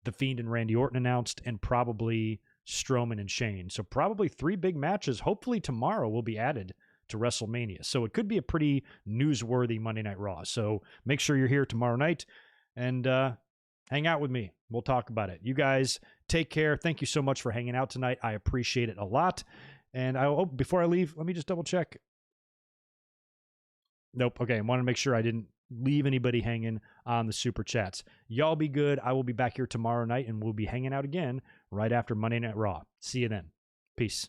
A: the Fiend and Randy Orton announced, and probably Strowman and Shane. So probably 3 big matches hopefully tomorrow will be added to WrestleMania. So it could be a pretty newsworthy Monday Night Raw. So make sure you're here tomorrow night and hang out with me. We'll talk about it. You guys take care. Thank you so much for hanging out tonight. I appreciate it a lot. And before I leave, let me just double check. Nope. Okay. I want to make sure I didn't leave anybody hanging on the super chats. Y'all be good. I will be back here tomorrow night, and we'll be hanging out again right after Monday Night Raw. See you then. Peace.